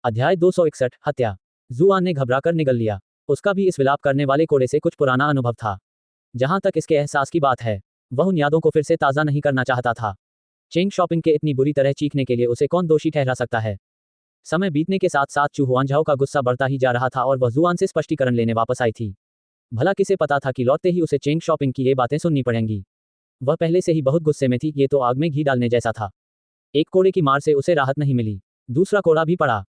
अध्याय 261 हत्या। जुआन ने घबराकर निगल लिया। उसका भी इस विलाप करने वाले कोड़े से कुछ पुराना अनुभव था। जहां तक इसके एहसास की बात है, वह उन यादों को फिर से ताज़ा नहीं करना चाहता था। चेंग शॉपिंग के इतनी बुरी तरह चीखने के लिए उसे कौन दोषी ठहरा सकता है। समय बीतने के साथ साथ चू हुआनझाओ का गुस्सा बढ़ता ही जा रहा था और वह जुआन से स्पष्टीकरण लेने वापस आई थी। भला किसे पता था कि लौटते ही उसे चेंग शॉपिंग की ये बातें सुननी पड़ेंगी। वह पहले से ही बहुत गुस्से में थी, ये तो आग में घी डालने जैसा था। एक कोड़े की मार से उसे राहत नहीं मिली, दूसरा कोड़ा भी पड़ा।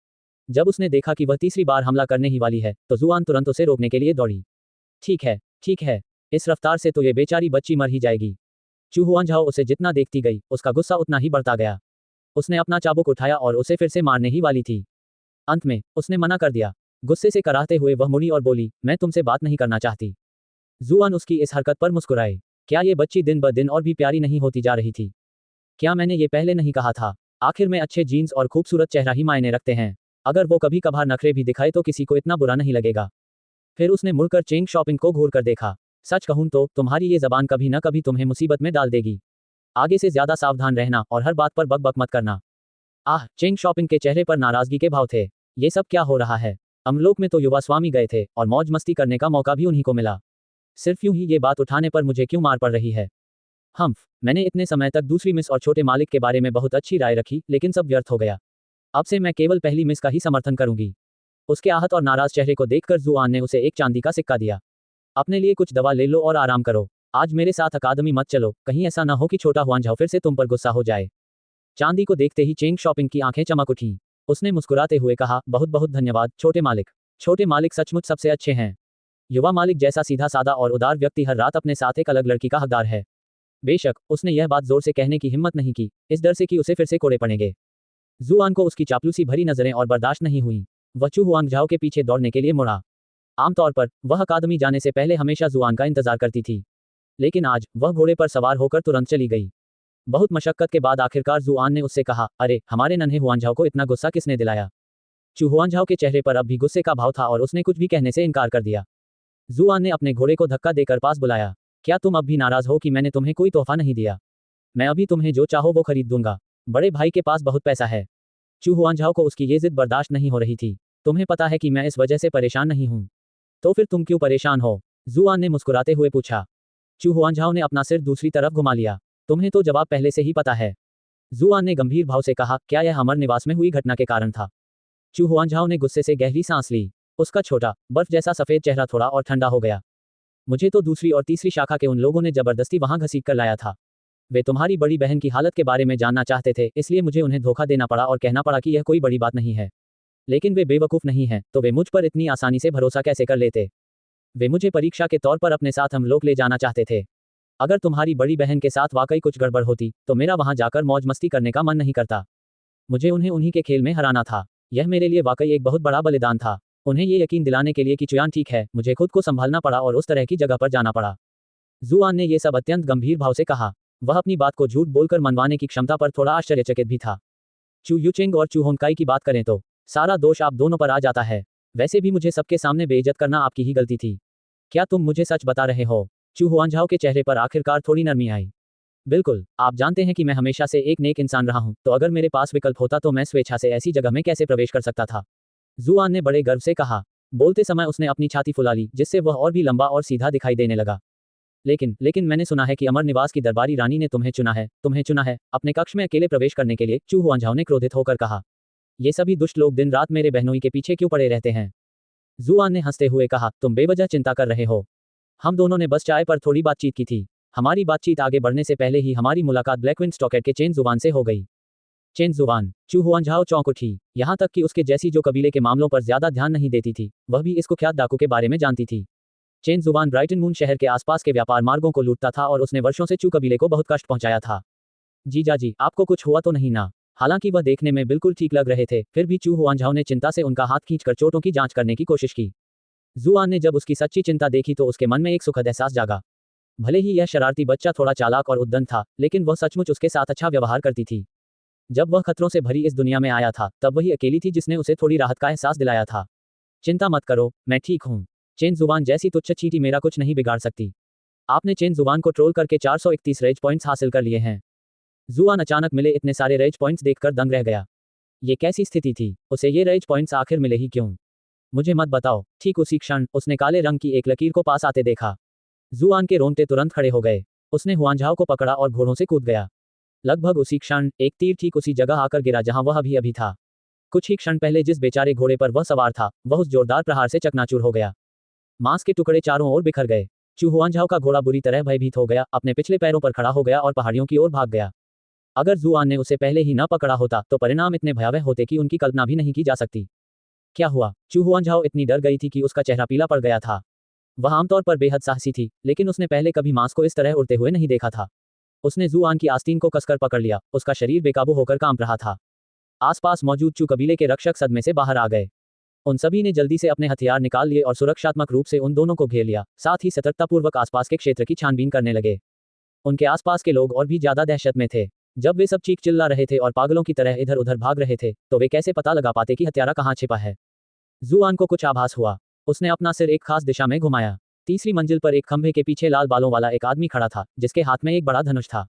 जब उसने देखा कि वह तीसरी बार हमला करने ही वाली है, तो जुआन तुरंत उसे रोकने के लिए दौड़ी। ठीक है, इस रफ्तार से तो ये बेचारी बच्ची मर ही जाएगी। चू हुआनझाओ उसे जितना देखती गई, उसका गुस्सा उतना ही बढ़ता गया। उसने अपना चाबुक उठाया और उसे फिर से मारने ही वाली थी। अंत में उसने मना कर दिया। गुस्से से कराहते हुए वह मुड़ी और बोली, मैं तुमसे बात नहीं करना चाहती। जुआन उसकी इस हरकत पर मुस्कुराए। क्या ये बच्ची दिन ब दिन और भी प्यारी नहीं होती जा रही थी? क्या मैंने ये पहले नहीं कहा था? आखिर में अच्छे जीन्स और खूबसूरत चेहरा ही मायने रखते हैं। अगर वो कभी कभार नखरे भी दिखाए तो किसी को इतना बुरा नहीं लगेगा। फिर उसने मुड़कर चेंग शॉपिंग को घूर कर देखा। सच कहूं तो तुम्हारी ये जबान कभी न कभी तुम्हें मुसीबत में डाल देगी। आगे से ज्यादा सावधान रहना और हर बात पर बक बक मत करना। आह, चेंग शॉपिंग के चेहरे पर नाराजगी के भाव थे। ये सब क्या हो रहा है? अमलोक में तो युवा स्वामी गए थे और मौज मस्ती करने का मौका भी उन्हीं को मिला। सिर्फ यूं ही ये बात उठाने पर मुझे क्यों मार पड़ रही है? मैंने इतने समय तक दूसरी मिस और छोटे मालिक के बारे में बहुत अच्छी राय रखी, लेकिन सब व्यर्थ हो गया। अब से मैं केवल पहली मिस का ही समर्थन करूंगी। उसके आहत और नाराज चेहरे को देखकर जुआन ने उसे एक चांदी का सिक्का दिया। अपने लिए कुछ दवा ले लो और आराम करो। आज मेरे साथ अकादमी मत चलो, कहीं ऐसा न हो कि छोटा हुआनझाओ फिर से तुम पर गुस्सा हो जाए। चांदी को देखते ही चेंग शॉपिंग की आंखें चमक उठीं। उसने मुस्कुराते हुए कहा, बहुत बहुत धन्यवाद छोटे मालिक। छोटे मालिक सचमुच सबसे अच्छे हैं। युवा मालिक जैसा सीधा सादा और उदार व्यक्ति हर रात अपने साथ एक अलग लड़की का हकदार है। बेशक उसने यह बात जोर से कहने की हिम्मत नहीं की, इस डर से कि उसे फिर से कोड़े पड़ेंगे। जुआन को उसकी चापलूसी भरी नजरें और बर्दाश्त नहीं हुई। वह चू हुआनझाओ के पीछे दौड़ने के लिए मुड़ा। आमतौर पर वह अकादमी जाने से पहले हमेशा जुआन का इंतजार करती थी, लेकिन आज वह घोड़े पर सवार होकर तुरंत चली गई। बहुत मशक्कत के बाद आखिरकार जुआन ने उससे कहा, अरे हमारे नन्हे हुआनझाओ को इतना गुस्सा किसने दिलाया? चू हुआनझाओ के चेहरे पर अब भी गुस्से का भाव था और उसने कुछ भी कहने से इनकार कर दिया। जुआन ने अपने घोड़े को धक्का देकर पास बुलाया। क्या तुम अब भी नाराज हो कि मैंने तुम्हें कोई तोहफा नहीं दिया? मैं अभी तुम्हें जो चाहो वो खरीद दूंगा। बड़े भाई के पास बहुत पैसा है। चू हुआनझाओ को उसकी ये जिद बर्दाश्त नहीं हो रही थी। तुम्हें पता है कि मैं इस वजह से परेशान नहीं हूं। तो फिर तुम क्यों परेशान हो? जुआन ने मुस्कुराते हुए पूछा। चू हुआनझाओ ने अपना सिर दूसरी तरफ घुमा लिया। तुम्हें तो जवाब पहले से ही पता है। जुआन ने गंभीर भाव से कहा, क्या यह अमर निवास में हुई घटना के कारण था? चू हुआनझाओ ने गुस्से से गहरी सांस ली। उसका छोटा बर्फ जैसा सफेद चेहरा थोड़ा और ठंडा हो गया। मुझे तो दूसरी और तीसरी शाखा के उन लोगों ने जबरदस्ती वहां घसीट कर लाया था। वे तुम्हारी बड़ी बहन की हालत के बारे में जानना चाहते थे, इसलिए मुझे उन्हें धोखा देना पड़ा और कहना पड़ा कि यह कोई बड़ी बात नहीं है। लेकिन वे बेवकूफ नहीं हैं, तो वे मुझ पर इतनी आसानी से भरोसा कैसे कर लेते? वे मुझे परीक्षा के तौर पर अपने साथ अमलोक ले जाना चाहते थे। अगर तुम्हारी बड़ी बहन के साथ वाकई कुछ गड़बड़ होती, तो मेरा वहां जाकर मौज मस्ती करने का मन नहीं करता। मुझे उन्हें उन्हीं के खेल में हराना था। यह मेरे लिए वाकई एक बहुत बड़ा बलिदान था। उन्हें ये यकीन दिलाने के लिए कि चुयान ठीक है, मुझे खुद को संभालना पड़ा और उस तरह की जगह पर जाना पड़ा। जुआन ने ये सब अत्यंत गंभीर भाव से कहा। वह अपनी बात को झूठ बोलकर मनवाने की क्षमता पर थोड़ा आश्चर्यचकित भी था। चू यूचेंग और चू होनकाई की बात करें तो सारा दोष आप दोनों पर आ जाता है। वैसे भी मुझे सबके सामने बेइज्जत करना आपकी ही गलती थी। क्या तुम मुझे सच बता रहे हो? चू हुआनझाओ के चेहरे पर आखिरकार थोड़ी नरमी आई। बिल्कुल, आप जानते हैं कि मैं हमेशा से एक नेक इंसान रहा हूं, तो अगर मेरे पास विकल्प होता तो मैं स्वेच्छा से ऐसी जगह में कैसे प्रवेश कर सकता था? जुआन ने बड़े गर्व से कहा। बोलते समय उसने अपनी छाती फुला ली, जिससे वह और भी लंबा और सीधा दिखाई देने लगा। लेकिन मैंने सुना है कि अमर निवास की दरबारी रानी ने तुम्हें चुना है अपने कक्ष में अकेले प्रवेश करने के लिए। चू हुआनझाओ ने क्रोधित होकर कहा। ये सभी दुष्ट लोग दिन रात मेरे बहनोई के पीछे क्यों पड़े रहते हैं? जुआन ने हंसते हुए कहा, तुम बेवजह चिंता कर रहे हो। हम दोनों ने बस चाय पर थोड़ी बातचीत की थी। हमारी बातचीत आगे बढ़ने से पहले ही हमारी मुलाकात ब्लैकविंड स्टॉकेट के चेन जुबान से हो गई। चेन जुबान? चू हुआनझाओ चौंक उठी। यहाँ तक कि उसके जैसी जो कबीले के मामलों पर ज्यादा ध्यान नहीं देती थी, वह भी इस कुख्यात डाकू के बारे में जानती थी। चेन जुबान ब्राइटन मून शहर के आसपास के व्यापार मार्गों को लूटता था और उसने वर्षों से चू कबीले को बहुत कष्ट पहुंचाया था। जीजा जी, आपको कुछ हुआ तो नहीं ना? हालांकि वह देखने में बिल्कुल ठीक लग रहे थे, फिर भी चू हुआनझाओ ने चिंता से उनका हाथ खींचकर चोटों की जांच करने की कोशिश की। जुआन ने जब उसकी सच्ची चिंता देखी तो उसके मन में एक सुखद एहसास जागा। भले ही यह शरारती बच्चा थोड़ा चालाक और उद्दंड था, लेकिन वह सचमुच उसके साथ अच्छा व्यवहार करती थी। जब वह खतरों से भरी इस दुनिया में आया था, तब वही अकेली थी जिसने उसे थोड़ी राहत का एहसास दिलाया था। चिंता मत करो, मैं ठीक हूँ। चेन जुबान जैसी तुच्छ चींटी मेरा कुछ नहीं बिगाड़ सकती। आपने चेन जुबान को ट्रोल करके 431 रेज पॉइंट्स हासिल कर लिए हैं। जुआन अचानक मिले इतने सारे रेज पॉइंट्स देखकर दंग रह गया। ये कैसी स्थिति थी? उसे ये रेज पॉइंट्स आखिर मिले ही क्यों? मुझे मत बताओ। ठीक उसी क्षण उसने काले रंग की एक लकीर को पास आते देखा। जुआन के रोंगटे तुरंत खड़े हो गए। उसने हुआनझाओ को पकड़ा और घोड़ों से कूद गया। लगभग उसी क्षण एक तीर ठीक उसी जगह आकर गिरा जहां वह अभी अभी था। कुछ ही क्षण पहले जिस बेचारे घोड़े पर वह सवार था, वह उस जोरदार प्रहार से चकनाचूर हो गया। मांस के टुकड़े चारों ओर बिखर गए। चू हुआनझाओ का घोड़ा बुरी तरह भयभीत हो गया, अपने पिछले पैरों पर खड़ा हो गया और पहाड़ियों की ओर भाग गया। अगर जुआन ने उसे पहले ही न पकड़ा होता तो परिणाम इतने भयावह होते कि उनकी कल्पना भी नहीं की जा सकती। क्या हुआ? चू हुआनझाओ इतनी डर गई थी कि उसका चेहरा पीला पड़ गया था। वह आमतौर पर बेहद साहसी थी, लेकिन उसने पहले कभी मांस को इस तरह उड़ते हुए नहीं देखा था। उसने जुआन की आस्तीन को कसकर पकड़ लिया, उसका शरीर बेकाबू होकर कांप रहा था। आसपास मौजूद चू कबीले के रक्षक सदमे से बाहर आ गए। उन सभी ने जल्दी से अपने हथियार निकाल लिए और सुरक्षात्मक रूप से उन दोनों को घेर लिया, साथ ही सतर्कतापूर्वक आसपास के क्षेत्र की छानबीन करने लगे। उनके आसपास के लोग और भी ज्यादा दहशत में थे। जब वे सब चीख चिल्ला रहे थे और पागलों की तरह इधर उधर भाग रहे थे, तो वे कैसे पता लगा पाते कि हत्यारा कहाँ छिपा है? जुआन को कुछ आभास हुआ। उसने अपना सिर एक खास दिशा में घुमाया। तीसरी मंजिल पर एक खंभे के पीछे लाल बालों वाला एक आदमी खड़ा था, जिसके हाथ में एक बड़ा धनुष था।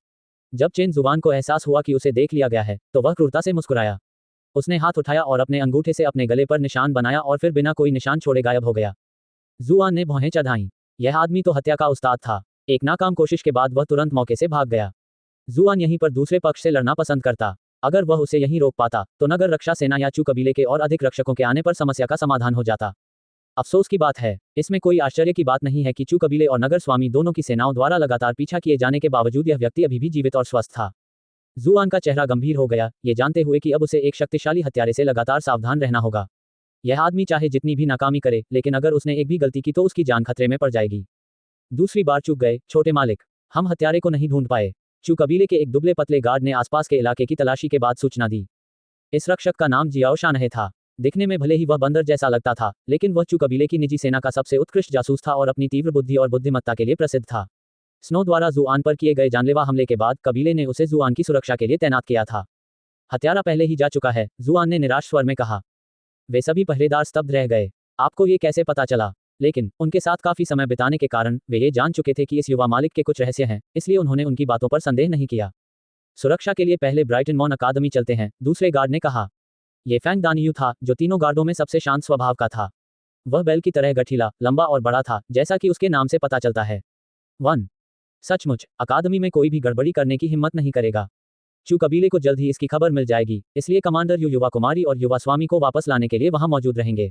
जब चेन जुबान को एहसास हुआ कि उसे देख लिया गया है, तो वह क्रूरता से मुस्कुराया। उसने हाथ उठाया और अपने अंगूठे से अपने गले पर निशान बनाया और फिर बिना कोई निशान छोड़े गायब हो गया। जुआन ने भौहें चढ़ाईं। यह आदमी तो हत्या का उस्ताद था। एक नाकाम कोशिश के बाद वह तुरंत मौके से भाग गया। जुआन यहीं पर दूसरे पक्ष से लड़ना पसंद करता। अगर वह उसे यहीं रोक पाता, तो नगर रक्षा सेना या चू कबीले के और अधिक रक्षकों के आने पर समस्या का समाधान हो जाता। अफसोस की बात है, इसमें कोई आश्चर्य की बात नहीं है कि चू कबीले और नगर स्वामी दोनों की सेनाओं द्वारा लगातार पीछा किए जाने के बावजूद यह व्यक्ति अभी भी जीवित और स्वस्थ था। जुआन का चेहरा गंभीर हो गया, ये जानते हुए कि अब उसे एक शक्तिशाली हत्यारे से लगातार सावधान रहना होगा। यह आदमी चाहे जितनी भी नाकामी करे, लेकिन अगर उसने एक भी गलती की तो उसकी जान खतरे में पड़ जाएगी। दूसरी बार चूक गए, छोटे मालिक। हम हत्यारे को नहीं ढूंढ पाए। चू कबीले के एक दुबले पतले गार्ड ने आसपास के इलाके की तलाशी के बाद सूचना दी। इस रक्षक का नाम जियाओ शानहे था। दिखने में भले ही वह बंदर जैसा लगता था, लेकिन वह चू कबीले की निजी सेना का सबसे उत्कृष्ट जासूस था और अपनी तीव्र बुद्धि और बुद्धिमत्ता के लिए प्रसिद्ध था। स्नो द्वारा जुआन पर किए गए जानलेवा हमले के बाद कबीले ने उसे जुआन की सुरक्षा के लिए तैनात किया था। हत्यारा पहले ही जा चुका है, जुआन ने निराश स्वर में कहा। वे सभी पहरेदार स्तब्ध रह गए। आपको ये कैसे पता चला? लेकिन उनके साथ काफी समय बिताने के कारण वे ये जान चुके थे कि इस युवा मालिक के कुछ रहस्य हैं, इसलिए उन्होंने उनकी बातों पर संदेह नहीं किया। सुरक्षा के लिए पहले ब्राइटन मॉन अकादमी चलते हैं, दूसरे गार्ड ने कहा। ये फैंग दानियू था, जो तीनों गार्डों में सबसे शांत स्वभाव का था। वह बैल की तरह गठीला, लंबा और बड़ा था, जैसा कि उसके नाम से पता चलता है। 1 सचमुच, अकादमी में कोई भी गड़बड़ी करने की हिम्मत नहीं करेगा। चू कबीले को जल्द ही इसकी खबर मिल जाएगी, इसलिए कमांडर यू युवा कुमारी और युवा स्वामी को वापस लाने के लिए वहां मौजूद रहेंगे।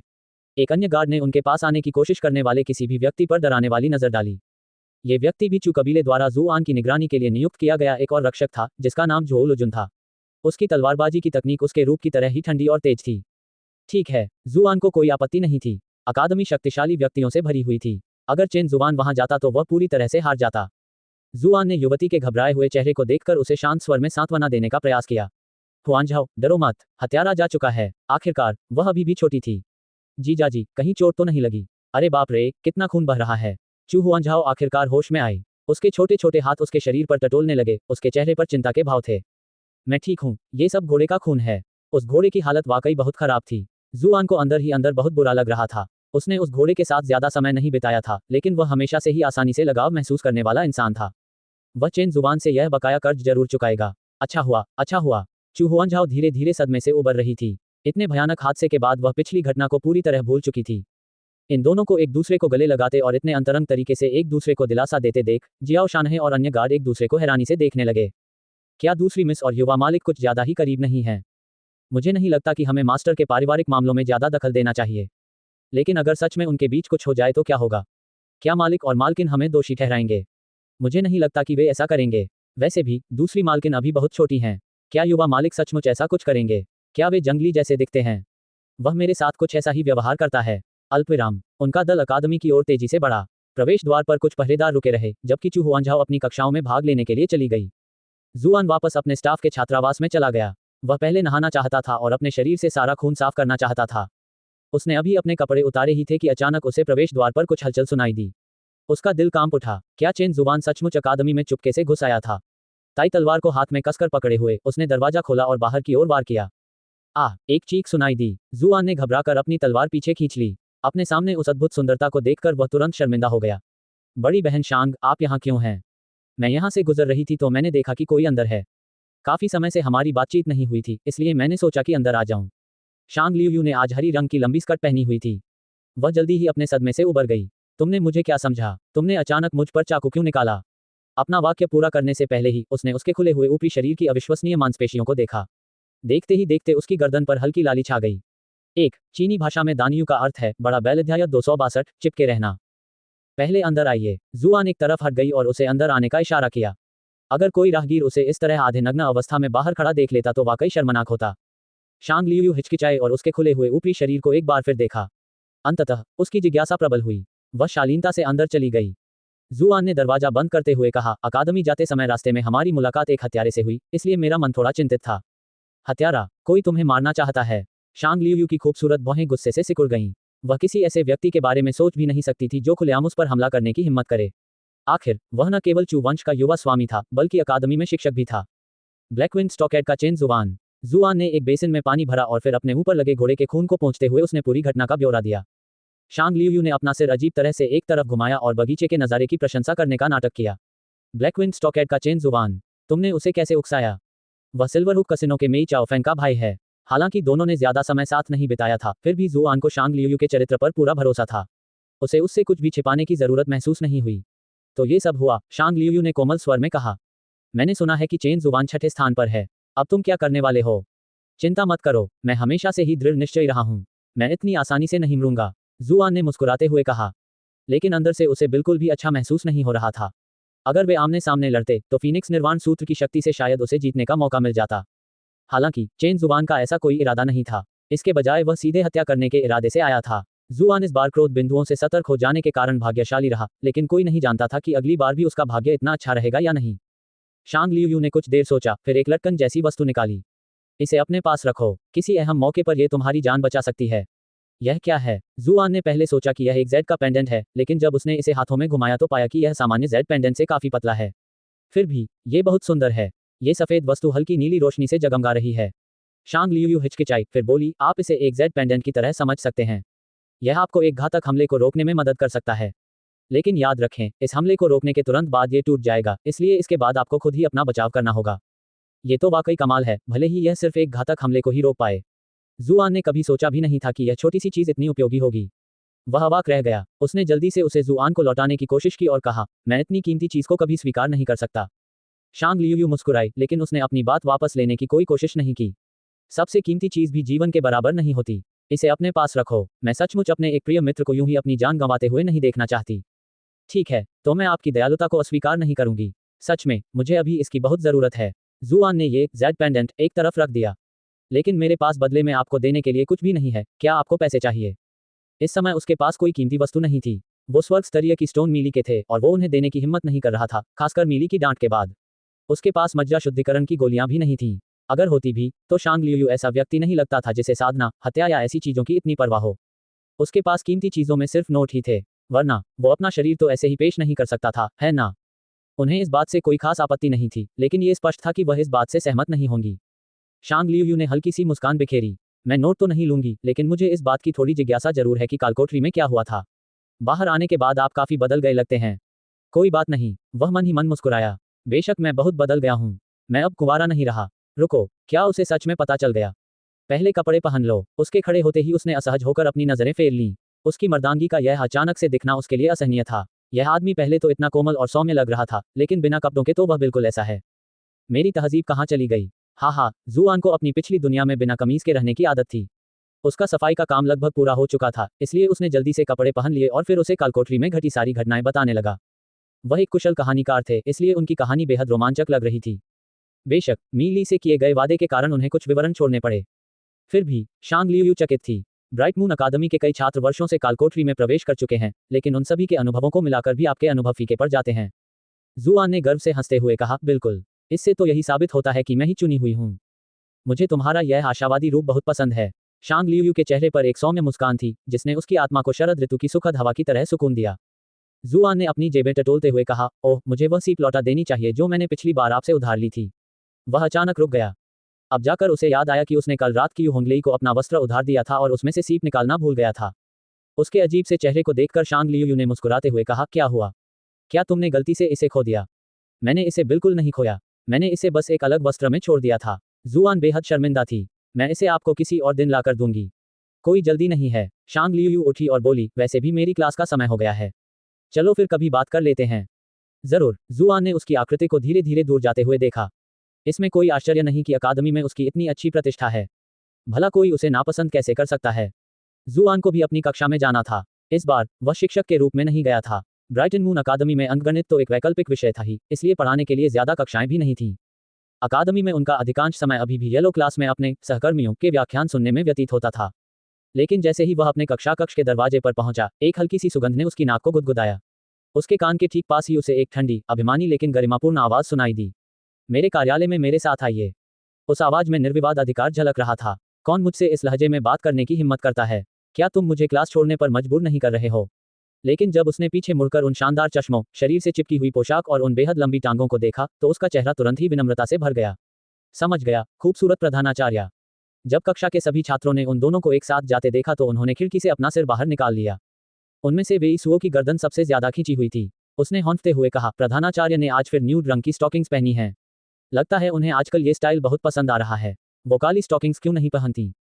एक अन्य गार्ड ने उनके पास आने की कोशिश करने वाले किसी भी व्यक्ति पर डराने वाली नजर डाली। ये व्यक्ति भी चू कबीले द्वारा जुआन की निगरानी के लिए नियुक्त किया गया एक और रक्षक था, जिसका नाम झोउ लुजुन था। उसकी तलवारबाजी की तकनीक उसके रूप की तरह ही ठंडी और तेज थी। ठीक है, जुआन को कोई आपत्ति नहीं थी। अकादमी शक्तिशाली व्यक्तियों से भरी हुई थी। अगर चेन जुआन वहां जाता तो वह पूरी तरह से हार जाता। जुआन ने युवती के घबराए हुए चेहरे को देखकर उसे शांत स्वर में सांत्वना देने का प्रयास किया। हुआनझाओ, डरो मत, हत्यारा जा चुका है। आखिरकार वह अभी भी छोटी थी। जीजाजी, कहीं चोट तो नहीं लगी? अरे बाप रे, कितना खून बह रहा है। चू हुआनझाओ आखिरकार होश में आई। उसके छोटे छोटे हाथ उसके शरीर पर टटोलने लगे, उसके चेहरे पर चिंता के भाव थे। मैं ठीक हूँ, ये सब घोड़े का खून है। उस घोड़े की हालत वाकई बहुत खराब थी। जुआन को अंदर ही अंदर बहुत बुरा लग रहा था। उसने उस घोड़े के साथ ज्यादा समय नहीं बिताया था, लेकिन वह हमेशा से ही आसानी से लगाव महसूस करने वाला इंसान था। वह चेन जुबान से यह बकाया कर्ज जरूर चुकाएगा। अच्छा हुआ, अच्छा हुआ। चू हुआनझाओ धीरे धीरे सदमे से उबर रही थी। इतने भयानक हादसे के बाद वह पिछली घटना को पूरी तरह भूल चुकी थी। इन दोनों को एक दूसरे को गले लगाते और इतने अंतरंग तरीके से एक दूसरे को दिलासा देते देख जियाओ शानहे और अन्य गार्ड एक दूसरे को हैरानी से देखने लगे। क्या दूसरी मिस और युवा मालिक कुछ ज्यादा ही करीब नहीं है? मुझे नहीं लगता कि हमें मास्टर के पारिवारिक मामलों में ज्यादा दखल देना चाहिए। लेकिन अगर सच में उनके बीच कुछ हो जाए तो क्या होगा? क्या मालिक और मालकिन हमें दोषी ठहराएंगे? मुझे नहीं लगता कि वे ऐसा करेंगे। वैसे भी दूसरी मालकिन अभी बहुत छोटी हैं। क्या युवा मालिक सचमुच ऐसा कुछ करेंगे? क्या वे जंगली जैसे दिखते हैं? वह मेरे साथ कुछ ऐसा ही व्यवहार करता है। अल्पविराम। उनका दल अकादमी की ओर तेजी से बढ़ा। प्रवेश द्वार पर कुछ पहरेदार रुके रहे, जबकि चू हुआनझाओ अपनी कक्षाओं में भाग लेने के लिए चली गई। जुआन वापस अपने स्टाफ के छात्रावास में चला गया। वह पहले नहाना चाहता था और अपने शरीर से सारा खून साफ करना चाहता था। उसने अभी अपने कपड़े उतारे ही थे कि अचानक उसे प्रवेश द्वार पर कुछ हलचल सुनाई दी। उसका दिल कांप उठा। क्या चेन जुबान सचमुच अकादमी में चुपके से घुस आया था? ताई तलवार को हाथ में कसकर पकड़े हुए उसने दरवाजा खोला और बाहर की ओर वार किया। एक चीख सुनाई दी। जुआन ने घबराकर अपनी तलवार पीछे खींच ली। अपने सामने उस अद्भुत सुंदरता को देखकर वह तुरंत शर्मिंदा हो गया। बड़ी बहन शांग, आप यहाँ क्यों हैं? मैं यहाँ से गुजर रही थी तो मैंने देखा कि कोई अंदर है। काफी समय से हमारी बातचीत नहीं हुई थी, इसलिए मैंने सोचा कि अंदर आ जाऊं। शांग लियू ने आज हरी रंग की लंबी स्कर्ट पहनी हुई थी। वह जल्दी ही अपने सदमे से उबर गई। तुमने मुझे क्या समझा? तुमने अचानक मुझ पर चाकू क्यों निकाला? अपना वाक्य पूरा करने से पहले ही उसने उसके खुले हुए ऊपरी शरीर की अविश्वसनीय मांसपेशियों को देखा। देखते ही देखते उसकी गर्दन पर हल्की लाली छा गई। एक चीनी भाषा में दानियू का अर्थ है बड़ा बैल। अध्याय 262 चिपके रहना। पहले अंदर आइए। जुआन एक तरफ हट गई और उसे अंदर आने का इशारा किया। अगर कोई राहगीर उसे इस तरह आधे नग्न अवस्था में बाहर खड़ा देख लेता तो वाकई शर्मनाक होता। शांग लियू हिचकिचाए और उसके खुले हुए ऊपरी शरीर को एक बार फिर देखा। अंततः उसकी जिज्ञासा प्रबल हुई। वह शालीनता से अंदर चली गई। जुआन ने दरवाजा बंद करते हुए कहा, अकादमी जाते समय रास्ते में हमारी मुलाकात एक हत्यारे से हुई, इसलिए मेरा मन थोड़ा चिंतित था। हत्यारा? कोई तुम्हें मारना चाहता है? शांग लियू की खूबसूरत भौहें गुस्से से सिकुड़ गईं। वह किसी ऐसे व्यक्ति के बारे में सोच भी नहीं सकती थी जो खुलेआम उस पर हमला करने की हिम्मत करे। आखिर वह न केवल चू वंश का युवा स्वामी था, बल्कि अकादमी में शिक्षक भी था। ब्लैकविंड स्टॉकहेड का चेन जुआन। जुआन ने एक बेसिन में पानी भरा और फिर अपने ऊपर लगे घोड़े के खून को पोंछते हुए उसने पूरी घटना का ब्यौरा दिया। शांग लियू ने अपना सिर अजीब तरह से एक तरफ घुमाया और बगीचे के नज़ारे की प्रशंसा करने का नाटक किया। ब्लैकविंड स्टॉकहेड का चेन जुआन, तुमने उसे कैसे उकसाया? वह सिल्वरहुक कसिनो के मेई चाओफेंग का भाई है। हालांकि दोनों ने ज्यादा समय साथ नहीं बिताया था, फिर भी जुआन को शांग लियू के चरित्र पर पूरा भरोसा था। उसे उससे कुछ भी छिपाने की जरूरत महसूस नहीं हुई। तो ये सब हुआ, शांग लियू ने कोमल स्वर में कहा। मैंने सुना है कि चेन जुआन 6ठे स्थान पर है। अब तुम क्या करने वाले हो? चिंता मत करो, मैं हमेशा से ही दृढ़ निश्चयी रहा हूं। मैं इतनी आसानी से नहीं मरूंगा, जुआन ने मुस्कुराते हुए कहा। लेकिन अंदर से उसे बिल्कुल भी अच्छा महसूस नहीं हो रहा था। अगर वे आमने सामने लड़ते तो फीनिक्स निर्वाण सूत्र की शक्ति से शायद उसे जीतने का मौका मिल जाता। हालांकि चेन जुआन का ऐसा कोई इरादा नहीं था। इसके बजाय वह सीधे हत्या करने के इरादे से आया था। जुआन इस बार क्रोध बिंदुओं से सतर्क हो जाने के कारण भाग्यशाली रहा, लेकिन कोई नहीं जानता था कि अगली बार भी उसका भाग्य इतना अच्छा रहेगा या नहीं। शांग लियू ने कुछ देर सोचा, फिर एक लटकन जैसी वस्तु निकाली। इसे अपने पास रखो, किसी अहम मौके पर यह तुम्हारी जान बचा सकती है। यह क्या है? जुआन ने पहले सोचा कि यह एक जेड का पेंडेंट है, लेकिन जब उसने इसे हाथों में घुमाया तो पाया कि यह सामान्य जेड पेंडेंट से काफी पतला है। फिर भी ये बहुत सुंदर है। ये सफेद वस्तु हल्की नीली रोशनी से जगमगा रही है। शांग लियू हिचकिचाई, फिर बोली, आप इसे एक जेड पेंडेंट की तरह समझ सकते हैं। यह आपको एक घातक हमले को रोकने में मदद कर सकता है। लेकिन याद रखें, इस हमले को रोकने के तुरंत बाद ये टूट जाएगा, इसलिए इसके बाद आपको खुद ही अपना बचाव करना होगा। ये तो वाकई कमाल है, भले ही यह सिर्फ एक घातक हमले को ही रोक पाए। जुआन ने कभी सोचा भी नहीं था कि यह छोटी सी चीज इतनी उपयोगी होगी। वह अवाक रह गया। उसने जल्दी से उसे जुआन को लौटाने की कोशिश की और कहा, मैं इतनी कीमती चीज को कभी स्वीकार नहीं कर सकता। शांग लियू मुस्कुराई, लेकिन उसने अपनी बात वापस लेने की कोई कोशिश नहीं की। सबसे कीमती चीज भी जीवन के बराबर नहीं होती। इसे अपने पास रखो। मैं सचमुच अपने एक प्रिय मित्र को यूं ही अपनी जान गंवाते हुए नहीं देखना चाहती। ठीक है, तो मैं आपकी दयालुता को अस्वीकार नहीं करूंगी। सच में, मुझे अभी इसकी बहुत जरूरत है। जुआन ने ये जेड पेंडेंट एक तरफ रख दिया। लेकिन मेरे पास बदले में आपको देने के लिए कुछ भी नहीं है। क्या आपको पैसे चाहिए? इस समय उसके पास कोई कीमती वस्तु नहीं थी। वो स्वर्ग स्तरीय की स्टोन मीली के थे और वो उन्हें देने की हिम्मत नहीं कर रहा था, खासकर मीली की डांट के बाद। उसके पास मज्जा शुद्धिकरण की गोलियां भी नहीं थीं। अगर होती भी, तो शांग लियू ऐसा व्यक्ति नहीं लगता था जिसे साधना, हत्या या ऐसी चीजों की इतनी परवाह हो। उसके पास कीमती चीजों में सिर्फ नोट ही थे, वरना वो अपना शरीर तो ऐसे ही पेश नहीं कर सकता था, है ना? उन्हें इस बात से कोई खास आपत्ति नहीं थी, लेकिन ये स्पष्ट था कि वह इस बात से सहमत नहीं होंगी। शांग लियू ने हल्की सी मुस्कान बिखेरी। मैं नोट तो नहीं लूंगी, लेकिन मुझे इस बात की थोड़ी जिज्ञासा जरूर है कि कालकोठरी में क्या हुआ था। बाहर आने के बाद आप काफी बदल गए लगते हैं। कोई बात नहीं, वह मन ही मन मुस्कुराया। बेशक मैं बहुत बदल गया हूँ। मैं अब कुंवारा नहीं रहा। रुको, क्या उसे सच में पता चल गया? पहले कपड़े पहन लो। उसके खड़े होते ही उसने असहज होकर अपनी नजरें फेर लीं। उसकी मर्दानगी का यह अचानक से दिखना उसके लिए असहनीय था। यह आदमी पहले तो इतना कोमल और सौम्य लग रहा था, लेकिन बिना कपड़ों के तो वह बिल्कुल ऐसा है। मेरी तहजीब कहाँ चली गई? हाँ, जुआन को अपनी पिछली दुनिया में बिना कमीज के रहने की आदत थी। उसका सफाई का काम लगभग पूरा हो चुका था, इसलिए उसने जल्दी से कपड़े पहन लिए और फिर उसे कालकोठरी में घटी सारी घटनाएं बताने लगा। वह एक कुशल कहानीकार थे, इसलिए उनकी कहानी बेहद रोमांचक लग रही थी। बेशक मीली से किए गए वादे के कारण उन्हें कुछ विवरण छोड़ने पड़े। फिर भी शांग लियू चकित थी। ब्राइट मून अकादमी के कई छात्र वर्षों से कालकोठरी में प्रवेश कर चुके हैं, लेकिन उन सभी के अनुभवों को मिलाकर भी आपके अनुभव फीके पड़ जाते हैं। जुआन ने गर्व से हंसते हुए कहा, बिल्कुल। इससे तो यही साबित होता है कि मैं ही चुनी हुई हूँ। मुझे तुम्हारा यह आशावादी रूप बहुत पसंद है। शांग लियू के चेहरे पर एक सौम्य मुस्कान थी, जिसने उसकी आत्मा को शरद ऋतु की सुखद हवा की तरह सुकून दिया। जुआन ने अपनी जेबें टटोलते हुए कहा, ओह, मुझे वह सीप लौटा देनी चाहिए जो मैंने पिछली बार आपसे उधार ली थी। वह अचानक रुक गया। अब जाकर उसे याद आया कि उसने कल रात की होंगलेई को अपना वस्त्र उधार दिया था और उसमें से सीप निकालना भूल गया था। उसके अजीब से चेहरे को देखकर शांग लियू ने मुस्कुराते हुए कहा, क्या हुआ? क्या तुमने गलती से इसे खो दिया? मैंने इसे बिल्कुल नहीं खोया। मैंने इसे बस एक अलग वस्त्र में छोड़ दिया था। जुआन बेहद शर्मिंदा थी। मैं इसे आपको किसी और दिन लाकर दूंगी। कोई जल्दी नहीं है। शांग लियू उठी और बोली, वैसे भी मेरी क्लास का समय हो गया है। चलो फिर कभी बात कर लेते हैं। जरूर। जुआन ने उसकी आकृति को धीरे धीरे दूर जाते हुए देखा। इसमें कोई आश्चर्य नहीं कि अकादमी में उसकी इतनी अच्छी प्रतिष्ठा है। भला कोई उसे नापसंद कैसे कर सकता है। जुआन को भी अपनी कक्षा में जाना था। इस बार वह शिक्षक के रूप में नहीं गया था। ब्राइटन मून अकादमी में अंकगणित तो एक वैकल्पिक विषय था ही, इसलिए पढ़ाने के लिए ज्यादा कक्षाएं भी नहीं थीं। अकादमी में उनका अधिकांश समय अभी भी येलो क्लास में अपने सहकर्मियों के व्याख्यान सुनने में व्यतीत होता था। लेकिन जैसे ही वह अपने कक्षा कक्ष के दरवाजे पर पहुंचा, एक हल्की सी सुगंध ने उसकी नाक को गुदगुदाया। उसके कान के ठीक पास ही उसे एक ठंडी, अभिमानी लेकिन गरिमापूर्ण आवाज सुनाई दी। मेरे कार्यालय में मेरे साथ आइए। उस आवाज में निर्विवाद अधिकार झलक रहा था। कौन मुझसे इस लहजे में बात करने की हिम्मत करता है? क्या तुम मुझे क्लास छोड़ने पर मजबूर नहीं कर रहे हो? लेकिन जब उसने पीछे मुड़कर उन शानदार चश्मों, शरीर से चिपकी हुई पोशाक और उन बेहद लंबी टांगों को देखा, तो उसका चेहरा तुरंत ही विनम्रता से भर गया। समझ गया, खूबसूरत प्रधानाचार्य। जब कक्षा के सभी छात्रों ने उन दोनों को एक साथ जाते देखा तो उन्होंने खिड़की से अपना सिर बाहर निकाल लिया। उनमें से वेईसुओ की गर्दन सबसे ज्यादा खींची हुई थी। उसने हौंकते हुए कहा, प्रधानाचार्य ने आज फिर न्यूड रंग की स्टॉकिंग्स पहनी हैं। लगता है उन्हें आजकल ये स्टाइल बहुत पसंद आ रहा है। वो काली स्टॉकिंग्स क्यों नहीं पहनती?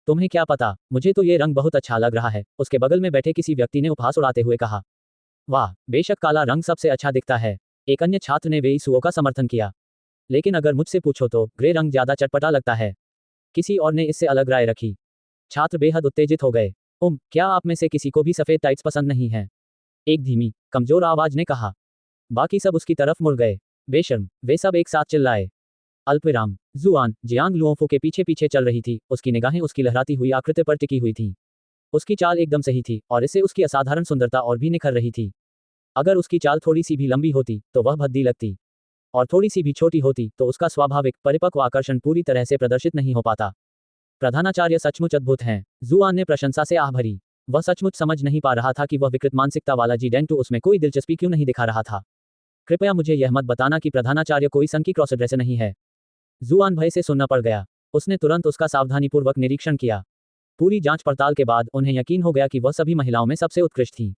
तुम्हें क्या पता, मुझे तो ये रंग बहुत अच्छा लग रहा है, उसके बगल में बैठे किसी व्यक्ति ने उपहास उड़ाते हुए कहा। वाह, बेशक काला रंग सबसे अच्छा दिखता है। एक अन्य छात्र ने वेईसुओ का समर्थन किया। लेकिन अगर मुझसे पूछो तो ग्रे रंग ज्यादा चटपटा लगता है। किसी और ने इससे अलग राय रखी। छात्र बेहद उत्तेजित हो गए। क्या आप में से किसी को भी सफेद टाइट्स पसंद नहीं है? एक धीमी, कमजोर आवाज ने कहा। बाकी सब उसकी तरफ मुड़ गए। बेशर्म, वे सब एक साथ चिल्लाए। अल्पविराम। जुआन जियांग लुओंफू के पीछे पीछे चल रही थी। उसकी निगाहें उसकी लहराती हुई आकृति पर टिकी हुई थीं। उसकी चाल एकदम सही थी और इससे उसकी असाधारण सुंदरता और भी निखर रही थी। अगर उसकी चाल थोड़ी सी भी लंबी होती तो वह भद्दी लगती, और थोड़ी सी भी छोटी होती तो उसका स्वाभाविक परिपक्व आकर्षण पूरी तरह से प्रदर्शित नहीं हो पाता। प्रधानाचार्य सचमुच अद्भुत हैं। जुआन ने प्रशंसा से आह भरी। वह सचमुच समझ नहीं पा रहा था कि वह विकृत मानसिकता वाला जी डेंटू उसमें कोई दिलचस्पी क्यों नहीं दिखा रहा था। कृपया मुझे यह मत बताना कि प्रधानाचार्य कोई सन की क्रॉसड्रेसर नहीं है। जुआन भय से सुनना पड़ गया। उसने तुरंत उसका सावधानीपूर्वक निरीक्षण किया। पूरी जांच पड़ताल के बाद उन्हें यकीन हो गया कि वह सभी महिलाओं में सबसे उत्कृष्ट थी।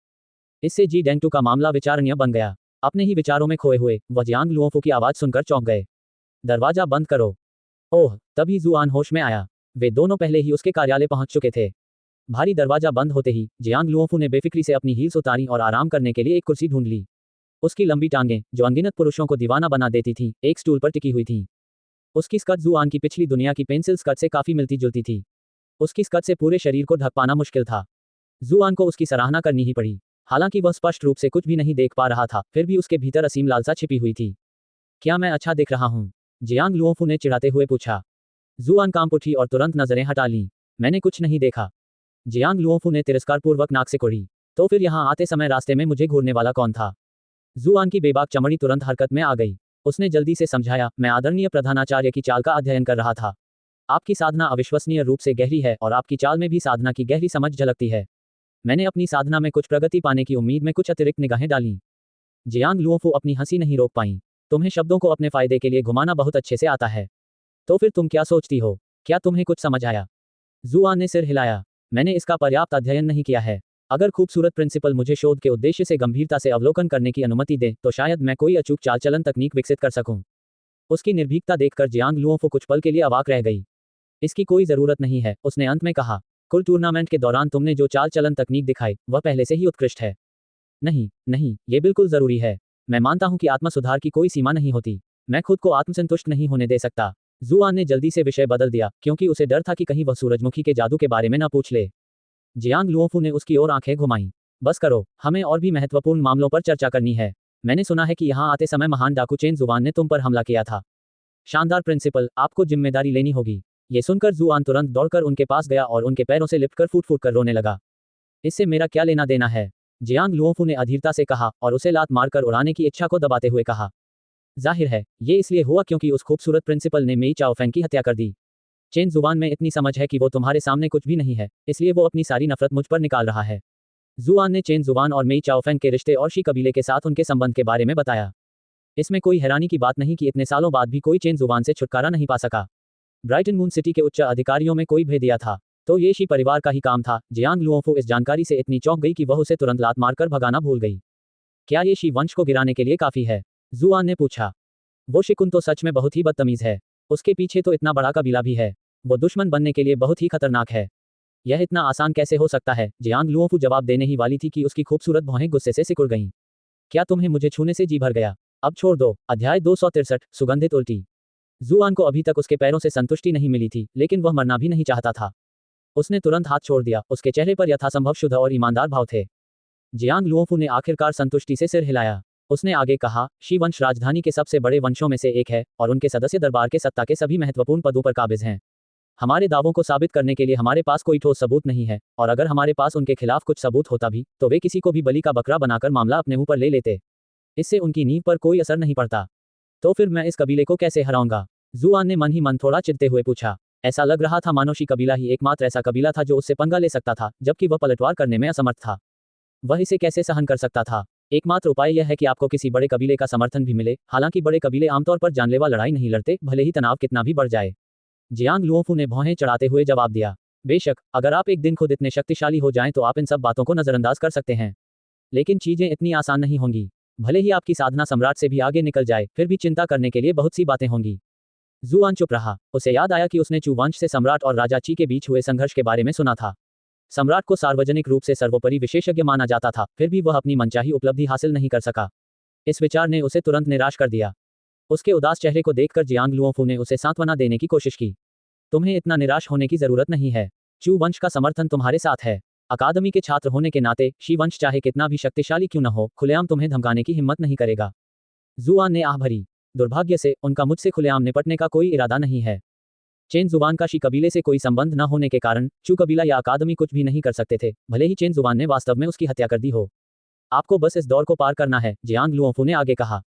इससे जी डेंटू का मामला विचारणीय बन गया। अपने ही विचारों में खोए हुए वह जियांग लुओंफू की आवाज सुनकर चौंक गए। दरवाजा बंद करो। ओह, तभी जुआन होश में आया। वे दोनों पहले ही उसके कार्यालय पहुंच चुके थे। भारी दरवाजा बंद होते ही जियांग लुओंफू ने बेफिक्री से अपनी हील्स उतारी और आराम करने के लिए एक कुर्सी ढूंढ ली। उसकी लंबी टांगें, जो अनगिनत पुरुषों को दीवाना बना देती थीं, एक स्टूल पर टिकी हुई थीं। उसकी स्कर्ट जुआन की पिछली दुनिया की पेंसिल स्कर्ट से काफी मिलती जुलती थी। उसकी स्कर्ट से पूरे शरीर को ढक पाना मुश्किल था। जुआन को उसकी सराहना करनी ही पड़ी। हालांकि वह स्पष्ट रूप से कुछ भी नहीं देख पा रहा था, फिर भी उसके भीतर असीम लालसा छिपी हुई थी। क्या मैं अच्छा दिख रहा हूं? जियांग लुओंफू ने चिढ़ाते हुए पूछा। जुआन कांप उठी और तुरंत नजरें हटा लीं। मैंने कुछ नहीं देखा। जियांग लुओंफू ने तिरस्कारपूर्वक नाक से कुड़ी। तो फिर यहां आते समय रास्ते में मुझे घूरने वाला कौन था? जुआन की बेबाक चमड़ी तुरंत हरकत में आ गई। उसने जल्दी से समझाया, मैं आदरणीय प्रधानाचार्य की चाल का अध्ययन कर रहा था। आपकी साधना अविश्वसनीय रूप से गहरी है और आपकी चाल में भी साधना की गहरी समझ झलकती है। मैंने अपनी साधना में कुछ प्रगति पाने की उम्मीद में कुछ अतिरिक्त निगाहें डालीं। जियांग लुओंफू अपनी हंसी नहीं रोक पाईं। तुम्हें शब्दों को अपने फायदे के लिए घुमाना बहुत अच्छे से आता है। तो फिर तुम क्या सोचती हो? क्या तुम्हें कुछ समझ आया? जुआन ने सिर हिलाया। मैंने इसका पर्याप्त अध्ययन नहीं किया है। अगर खूबसूरत प्रिंसिपल मुझे शोध के उद्देश्य से गंभीरता से अवलोकन करने की अनुमति दे तो शायद मैं कोई अचूक चाल चलन तकनीक विकसित कर सकूं। उसकी निर्भीकता देखकर जियांग लुओंफू कुछ पल के लिए अवाक रह गई। इसकी कोई जरूरत नहीं है, उसने अंत में कहा। कुल टूर्नामेंट के दौरान तुमने जो चाल चलन तकनीक दिखाई वह पहले से ही उत्कृष्ट है। नहीं नहीं, ये बिल्कुल जरूरी है। मैं मानता हूं कि आत्म सुधार की कोई सीमा नहीं होती। मैं खुद को आत्मसंतुष्ट नहीं होने दे सकता। जुआन ने जल्दी से विषय बदल दिया, क्योंकि उसे डर था कि कहीं वह सूरजमुखी के जादू के बारे में न पूछ ले। जियांग लुओंफू ने उसकी ओर आंखें घुमाईं। बस करो, हमें और भी महत्वपूर्ण मामलों पर चर्चा करनी है। मैंने सुना है कि यहाँ आते समय महान डाकू चेन जुआन ने तुम पर हमला किया था। शानदार प्रिंसिपल, आपको जिम्मेदारी लेनी होगी। ये सुनकर जुआन तुरंत दौड़कर उनके पास गया और उनके पैरों से लिपटकर फूट फूट कर रोने लगा। इससे मेरा क्या लेना देना है? जियांग लुओंफू ने अधीरता से कहा और उसे लात मारकर उड़ाने की इच्छा को दबाते हुए कहा। जाहिर है, ये इसलिए हुआ क्योंकि उस खूबसूरत प्रिंसिपल ने मेई चाओफेंग की हत्या कर दी। चेन जुआन में इतनी समझ है कि वो तुम्हारे सामने कुछ भी नहीं है, इसलिए वो अपनी सारी नफरत मुझ पर निकाल रहा है। जुआन ने चेन जुआन और मेई चाओफेंग के रिश्ते और शी कबीले के साथ उनके संबंध के बारे में बताया। इसमें कोई हैरानी की बात नहीं कि इतने सालों बाद भी कोई चेन जुआन से छुटकारा नहीं पा सका। ब्राइटन मून सिटी के उच्च अधिकारियों में कोई भेदिया था, तो ये शी परिवार का ही काम था। जियांग लुओंफू इस जानकारी से इतनी चौंक गई कि वह उसे तुरंत लात मारकर भगाना भूल गई। क्या ये शी वंश को गिराने के लिए काफी है? जुआन ने पूछा। वो शिकुन तो सच में बहुत ही बदतमीज है। उसके पीछे तो इतना बड़ा कबीला भी है। वो दुश्मन बनने के लिए बहुत ही खतरनाक है। यह इतना आसान कैसे हो सकता है? जियांग लुओफू जवाब देने ही वाली थी कि उसकी खूबसूरत भौहें गुस्से से सिकुड़ गईं। क्या तुम्हें मुझे छूने से जी भर गया? अब छोड़ दो। अध्याय 263 सुगंधित उल्टी। जुआन को अभी तक उसके पैरों से संतुष्टि नहीं मिली थी, लेकिन वह मरना भी नहीं चाहता था। उसने तुरंत हाथ छोड़ दिया। उसके चेहरे पर यथासंभव शुद्ध और ईमानदार भाव थे। जियांग लुओफू ने आखिरकार संतुष्टि से सिर हिलाया। उसने आगे कहा, शी वंश राजधानी के सबसे बड़े वंशों में से एक है और उनके सदस्य दरबार के सत्ता के सभी महत्वपूर्ण पदों पर काबिज हैं। हमारे दावों को साबित करने के लिए हमारे पास कोई ठोस सबूत नहीं है, और अगर हमारे पास उनके खिलाफ कुछ सबूत होता भी, तो वे किसी को भी बलि का बकरा बनाकर मामला अपने ऊपर ले लेते। इससे उनकी नींव पर कोई असर नहीं पड़ता। तो फिर मैं इस कबीले को कैसे हराऊंगा? जुआन ने मन ही मन थोड़ा चिढ़ते हुए पूछा। ऐसा लग रहा था मानो शी कबीला ही एकमात्र ऐसा कबीला था जो उससे पंगा ले सकता था, जबकि वह पलटवार करने में असमर्थ था। वह इसे कैसे सहन कर सकता था? एकमात्र उपाय यह है कि आपको किसी बड़े कबीले का समर्थन भी मिले। हालांकि बड़े कबीले आमतौर पर जानलेवा लड़ाई नहीं लड़ते, भले ही तनाव कितना भी बढ़ जाए। जियांग लुओफू ने भौहें चढ़ाते हुए जवाब दिया। बेशक, अगर आप एक दिन खुद इतने शक्तिशाली हो जाएं तो आप इन सब बातों को नजरअंदाज कर सकते हैं। लेकिन चीजें इतनी आसान नहीं होंगी। भले ही आपकी साधना सम्राट से भी आगे निकल जाए, फिर भी चिंता करने के लिए बहुत सी बातें होंगी। जुआन चुप रहा। उसे याद आया कि उसने चू वंश से सम्राट और राजा ची के बीच हुए संघर्ष के बारे में सुना था। सम्राट को सार्वजनिक रूप से सर्वोपरि विशेषज्ञ माना जाता था, फिर भी वह अपनी मनचाही उपलब्धि हासिल नहीं कर सका। इस विचार ने उसे तुरंत निराश कर दिया। उसके उदास चेहरे को देखकर जियांग लुओफू ने उसे सांत्वना देने की कोशिश की। तुम्हें इतना निराश होने की जरूरत नहीं है। चू वंश का समर्थन तुम्हारे साथ है। अकादमी के छात्र होने के नाते शी वंश चाहे कितना भी शक्तिशाली क्यों न हो, खुलेआम तुम्हें धमकाने की हिम्मत नहीं करेगा। जुआन ने आह भरी। दुर्भाग्य से उनका मुझसे खुलेआम निपटने का कोई इरादा नहीं है। चेन जुबान का शी कबीले से कोई संबंध न होने के कारण चू कबीला या अकादमी कुछ भी नहीं कर सकते थे, भले ही चेन जुबान ने वास्तव में उसकी हत्या कर दी हो। आपको बस इस दौर को पार करना है, जियांग लुओफू ने आगे कहा।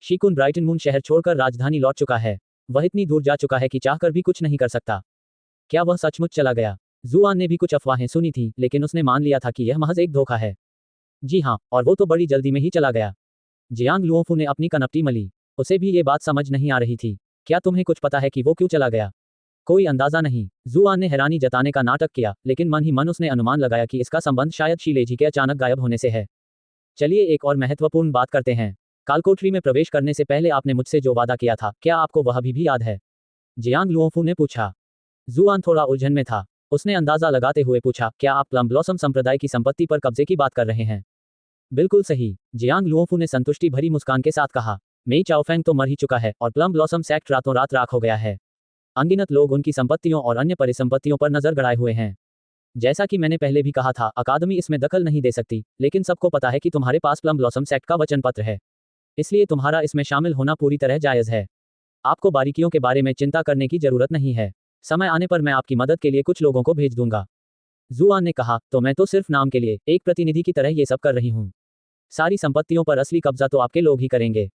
शीकुन ब्राइटन मून शहर छोड़कर राजधानी लौट चुका है। वह इतनी दूर जा चुका है कि चाहकर भी कुछ नहीं कर सकता। क्या वह सचमुच चला गया? जुआन ने भी कुछ अफवाहें सुनी थी, लेकिन उसने मान लिया था कि यह महज एक धोखा है। जी हाँ, और वो तो बड़ी जल्दी में ही चला गया। जियांग लुओफू ने अपनी कनपटी मली। उसे भी ये बात समझ नहीं आ रही थी। क्या तुम्हें कुछ पता है कि वो क्यों चला गया? कोई अंदाजा नहीं। जुआन ने हैरानी जताने का नाटक किया, लेकिन मन ही मन उसने अनुमान लगाया कि इसका संबंध शायद शीलेजी के अचानक गायब होने से है। चलिए एक और महत्वपूर्ण बात करते हैं। कालकोठरी में प्रवेश करने से पहले आपने मुझसे जो वादा किया था, क्या आपको वह अभी भी याद है? जियांग लुओफू ने पूछा। जुआन थोड़ा उलझन में था। उसने अंदाजा लगाते हुए पूछा, क्या आप प्लम ब्लॉसम संप्रदाय की संपत्ति पर कब्जे की बात कर रहे हैं? बिल्कुल सही, जियांग लुओफू ने संतुष्टि भरी मुस्कान के साथ कहा। मेई चाओफेंग तो मर ही चुका है और प्लम ब्लॉसम सेक्ट रातों रात राख हो गया है। अनगिनत लोग उनकी संपत्तियों और अन्य परिसंपत्तियों पर नजर गड़ाए हुए हैं। जैसा कि मैंने पहले भी कहा था, अकादमी इसमें दखल नहीं दे सकती, लेकिन सबको पता है कि तुम्हारे पास प्लम ब्लॉसम सेक्ट का वचन पत्र है। इसलिए तुम्हारा इसमें शामिल होना पूरी तरह जायज है। आपको बारीकियों के बारे में चिंता करने की जरूरत नहीं है। समय आने पर मैं आपकी मदद के लिए कुछ लोगों को भेज दूंगा। जुआन ने कहा, तो मैं तो सिर्फ नाम के लिए एक प्रतिनिधि की तरह ये सब कर रही हूँ। सारी संपत्तियों पर असली कब्जा तो आपके लोग ही करेंगे।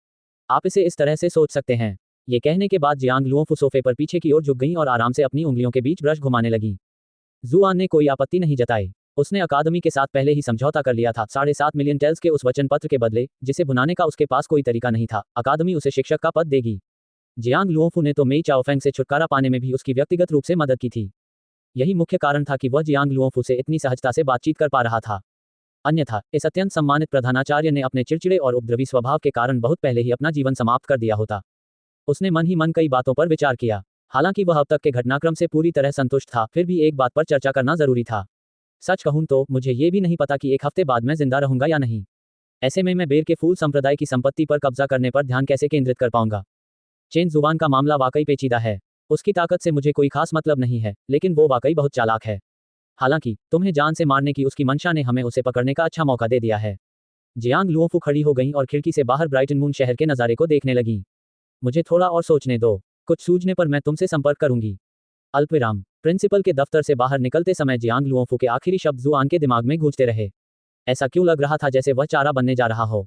आप इसे इस तरह से सोच सकते हैं। ये कहने के बाद जियांग लुओफू सोफे पर पीछे की ओर झुक गईं और आराम से अपनी उंगलियों के बीच ब्रश घुमाने लगी। जुआन ने कोई आपत्ति नहीं जताई। उसने अकादमी के साथ पहले ही समझौता कर लिया था। 7.5 मिलियन टेल्स के उस वचन पत्र के बदले, जिसे भुनाने का उसके पास कोई तरीका नहीं था, अकादमी उसे शिक्षक का पद देगी। जियांग लुओफू ने तो मेई चाओफेंग से छुटकारा पाने में भी उसकी व्यक्तिगत रूप से मदद की थी। यही मुख्य कारण था कि वह जियांग लुओफू से इतनी सहजता से बातचीत कर पा रहा था। अन्यथा इस अत्यंत सम्मानित प्रधानाचार्य ने अपने चिड़चिड़े और उपद्रवी स्वभाव के कारण बहुत पहले ही अपना जीवन समाप्त कर दिया होता। उसने मन ही मन कई बातों पर विचार किया। हालांकि वह अब तक के घटनाक्रम से पूरी तरह संतुष्ट था, फिर भी एक बात पर चर्चा करना जरूरी था। सच कहूं तो मुझे ये भी नहीं पता कि एक हफ्ते बाद मैं जिंदा रहूंगा या नहीं। ऐसे में मैं बेर के फूल संप्रदाय की संपत्ति पर कब्जा करने पर ध्यान कैसे केंद्रित कर पाऊंगा? चेन जुबान का मामला वाकई पेचीदा है। उसकी ताकत से मुझे कोई खास मतलब नहीं है, लेकिन वो वाकई बहुत चालाक है। हालांकि तुम्हें जान से मारने की उसकी मंशा ने हमें उसे पकड़ने का अच्छा मौका दे दिया है। जियांग लुओफू खड़ी हो गईं और खिड़की से बाहर ब्राइटन मून शहर के नज़ारे को देखने लगीं। मुझे थोड़ा और सोचने दो। कुछ सूझने पर मैं तुमसे संपर्क करूंगी। अल्पविराम। प्रिंसिपल के दफ्तर से बाहर निकलते समय जियांग लुओफू के आखिरी शब्द जुआन के दिमाग में गूंजते रहे। ऐसा क्यों लग रहा था जैसे वह चारा बनने जा रहा हो?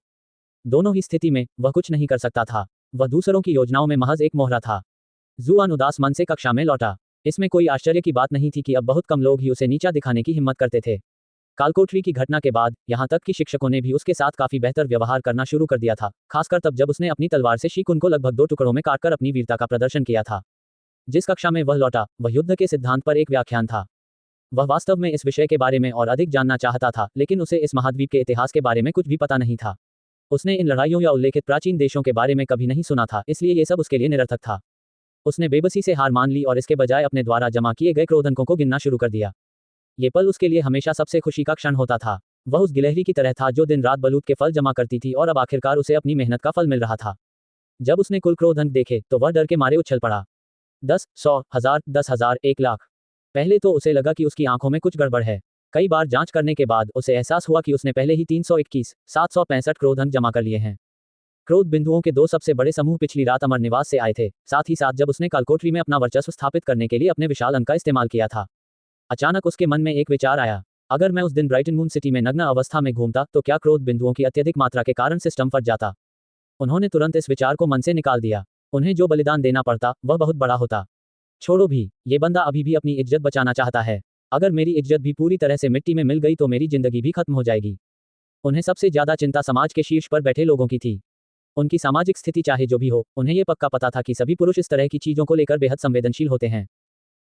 दोनों ही स्थिति में वह कुछ नहीं कर सकता था। वह दूसरों की योजनाओं में महज एक मोहरा था। जुआन उदास मन से कक्षा में लौटा। इसमें कोई आश्चर्य की बात नहीं थी कि अब बहुत कम लोग ही उसे नीचा दिखाने की हिम्मत करते थे। कालकोठरी की घटना के बाद यहां तक कि शिक्षकों ने भी उसके साथ काफी बेहतर व्यवहार करना शुरू कर दिया था, खासकर तब जब उसने अपनी तलवार से शीकुन को लगभग 2 टुकड़ों में काटकर अपनी वीरता का प्रदर्शन किया था। जिस कक्षा में वह लौटा, वह युद्ध के सिद्धांत पर एक व्याख्यान था। वह वास्तव में इस विषय के बारे में और अधिक जानना चाहता था, लेकिन उसे इस महाद्वीप के इतिहास के बारे में कुछ भी पता नहीं था। उसने इन लड़ाइयों या उल्लेखित प्राचीन देशों के बारे में कभी नहीं सुना था, इसलिए ये सब उसके लिए निरर्थक था। उसने बेबसी से हार मान ली और इसके बजाय अपने द्वारा जमा किए गए क्रोध अंकों को गिनना शुरू कर दिया। ये पल उसके लिए हमेशा सबसे खुशी का क्षण होता था। वह उस गिलहरी की तरह था जो दिन रात बलूत के फल जमा करती थी और अब आखिरकार उसे अपनी मेहनत का फल मिल रहा था। जब उसने कुल क्रोध अंक देखे तो वह डर के मारे उछल पड़ा। 10, 100, 1000, 10,000, 1,00,000। पहले तो उसे लगा कि उसकी आंखों में कुछ गड़बड़ है। कई बार जांच करने के बाद उसे एहसास हुआ कि उसने पहले ही 321, 765 क्रोध अंक जमा कर लिए हैं। क्रोध बिंदुओं के दो सबसे बड़े समूह पिछली रात अमर निवास से आए थे, साथ ही साथ जब उसने कालकोठरी में अपना वर्चस्व स्थापित करने के लिए अपने विशाल अंक का इस्तेमाल किया था। अचानक उसके मन में एक विचार आया, अगर मैं उस दिन ब्राइटन मून सिटी में नग्न अवस्था में घूमता तो क्या क्रोध बिंदुओं की अत्यधिक मात्रा के कारण सिस्टम फट जाता। उन्होंने तुरंत इस विचार को मन से निकाल दिया। उन्हें जो बलिदान देना पड़ता वह बहुत बड़ा होता। छोड़ो भी, ये बंदा अभी भी अपनी इज्जत बचाना चाहता है। अगर मेरी इज्जत भी पूरी तरह से मिट्टी में मिल गई तो मेरी जिंदगी भी खत्म हो जाएगी। उन्हें सबसे ज्यादा चिंता समाज के शीर्ष पर बैठे लोगों की थी। उनकी सामाजिक स्थिति चाहे जो भी हो, उन्हें यह पक्का पता था कि सभी पुरुष इस तरह की चीजों को लेकर बेहद संवेदनशील होते हैं।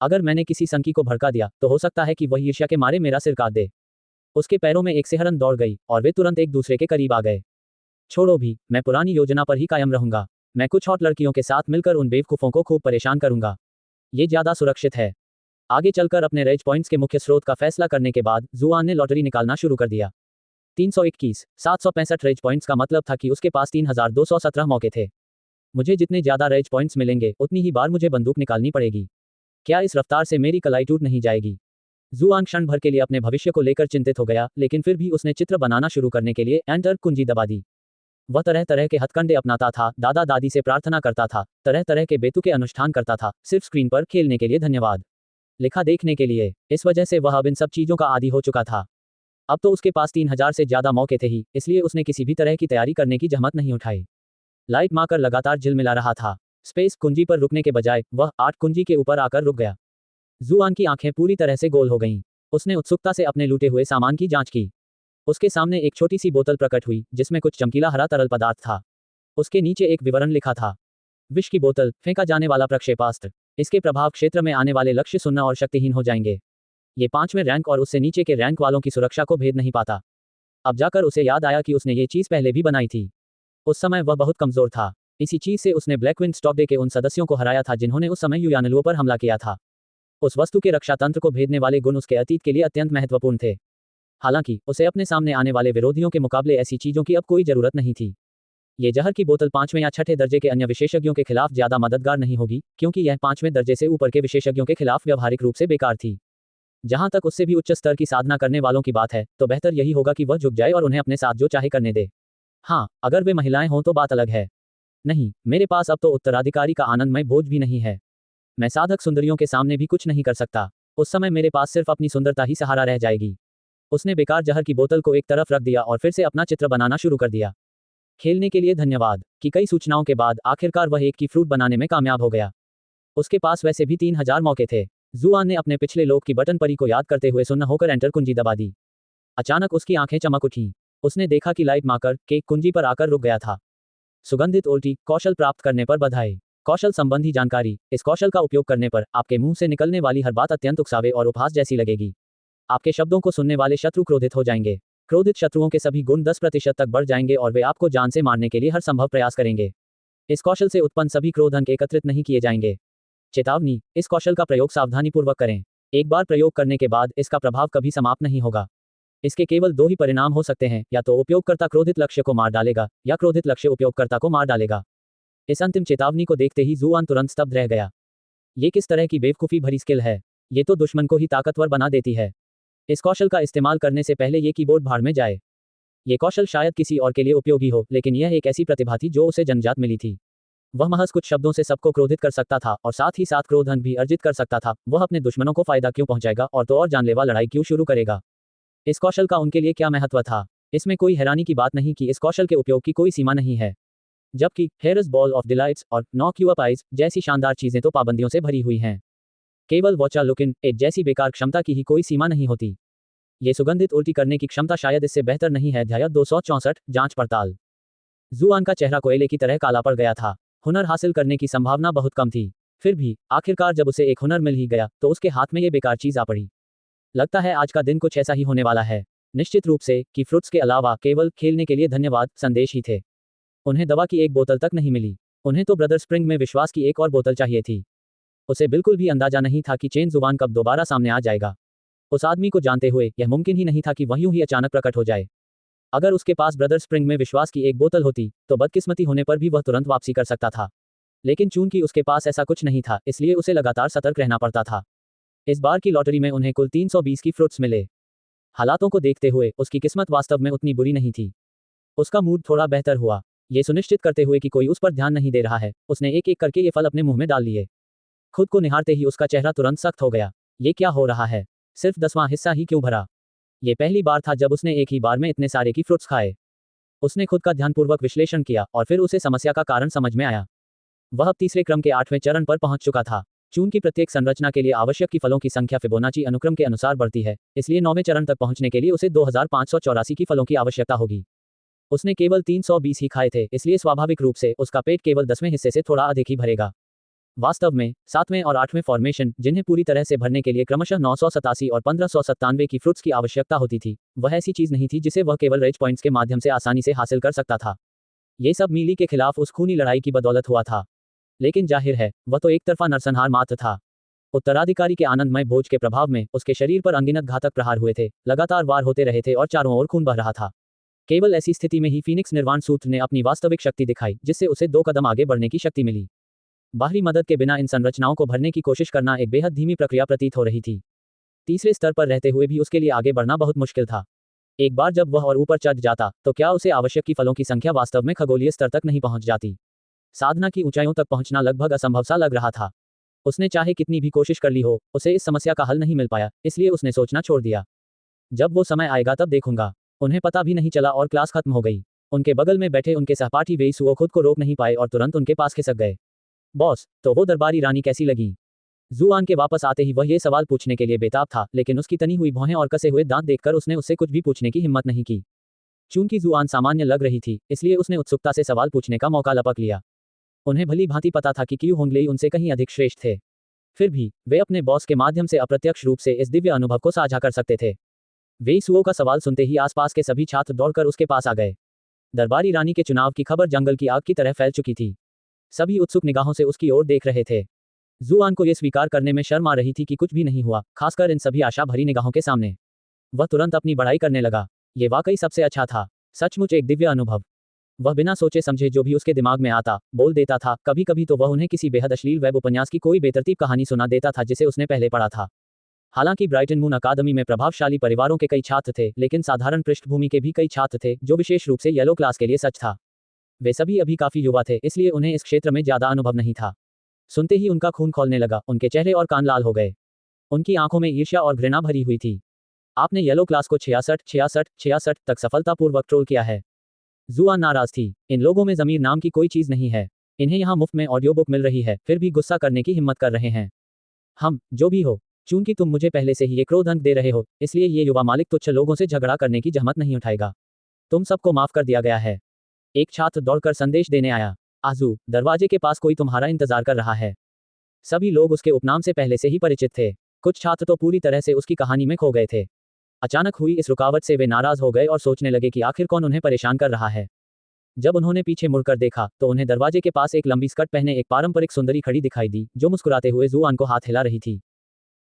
अगर मैंने किसी संकी को भड़का दिया तो हो सकता है कि वह ईर्ष्या के मारे मेरा सिर काट दे। उसके पैरों में एक सिहरन दौड़ गई और वे तुरंत एक दूसरे के करीब आ गए। छोड़ो भी, मैं पुरानी योजना पर ही कायम रहूंगा। मैं कुछ हॉट लड़कियों के साथ मिलकर उन बेवकूफों को खूब परेशान करूंगा। ये ज्यादा सुरक्षित है। आगे चलकर अपने रेज पॉइंट्स के मुख्य स्रोत का फैसला करने के बाद जुआन ने लॉटरी निकालना शुरू कर दिया। 321, 765 रेज पॉइंट्स का मतलब था कि उसके पास 3217 मौके थे। मुझे जितने ज्यादा रेज पॉइंट्स मिलेंगे उतनी ही बार मुझे बंदूक निकालनी पड़ेगी। क्या इस रफ्तार से मेरी कलाई टूट नहीं जाएगी? जुआन क्षण भर के लिए अपने भविष्य को लेकर चिंतित हो गया, लेकिन फिर भी उसने चित्र बनाना शुरू करने के लिए एंटर कुंजी दबा दी। वह तरह तरह के हथकंडे अपनाता था, दादा दादी से प्रार्थना करता था, तरह तरह के बेतुके अनुष्ठान करता था, सिर्फ स्क्रीन पर खेलने के लिए धन्यवाद लिखा देखने के लिए। इस वजह से वह अब इन सब चीजों का आदी हो चुका था। अब तो उसके पास 3000 से ज्यादा मौके थे ही, इसलिए उसने किसी भी तरह की तैयारी करने की जहमत नहीं उठाई। लाइट मारकर लगातार झिलमिला रहा था। स्पेस कुंजी पर रुकने के बजाय वह 8 कुंजी के ऊपर आकर रुक गया। जुआन की आंखें पूरी तरह से गोल हो गईं। उसने उत्सुकता से अपने लूटे हुए सामान की जांच की। उसके सामने एक छोटी सी बोतल प्रकट हुई जिसमें कुछ चमकीला हरा तरल पदार्थ था। उसके नीचे एक विवरण लिखा था, विष की बोतल, फेंका जाने वाला प्रक्षेपास्त्र। इसके प्रभाव क्षेत्र में आने वाले लक्ष्य सुन्न और शक्तिहीन हो जाएंगे। ये 5वें रैंक और उससे नीचे के रैंक वालों की सुरक्षा को भेद नहीं पाता। अब जाकर उसे याद आया कि उसने ये चीज पहले भी बनाई थी। उस समय वह बहुत कमजोर था। इसी चीज से उसने ब्लैकविंड स्टॉक डे के उन सदस्यों को हराया था जिन्होंने उस समय युयानलुओं पर हमला किया था। उस वस्तु के रक्षा तंत्र को भेदने वाले गुण उसके अतीत के लिए अत्यंत महत्वपूर्ण थे। हालांकि उसे अपने सामने आने वाले विरोधियों के मुकाबले ऐसी चीजों की अब कोई जरूरत नहीं थी। ये जहर की बोतल 5वें या 6ठे दर्जे के अन्य विशेषज्ञों के खिलाफ ज्यादा मददगार नहीं होगी, क्योंकि यह 5वें दर्जे से ऊपर के विशेषज्ञों के खिलाफ व्यवहारिक रूप से बेकार थी। जहां तक उससे भी उच्च स्तर की साधना करने वालों की बात है, तो बेहतर यही होगा कि वह झुक जाए और उन्हें अपने साथ जो चाहे करने दे। हाँ, अगर वे महिलाएं हों तो बात अलग है। नहीं, मेरे पास अब तो उत्तराधिकारी का आनंदमय बोझ भी नहीं है। मैं साधक सुंदरियों के सामने भी कुछ नहीं कर सकता। उस समय मेरे पास सिर्फ अपनी सुंदरता ही सहारा रह जाएगी। उसने बेकार जहर की बोतल को एक तरफ रख दिया और फिर से अपना चित्र बनाना शुरू कर दिया। खेलने के लिए धन्यवाद की कई सूचनाओं के बाद आखिरकार वह एक की फ्रूट बनाने में कामयाब हो गया। उसके पास वैसे भी 3000 मौके थे। जुआन ने अपने पिछले लोक की बटन परी को याद करते हुए सुन्न होकर एंटर कुंजी दबा दी। अचानक उसकी आंखें चमक उठीं। उसने देखा कि लाइट मार्कर केक कुंजी पर आकर रुक गया था। सुगंधित उल्टी कौशल प्राप्त करने पर बधाई। कौशल संबंधी जानकारी। इस कौशल का उपयोग करने पर आपके मुंह से निकलने वाली हर बात अत्यंत उकसावे और उपहास जैसी लगेगी। आपके शब्दों को सुनने वाले शत्रु क्रोधित हो जाएंगे। क्रोधित शत्रुओं के सभी गुण 10% तक बढ़ जाएंगे और वे आपको जान से मारने के लिए हर संभव प्रयास करेंगे। इस कौशल से उत्पन्न सभी क्रोध अंक एकत्रित नहीं किए जाएंगे। चेतावनी, इस कौशल का प्रयोग सावधानीपूर्वक करें। एक बार प्रयोग करने के बाद इसका प्रभाव कभी समाप्त नहीं होगा। इसके केवल 2 ही परिणाम हो सकते हैं, या तो उपयोगकर्ता क्रोधित लक्ष्य को मार डालेगा या क्रोधित लक्ष्य उपयोगकर्ता को मार डालेगा। इस अंतिम चेतावनी को देखते ही जुआन तुरंत स्तब्ध रह गया। ये किस तरह की बेवकूफी भरी स्किल है? ये तो दुश्मन को ही ताकतवर बना देती है। इस कौशल का इस्तेमाल करने से पहले ये कीबोर्ड भाड़ में जाए। ये कौशल शायद किसी और के लिए उपयोगी हो, लेकिन यह एक ऐसी प्रतिभा थी जो उसे जन्मजात मिली थी। वह महज कुछ शब्दों से सबको क्रोधित कर सकता था और साथ ही साथ क्रोध अंक भी अर्जित कर सकता था। वह अपने दुश्मनों को फायदा क्यों पहुंचाएगा और तो और जानलेवा लड़ाई क्यों शुरू करेगा? इस कौशल का उनके लिए क्या महत्व था? इसमें कोई हैरानी की बात नहीं कि इस कौशल के उपयोग की कोई सीमा नहीं है। जबकि हेयर्स बॉल ऑफ डिलाइट्स और नॉक यू अप आइज जैसी शानदार चीजें तो पाबंदियों से भरी हुई हैं। केवल वॉचा लुक इन एट जैसी बेकार क्षमता की ही कोई सीमा नहीं होती। ये सुगंधित उल्टी करने की क्षमता शायद इससे बेहतर नहीं है। अध्याय 264 जांच पड़ताल। जुआन का चेहरा कोयले की तरह काला पड़ गया था। हुनर हासिल करने की संभावना बहुत कम थी। फिर भी आखिरकार जब उसे एक हुनर मिल ही गया तो उसके हाथ में ये बेकार चीज आ पड़ी। लगता है आज का दिन कुछ ऐसा ही होने वाला है। निश्चित रूप से कि फ्रूट्स के अलावा केवल खेलने के लिए धन्यवाद संदेश ही थे। उन्हें दवा की एक बोतल तक नहीं मिली। उन्हें तो ब्रदर स्प्रिंग में विश्वास की एक और बोतल चाहिए थी। उसे बिल्कुल भी अंदाजा नहीं था कि चेन जुबान कब दोबारा सामने आ जाएगा। उस आदमी को जानते हुए यह मुमकिन ही नहीं था कि वह यूं ही अचानक प्रकट हो जाए। अगर उसके पास ब्रदर स्प्रिंग में विश्वास की एक बोतल होती तो बदकिस्मती होने पर भी वह तुरंत वापसी कर सकता था। लेकिन चूंकि उसके पास ऐसा कुछ नहीं था, इसलिए उसे लगातार सतर्क रहना पड़ता था। इस बार की लॉटरी में उन्हें कुल 320 की फ्रूट्स मिले। हालातों को देखते हुए उसकी किस्मत वास्तव में उतनी बुरी नहीं थी। उसका मूड थोड़ा बेहतर हुआ। ये सुनिश्चित करते हुए कि कोई उस पर ध्यान नहीं दे रहा है, उसने एक एक करके ये फल अपने मुंह में डाल लिए। खुद को निहारते ही उसका चेहरा तुरंत सख्त हो गया। ये क्या हो रहा है? सिर्फ 10वां हिस्सा ही क्यों भरा? ये पहली बार था जब उसने एक ही बार में इतने सारे की फ्रूट्स खाए। उसने खुद का ध्यानपूर्वक विश्लेषण किया और फिर उसे समस्या का कारण समझ में आया। वह अब तीसरे क्रम के 8वें चरण पर पहुंच चुका था। चूंकि प्रत्येक संरचना के लिए आवश्यक की फलों की संख्या फिबोनाची अनुक्रम के अनुसार बढ़ती है, इसलिए 9वें चरण तक पहुंचने के लिए उसे 2584 की फलों की आवश्यकता होगी। उसने केवल 320 ही खाए थे, इसलिए स्वाभाविक रूप से उसका पेट केवल 10वें हिस्से से थोड़ा अधिक ही भरेगा। वास्तव में 7वें और 8वें फॉर्मेशन, जिन्हें पूरी तरह से भरने के लिए क्रमशः 987 और 1597 की फ्रूट्स की आवश्यकता होती थी, वह ऐसी चीज नहीं थी जिसे वह केवल रेज पॉइंट्स के माध्यम से आसानी से हासिल कर सकता था। ये सब मीली के खिलाफ उस खूनी लड़ाई की बदौलत हुआ था। लेकिन जाहिर है वह तो एक तरफा नरसंहार मात्र था। उत्तराधिकारी के आनंदमय भोज के प्रभाव में उसके शरीर पर अनगिनत घातक प्रहार हुए थे, लगातार वार होते रहे थे और चारों ओर खून बह रहा था। केवल ऐसी स्थिति में ही फीनिक्स निर्वाण सूत्र ने अपनी वास्तविक शक्ति दिखाई, जिससे उसे 2 कदम आगे बढ़ने की शक्ति मिली। बाहरी मदद के बिना इन संरचनाओं को भरने की कोशिश करना एक बेहद धीमी प्रक्रिया प्रतीत हो रही थी। तीसरे स्तर पर रहते हुए भी उसके लिए आगे बढ़ना बहुत मुश्किल था। एक बार जब वह और ऊपर चढ़ जाता तो क्या उसे आवश्यक की फलों की संख्या वास्तव में खगोलीय स्तर तक नहीं पहुंच जाती? साधना की ऊंचाइयों तक पहुंचना लगभग असंभव सा लग रहा था। उसने चाहे कितनी भी कोशिश कर ली हो, उसे इस समस्या का हल नहीं मिल पाया, इसलिए उसने सोचना छोड़ दिया। जब वो समय आएगा तब देखूंगा। उन्हें पता भी नहीं चला और क्लास खत्म हो गई। उनके बगल में बैठे उनके सहपाठी वेईसुओ खुद को रोक नहीं पाए और तुरंत उनके पास खिसक गए। बॉस, तो वो दरबारी रानी कैसी लगी? जुआन के वापस आते ही वह ये सवाल पूछने के लिए बेताब था, लेकिन उसकी तनी हुई भौहें और कसे हुए दांत देखकर उसने उससे कुछ भी पूछने की हिम्मत नहीं की। चूंकि जुआन सामान्य लग रही थी, इसलिए उसने उत्सुकता से सवाल पूछने का मौका लपक लिया। उन्हें भली भांति पता था कि क्यू होंगलेई उनसे कहीं अधिक श्रेष्ठ थे। फिर भी वे अपने बॉस के माध्यम से अप्रत्यक्ष रूप से इस दिव्य अनुभव को साझा कर सकते थे। वेईसुओ का सवाल सुनते ही आसपास के सभी छात्र दौड़कर उसके पास आ गए। दरबारी रानी के चुनाव की खबर जंगल की आग की तरह फैल चुकी थी। सभी उत्सुक निगाहों से उसकी ओर देख रहे थे। जुआन को यह स्वीकार करने में शर्म आ रही थी कि कुछ भी नहीं हुआ, खासकर इन सभी आशा भरी निगाहों के सामने। वह तुरंत अपनी बढ़ाई करने लगा। ये वाकई सबसे अच्छा था। सचमुच एक दिव्य अनुभव। वह बिना सोचे समझे जो भी उसके दिमाग में आता बोल देता था। कभी कभी तो वह उन्हें किसी बेहद अश्लील वेब उपन्यास की कोई बेतरतीब कहानी सुना देता था जिसे उसने पहले पढ़ा था। हालांकि ब्राइटन मून अकादमी में प्रभावशाली परिवारों के कई छात्र थे, लेकिन साधारण पृष्ठभूमि के भी कई छात्र थे, जो विशेष रूप से येलो क्लास के लिए सच था। वे सभी अभी काफी युवा थे, इसलिए उन्हें इस क्षेत्र में ज्यादा अनुभव नहीं था। सुनते ही उनका खून खौलने लगा, उनके चेहरे और कान लाल हो गए। उनकी आंखों में ईर्ष्या और घृणा भरी हुई थी। आपने येलो क्लास को 66 तक सफलतापूर्वक ट्रोल किया है। जुआन नाराज थी। इन लोगों में जमीर नाम की कोई चीज नहीं है। इन्हें यहाँ मुफ्त में ऑडियो बुक मिल रही है, फिर भी गुस्सा करने की हिम्मत कर रहे हैं। हम जो भी हो, चूंकि तुम मुझे पहले से ही ये क्रोध अंक दे रहे हो, इसलिए ये युवा मालिक तुच्छ लोगों से झगड़ा करने की जहमत नहीं उठाएगा। तुम सबको माफ कर दिया गया है। एक छात्र दौड़कर संदेश देने आया। आजू, दरवाजे के पास कोई तुम्हारा इंतजार कर रहा है। सभी लोग उसके उपनाम से पहले से ही परिचित थे। कुछ छात्र तो पूरी तरह से उसकी कहानी में खो गए थे। अचानक हुई इस रुकावट से वे नाराज हो गए और सोचने लगे कि आखिर कौन उन्हें परेशान कर रहा है। जब उन्होंने पीछे मुड़कर देखा तो उन्हें दरवाजे के पास एक लंबी स्कर्ट पहने एक पारंपरिक सुंदरी खड़ी दिखाई दी, जो मुस्कुराते हुए जुआन को हाथ हिला रही थी।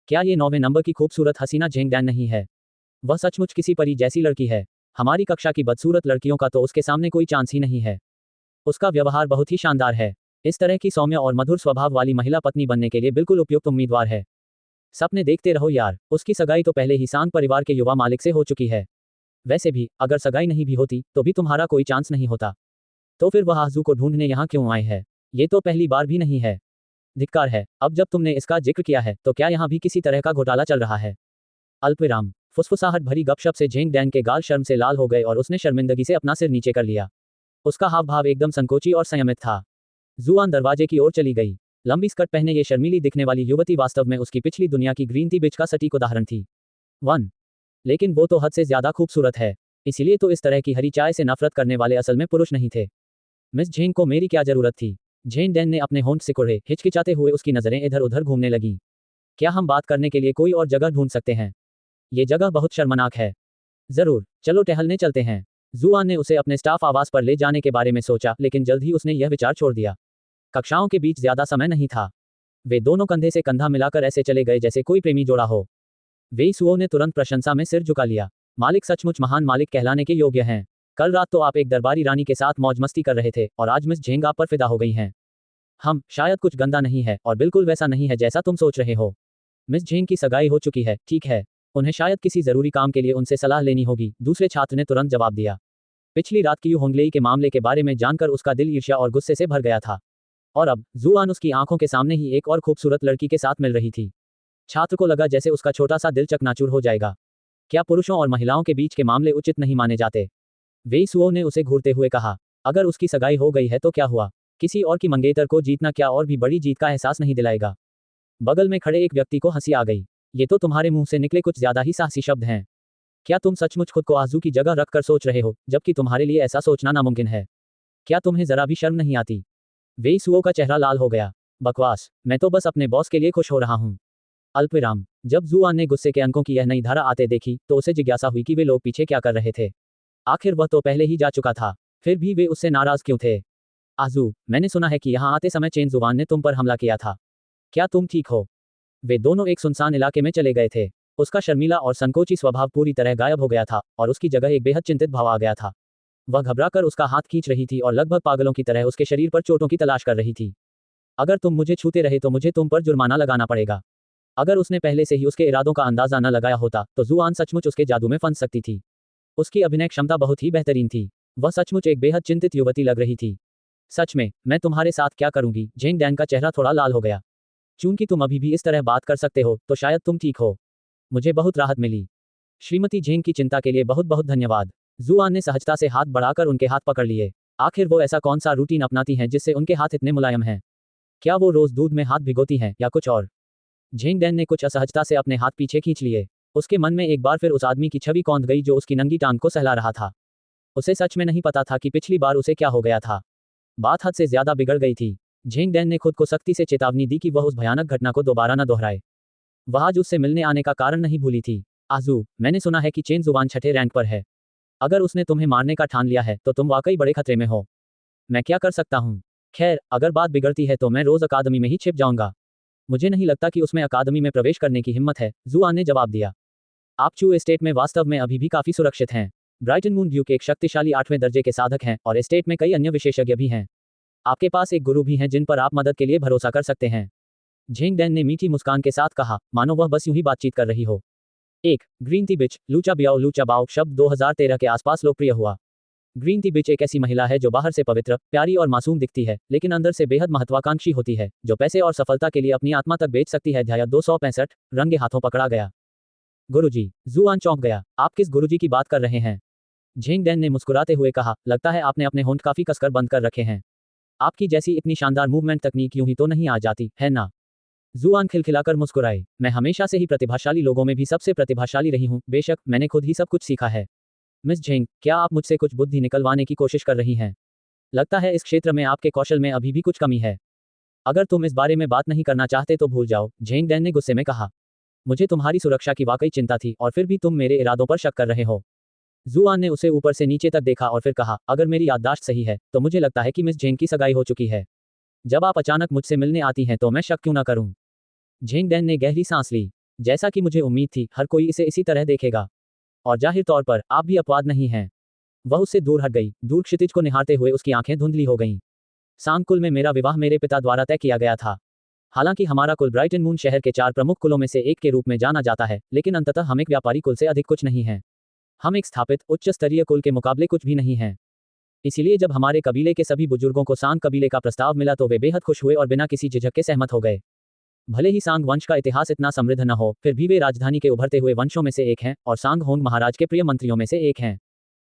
क्या ये 9वें नंबर की खूबसूरत हसीना झेंग डैन नहीं है? वह सचमुच किसी परी जैसी लड़की है। हमारी कक्षा की बदसूरत लड़कियों का तो उसके सामने कोई चांस ही नहीं है। उसका व्यवहार बहुत ही शानदार है। इस तरह की सौम्य और मधुर स्वभाव वाली महिला पत्नी बनने के लिए बिल्कुल उपयुक्त उम्मीदवार है। सपने देखते रहो यार। उसकी सगाई तो पहले ही सांग परिवार के युवा मालिक से हो चुकी है। वैसे भी अगर सगाई नहीं भी होती तो भी तुम्हारा कोई चांस नहीं होता। तो फिर वह आजू को ढूंढने यहाँ क्यों आए हैं? ये तो पहली बार भी नहीं है। धिक्कार है। अब जब तुमने इसका जिक्र किया है तो क्या यहाँ भी किसी तरह का घोटाला चल रहा है? अल्पविराम। फुसफुसाहट भरी गपशप से झेंग डैन के गाल शर्म से लाल हो गए और उसने शर्मिंदगी से अपना सिर नीचे कर लिया। उसका हाव भाव एकदम संकोची और संयमित था। जुआन दरवाजे की ओर चली गई। लंबी स्कर्ट पहने ये शर्मीली दिखने वाली युवती वास्तव में उसकी पिछली दुनिया की ग्रीन टी बिच का सटीक उदाहरण थी। 1 लेकिन वो तो हद से ज्यादा खूबसूरत है। इसीलिए तो इस तरह की हरी चाय से नफरत करने वाले असल में पुरुष नहीं थे। मिस झेंग को मेरी क्या जरूरत थी? झेंग डैन ने अपने होंठ सिकुड़े, हिचकिचाते हुए उसकी नजरें इधर उधर घूमने लगीं। क्या हम बात करने के लिए कोई और जगह ढूंढ सकते हैं? ये जगह बहुत शर्मनाक है। जरूर, चलो टहलने चलते हैं। जुआन ने उसे अपने स्टाफ आवास पर ले जाने के बारे में सोचा, लेकिन जल्द ही उसने यह विचार छोड़ दिया। कक्षाओं के बीच ज्यादा समय नहीं था। वे दोनों कंधे से कंधा मिलाकर ऐसे चले गए जैसे कोई प्रेमी जोड़ा हो। वेई सुओ ने तुरंत प्रशंसा में सिर झुका लिया। मालिक सचमुच महान मालिक कहलाने के योग्य हैं। कल रात तो आप एक दरबारी रानी के साथ मौज मस्ती कर रहे थे और आज मिस झेंग आप पर फिदा हो गई हैं। शायद कुछ गंदा नहीं है और बिल्कुल वैसा नहीं है जैसा तुम सोच रहे हो। मिस झेंग की सगाई हो चुकी है, ठीक है। उन्हें शायद किसी जरूरी काम के लिए उनसे सलाह लेनी होगी, दूसरे छात्र ने तुरंत जवाब दिया। पिछली रात की यू होंगलेई के मामले के बारे में जानकर उसका दिल ईर्ष्या और गुस्से से भर गया था। और अब जुआन उसकी आंखों के सामने ही एक और खूबसूरत लड़की के साथ मिल रही थी। छात्र को लगा जैसे उसका छोटा सा दिल चकनाचूर हो जाएगा। क्या पुरुषों और महिलाओं के बीच के मामले उचित नहीं माने जाते? वेई सुओ ने उसे घूरते हुए कहा। अगर उसकी सगाई हो गई है तो क्या हुआ? किसी और की मंगेतर को जीतना क्या और भी बड़ी जीत का एहसास नहीं दिलाएगा? बगल में खड़े एक व्यक्ति को हंसी आ गई। ये तो तुम्हारे मुंह से निकले कुछ ज्यादा ही साहसी शब्द हैं। क्या तुम सचमुच खुद को आजू की जगह रखकर सोच रहे हो, जबकि तुम्हारे लिए ऐसा सोचना नामुमकिन है? क्या तुम्हें जरा भी शर्म नहीं आती? वेई सुओ का चेहरा लाल हो गया। बकवास, मैं तो बस अपने बॉस के लिए खुश हो रहा हूँ। अल्पविराम। जब जुआन ने गुस्से के अंकों की यह नई धारा आते देखी तो उसे जिज्ञासा हुई कि वे लोग पीछे क्या कर रहे थे। आखिर वह तो पहले ही जा चुका था, फिर भी वे उससे नाराज क्यों थे? आजू, मैंने सुना है कि यहाँ आते समय चेन जुआन ने तुम पर हमला किया था। क्या तुम ठीक हो? वे दोनों एक सुनसान इलाके में चले गए थे। उसका शर्मीला और संकोची स्वभाव पूरी तरह गायब हो गया था और उसकी जगह एक बेहद चिंतित भाव आ गया था। वह घबराकर उसका हाथ खींच रही थी और लगभग पागलों की तरह उसके शरीर पर चोटों की तलाश कर रही थी। अगर तुम मुझे छूते रहे तो मुझे तुम पर जुर्माना लगाना पड़ेगा। अगर उसने पहले से ही उसके इरादों का अंदाजा न लगाया होता तो जुआन सचमुच उसके जादू में फंस सकती थी। उसकी अभिनय क्षमता बहुत ही बेहतरीन थी। वह सचमुच एक बेहद चिंतित युवती लग रही थी। सच में, मैं तुम्हारे साथ क्या करूंगी? झेंग डैन का चेहरा थोड़ा लाल हो गया। चूंकि तुम अभी भी इस तरह बात कर सकते हो तो शायद तुम ठीक हो। मुझे बहुत राहत मिली। श्रीमती झेंग की चिंता के लिए बहुत बहुत धन्यवाद। जुआन ने सहजता से हाथ बढ़ाकर उनके हाथ पकड़ लिए। आखिर वो ऐसा कौन सा रूटीन अपनाती हैं जिससे उनके हाथ इतने मुलायम हैं? क्या वो रोज दूध में हाथ भिगोती हैं या कुछ और? झेंग डैन ने कुछ असहजता से अपने हाथ पीछे खींच लिए। उसके मन में एक बार फिर उस आदमी की छवि कौंध गई जो उसकी नंगी टांग को सहला रहा था। उसे सच में नहीं पता था कि पिछली बार उसे क्या हो गया था। बात हद से ज्यादा बिगड़ गई थी। झेंग डैन ने खुद को सख्ती से चेतावनी दी कि वह उस भयानक घटना को दोबारा न दोहराए। वह आज उससे मिलने आने का कारण नहीं भूली थी। आजू, मैंने सुना है कि चेन जुबान 6ठे रैंक पर है। अगर उसने तुम्हें मारने का ठान लिया है तो तुम वाकई बड़े खतरे में हो। मैं क्या कर सकता हूँ? खैर, अगर बात बिगड़ती है तो मैं रोज अकादमी में ही छिप जाऊंगा। मुझे नहीं लगता कि उसमें अकादमी में प्रवेश करने की हिम्मत है, जुआन ने जवाब दिया। आप चू एस्टेट में वास्तव में अभी भी काफी सुरक्षित हैं। ब्राइटन मून ड्यूक एक शक्तिशाली 8वें दर्जे के साधक हैं और एस्टेट में कई अन्य विशेषज्ञ भी हैं। आपके पास एक गुरु भी हैं जिन पर आप मदद के लिए भरोसा कर सकते हैं। झेंग डैन ने मीठी मुस्कान के साथ कहा, मानो वह बस यूं ही बातचीत कर रही हो। एक ग्रीन टी बिच, लूचा बाओ शब्द 2013 के आसपास लोकप्रिय हुआ। ग्रीन टी बिच एक ऐसी महिला है जो बाहर से पवित्र, प्यारी और मासूम दिखती है, लेकिन अंदर से बेहद महत्वाकांक्षी होती है, जो पैसे और सफलता के लिए अपनी आत्मा तक बेच सकती है। अध्याय 265, रंगे हाथों पकड़ा गया। गुरुजी। जुआन चौंक गया। आप किस गुरुजी की बात कर रहे हैं? झेंग डैन ने मुस्कुराते हुए कहा, लगता है आपने अपने होंठ काफी कसकर बंद कर रखे हैं। आपकी जैसी इतनी शानदार मूवमेंट तकनीक यूं ही तो नहीं आ जाती, है ना? जुआन खिलखिलाकर मुस्कुराए। मैं हमेशा से ही प्रतिभाशाली लोगों में भी सबसे प्रतिभाशाली रही हूँ, बेशक मैंने खुद ही सब कुछ सीखा है। मिस झेंग, क्या आप मुझसे कुछ बुद्धि निकलवाने की कोशिश कर रही हैं? लगता है इस क्षेत्र में आपके कौशल में अभी भी कुछ कमी है। अगर तुम इस बारे में बात नहीं करना चाहते तो भूल जाओ, झेंग डैन ने गुस्से में कहा। मुझे तुम्हारी सुरक्षा की वाकई चिंता थी और फिर भी तुम मेरे इरादों पर शक कर रहे हो। जुआन ने उसे ऊपर से नीचे तक देखा और फिर कहा, अगर मेरी याददाश्त सही है तो मुझे लगता है कि मिस झेंग की सगाई हो चुकी है। जब आप अचानक मुझसे मिलने आती हैं तो मैं शक क्यों ना करूं? झेंग डैन ने गहरी सांस ली। जैसा कि मुझे उम्मीद थी, हर कोई इसे इसी तरह देखेगा। और जाहिर तौर पर आप भी अपवाद नहीं हैं। वह उससे दूर हट गई। दूर क्षितिज को निहारते हुए उसकी आंखें धुंधली हो गईं। सांग कुल में मेरा विवाह मेरे पिता द्वारा तय किया गया था। हालांकि हमारा कुल ब्राइटन मून शहर के 4 प्रमुख कुलों में से एक के रूप में जाना जाता है, लेकिन अंततः हम एक व्यापारी कुल से अधिक कुछ नहीं हैं। हम एक स्थापित उच्च स्तरीय कुल के मुकाबले कुछ भी नहीं हैं। इसीलिए जब हमारे कबीले के सभी बुजुर्गों को सांग कबीले का प्रस्ताव मिला तो वे बेहद खुश हुए और बिना किसी झिझक के सहमत हो गए। भले ही सांग वंश का इतिहास इतना समृद्ध न हो, फिर भी वे राजधानी के उभरते हुए वंशों में से एक हैं और सांग होंग महाराज के प्रिय मंत्रियों में से एक हैं।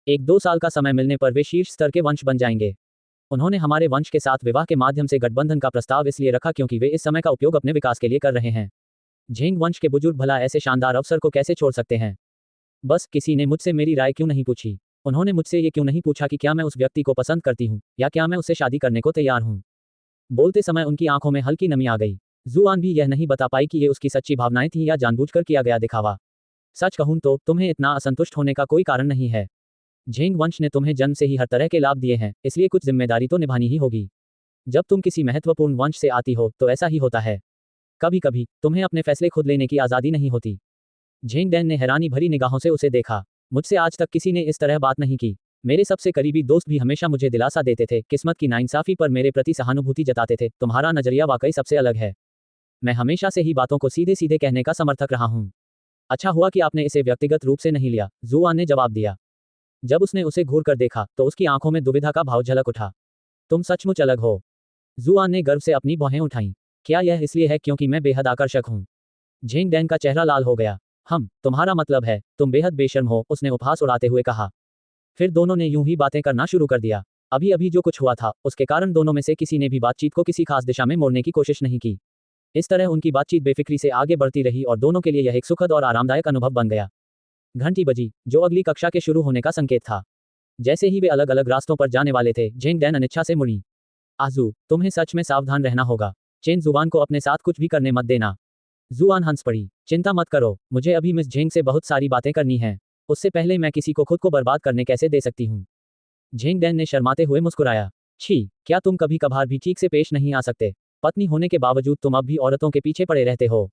1-2 साल का समय मिलने पर वे शीर्ष स्तर के वंश बन जाएंगे। उन्होंने हमारे वंश के साथ विवाह के माध्यम से गठबंधन का प्रस्ताव इसलिए रखा क्योंकि वे इस समय का उपयोग अपने विकास के लिए कर रहे हैं। झेंग वंश के बुजुर्ग भला ऐसे शानदार अवसर को कैसे छोड़ सकते हैं? बस किसी ने मुझसे मेरी राय क्यों नहीं पूछी? उन्होंने मुझसे ये क्यों नहीं पूछा कि क्या मैं उस व्यक्ति को पसंद करती हूँ या क्या मैं उससे शादी करने को तैयार हूँ? बोलते समय उनकी आंखों में हल्की नमी आ गई। जुआन भी यह नहीं बता पाई कि ये उसकी सच्ची भावनाएं थीं या जानबूझकर किया गया दिखावा। सच कहूं तो तुम्हें इतना असंतुष्ट होने का कोई कारण नहीं है। झेंग वंश ने तुम्हें जन्म से ही हर तरह के लाभ दिए हैं, इसलिए कुछ जिम्मेदारी तो निभानी ही होगी। जब तुम किसी महत्वपूर्ण वंश से आती हो तो ऐसा ही होता है। कभी कभी तुम्हें अपने फैसले खुद लेने की आज़ादी नहीं होती। झेंग डैन ने हैरानी भरी निगाहों से उसे देखा। मुझसे आज तक किसी ने इस तरह बात नहीं की। मेरे सबसे करीबी दोस्त भी हमेशा मुझे दिलासा देते थे, किस्मत की नाइंसाफी पर मेरे प्रति सहानुभूति जताते थे। तुम्हारा नजरिया वाकई सबसे अलग है। मैं हमेशा से ही बातों को सीधे सीधे कहने का समर्थक रहा हूं। अच्छा हुआ कि आपने इसे व्यक्तिगत रूप से नहीं लिया, जुआन ने जवाब दिया। जब उसने उसे घूर कर देखा तो उसकी आंखों में दुविधा का भाव झलक उठा। तुम सचमुच अलग हो। जुआन ने गर्व से अपनी भौहें उठाईं। क्या यह इसलिए है क्योंकि मैं बेहद आकर्षक हूं? झेंग डैन का चेहरा लाल हो गया। तुम्हारा मतलब है तुम बेहद बेशर्म हो, उसने उपहास उड़ाते हुए कहा। फिर दोनों ने यूं ही बातें करना शुरू कर दिया। अभी अभी जो कुछ हुआ था उसके कारण दोनों में से किसी ने भी बातचीत को किसी खास दिशा में मोड़ने की कोशिश नहीं की। इस तरह उनकी बातचीत बेफिक्री से आगे बढ़ती रही और दोनों के लिए यह एक सुखद और आरामदायक अनुभव बन गया। घंटी बजी, जो अगली कक्षा के शुरू होने का संकेत था। जैसे ही वे अलग अलग रास्तों पर जाने वाले थे, झेंग डैन अनिच्छा से मुड़ी। आजू, तुम्हें सच में सावधान रहना होगा। चेन जुबान को अपने साथ कुछ भी करने मत देना। जुआन हंस पड़ी। चिंता मत करो, मुझे अभी मिस झेंग से बहुत सारी बातें करनी हैं। उससे पहले मैं किसी को खुद को बर्बाद करने कैसे दे सकती हूँ? झेंग डैन ने शर्माते हुए मुस्कुराया। छी, क्या तुम कभी कभार भी ठीक से पेश नहीं आ सकते? पत्नी होने के बावजूद तुम अब भी औरतों के पीछे पड़े रहते हो।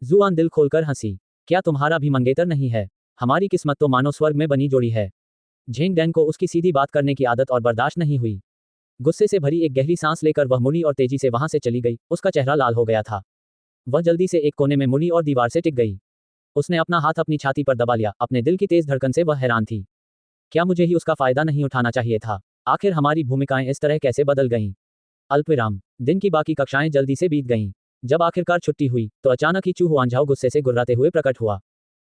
जुआन दिल खोलकर हंसी। क्या तुम्हारा भी मंगेतर नहीं है? हमारी किस्मत तो मानो स्वर्ग में बनी जोड़ी है। झेंग डैन को उसकी सीधी बात करने की आदत और बर्दाश्त नहीं हुई। गुस्से से भरी एक गहरी सांस लेकर वह मुड़ी और तेजी से वहां से चली गई। उसका चेहरा लाल हो गया था। वह जल्दी से एक कोने में मुड़ी और दीवार से टिक गई। उसने अपना हाथ अपनी छाती पर दबा लिया। अपने दिल की तेज धड़कन से वह हैरान थी। क्या मुझे ही उसका फायदा नहीं उठाना चाहिए था? आखिर हमारी भूमिकाएं इस तरह कैसे बदल गईं? अल्पविराम। दिन की बाकी कक्षाएं जल्दी से बीत गईं। जब आखिरकार छुट्टी हुई तो अचानक ही चू हुआनझाओ गुस्से से गुर्राते हुए प्रकट हुआ।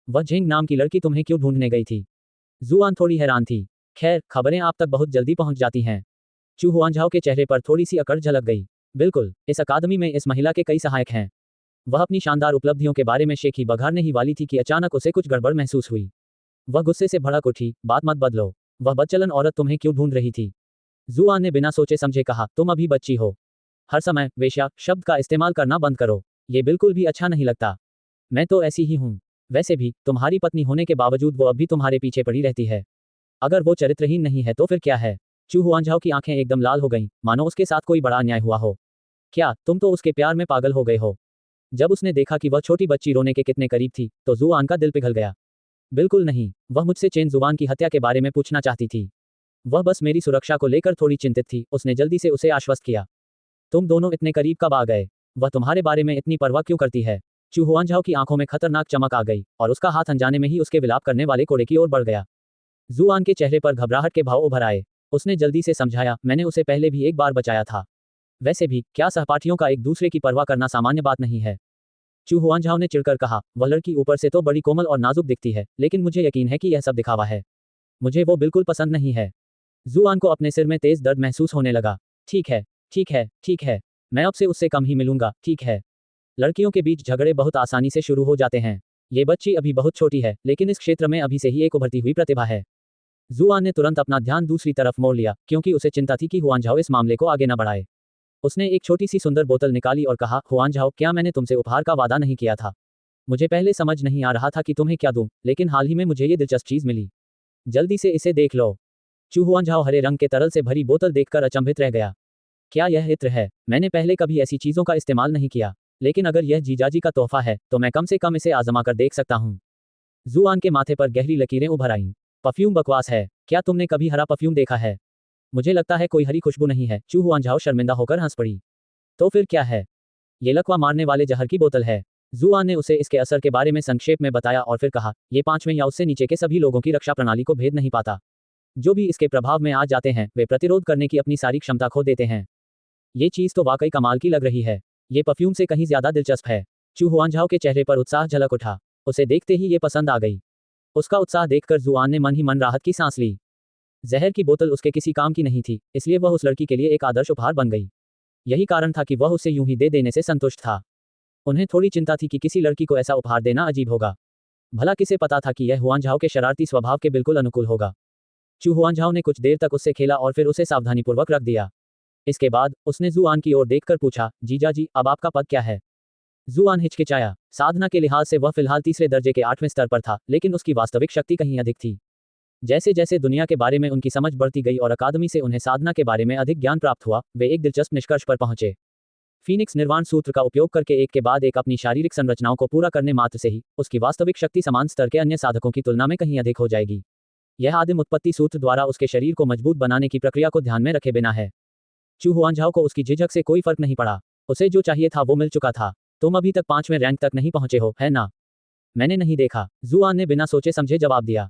वह झेंग नाम की लड़की तुम्हें क्यों ढूंढने गई थी? जुआन थोड़ी हैरान थी। खैर, खबरें आप तक बहुत जल्दी पहुंच जाती हैं। चू हुआनझाओ के चेहरे पर थोड़ी सी अकड़ झलक गई। बिल्कुल, इस अकादमी में इस महिला के कई सहायक हैं। वह अपनी शानदार उपलब्धियों के बारे में शेखी बघारने ही वाली थी कि अचानक उसे कुछ गड़बड़ महसूस हुई। वह गुस्से से भड़क उठी। बात मत बदलो। वह बदचलन औरत तुम्हें क्यों ढूंढ रही थी? जुआन ने बिना सोचे समझे कहा, तुम अभी बच्ची हो। हर समय वेश्या शब्द का इस्तेमाल करना बंद करो। ये बिल्कुल भी अच्छा नहीं लगता। मैं तो ऐसी ही हूँ। वैसे भी तुम्हारी पत्नी होने के बावजूद वो अब भी तुम्हारे पीछे पड़ी रहती है। अगर वो चरित्रहीन नहीं है तो फिर क्या है? चू हुआनझाओ की आंखें एकदम लाल हो गईं, मानो उसके साथ कोई बड़ा अन्याय हुआ हो। क्या तुम तो उसके प्यार में पागल हो गए हो? जब उसने देखा कि वह छोटी बच्ची रोने के कितने करीब थी तो जुआन का दिल पिघल गया। बिल्कुल नहीं, वह मुझसे चेन जुबान की हत्या के बारे में पूछना चाहती थी। वह बस मेरी सुरक्षा को लेकर थोड़ी चिंतित थी। उसने जल्दी से उसे आश्वस्त किया। तुम दोनों इतने करीब कब आ गए? वह तुम्हारे बारे में इतनी परवाह क्यों करती है? चू हुआनझाओ की आंखों में खतरनाक चमक आ गई और उसका हाथ अनजाने में ही उसके विलाप करने वाले कोड़े की ओर बढ़ गया। जुआन के चेहरे पर घबराहट के भाव उभर आए। उसने जल्दी से समझाया, मैंने उसे पहले भी एक बार बचाया था। वैसे भी क्या सहपाठियों का एक दूसरे की परवाह करना सामान्य बात नहीं है? चू हुआनझाओ ने चिढ़कर कहा, वह लड़की ऊपर से तो बड़ी कोमल और नाजुक दिखती है, लेकिन मुझे यकीन है कि यह सब दिखावा है। मुझे वो बिल्कुल पसंद नहीं है। जुआन को अपने सिर में तेज दर्द महसूस होने लगा। ठीक है, ठीक है, ठीक है। मैं अब से उससे कम ही मिलूंगा, ठीक है। लड़कियों के बीच झगड़े बहुत आसानी से शुरू हो जाते हैं। ये बच्ची अभी बहुत छोटी है, लेकिन इस क्षेत्र में अभी से ही एक उभरती हुई प्रतिभा है। जुआन ने तुरंत अपना ध्यान दूसरी तरफ मोड़ लिया, क्योंकि उसे चिंता थी कि हुआनझाओ इस मामले को आगे न बढ़ाए। उसने एक छोटी सी सुंदर बोतल निकाली और कहा, हुआनझाओ, क्या मैंने तुमसे उपहार का वादा नहीं किया था? मुझे पहले समझ नहीं आ रहा था कि तुम्हें क्या दूं, लेकिन हाल ही में मुझे ये दिलचस्प चीज मिली। जल्दी से इसे देख लो। चू हुआनझाओ हरे रंग के तरल से भरी बोतल देखकर अचंभित रह गया। क्या यह इत्र है? मैंने पहले कभी ऐसी चीजों का इस्तेमाल नहीं किया, लेकिन अगर यह जीजाजी का तोहफा है तो मैं कम से कम इसे आजमा कर देख सकता हूँ। जुआन के माथे पर गहरी लकीरें उभर आईं। परफ्यूम बकवास है। क्या तुमने कभी हरा परफ्यूम देखा है? मुझे लगता है कोई हरी खुशबू नहीं है। चू हुआनझाओ शर्मिंदा होकर हंस पड़ी। तो फिर क्या है? ये लकवा मारने वाले जहर की बोतल है। जुआन ने उसे इसके असर के बारे में संक्षेप में बताया और फिर कहा, ये 5वें या उससे नीचे के सभी लोगों की रक्षा प्रणाली को भेद नहीं पाता। जो भी इसके प्रभाव में आ जाते हैं वे प्रतिरोध करने की अपनी सारी क्षमता खो देते हैं। ये चीज तो वाकई कमाल की लग रही है। ये परफ्यूम से कहीं ज्यादा दिलचस्प है। चू हुआनझाओ के चेहरे पर उत्साह झलक उठा। उसे देखते ही ये पसंद आ गई। उसका उत्साह देखकर जुआन ने मन ही मन राहत की सांस ली। जहर की बोतल उसके किसी काम की नहीं थी, इसलिए वह उस लड़की के लिए एक आदर्श उपहार बन गई। यही कारण था कि वह उसे यूं ही दे देने से संतुष्ट था। उन्हें थोड़ी चिंता थी कि किसी लड़की को ऐसा उपहार देना अजीब होगा। भला किसे पता था कि यह हुआनझाओ के शरारती स्वभाव के बिल्कुल अनुकूल होगा। चू हुआनझाओ ने कुछ देर तक उससे खेला और फिर उसे सावधानीपूर्वक रख दिया। इसके बाद उसने जुआन की ओर देखकर पूछा, जीजाजी, अब आपका पद क्या है? जुआन हिचकिचाया। साधना के लिहाज से वह फिलहाल तीसरे दर्जे के 8वें स्तर पर था, लेकिन उसकी वास्तविक शक्ति कहीं अधिक थी। जैसे जैसे दुनिया के बारे में उनकी समझ बढ़ती गई और अकादमी से उन्हें साधना के बारे में अधिक ज्ञान प्राप्त हुआ, वे एक दिलचस्प निष्कर्ष पर पहुंचे। फीनिक्स निर्वाण सूत्र का उपयोग करके एक के बाद एक अपनी शारीरिक संरचनाओं को पूरा करने मात्र से ही उसकी वास्तविक शक्ति समान स्तर के अन्य साधकों की तुलना में कहीं अधिक हो जाएगी। यह आदिम उत्पत्ति सूत्र द्वारा उसके शरीर को मजबूत बनाने की प्रक्रिया को ध्यान में रखे बिना है। चू हुआनझाओ को उसकी झिझक से कोई फर्क नहीं पड़ा। उसे जो चाहिए था वो मिल चुका था। तुम अभी तक 5वें रैंक तक नहीं पहुंचे हो, है ना? मैंने नहीं देखा, जुआन ने बिना सोचे समझे जवाब दिया।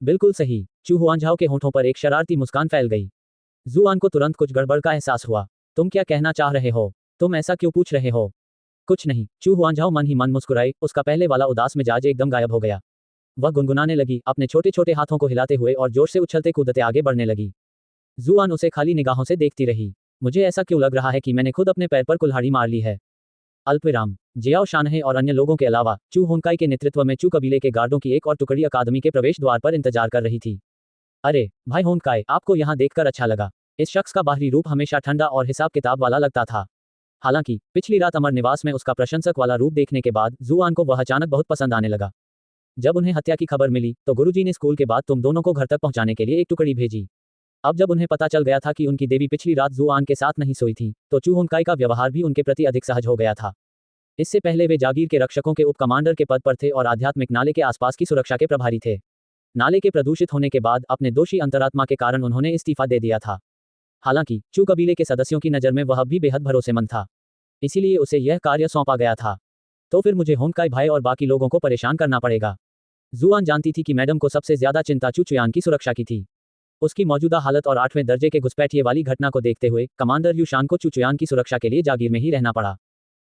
बिल्कुल सही। चू हुआनझाओ के होठों पर एक शरारती मुस्कान फैल गई। जुआन को तुरंत कुछ गड़बड़ का एहसास हुआ। तुम क्या कहना चाह रहे हो? तुम ऐसा क्यों पूछ रहे हो? कुछ नहीं। चू हुआनझाओ मन ही मन मुस्कुराई, उसका पहले वाला उदास मिजाज एकदम गायब हो गया। वह गुनगुनाने लगी, अपने छोटे छोटे हाथों को हिलाते हुए और जोर से उछलते कूदते आगे बढ़ने लगी। जुआन उसे खाली निगाहों से देखती रही। मुझे ऐसा क्यों लग रहा है कि मैंने खुद अपने पैर पर कुल्हाड़ी मार ली है। अल्पविराम। जियाओ शानहे और अन्य लोगों के अलावा चू होंकाई के नेतृत्व में चू कबीले के गार्डों की एक और टुकड़ी अकादमी के प्रवेश द्वार पर इंतजार कर रही थी। अरे भाई होंकाई, आपको यहाँ देखकर अच्छा लगा। इस शख्स का बाहरी रूप हमेशा ठंडा और हिसाब किताब वाला लगता था। हालांकि पिछली रात अमर निवास में उसका प्रशंसक वाला रूप देखने के बाद जुआन को वह अचानक बहुत पसंद आने लगा। जब उन्हें हत्या की खबर मिली तो गुरुजी ने स्कूल के बाद तुम दोनों को घर तक पहुंचाने के लिए एक टुकड़ी भेजी। अब जब उन्हें पता चल गया था कि उनकी देवी पिछली रात जुआन के साथ नहीं सोई थी, तो चू होंकाई का व्यवहार भी उनके प्रति अधिक सहज हो गया था। इससे पहले वे जागीर के रक्षकों के उप कमांडर के पद पर थे और आध्यात्मिक नाले के आसपास की सुरक्षा के प्रभारी थे। नाले के प्रदूषित होने के बाद अपने दोषी अंतरात्मा के कारण उन्होंने इस्तीफा दे दिया था। हालांकि चू कबीले के सदस्यों की नज़र में वह अब भी बेहद भरोसेमंद था, इसीलिए उसे यह कार्य सौंपा गया था। तो फिर मुझे होंकाई भाई और बाकी लोगों को परेशान करना पड़ेगा। जुआन जानती थी कि मैडम को सबसे ज्यादा चिंता चू चुयान की सुरक्षा की थी। उसकी मौजूदा हालत और 8वें दर्जे के घुसपैठिए वाली घटना को देखते हुए कमांडर युशान को चू चुयान की सुरक्षा के लिए जागीर में ही रहना पड़ा।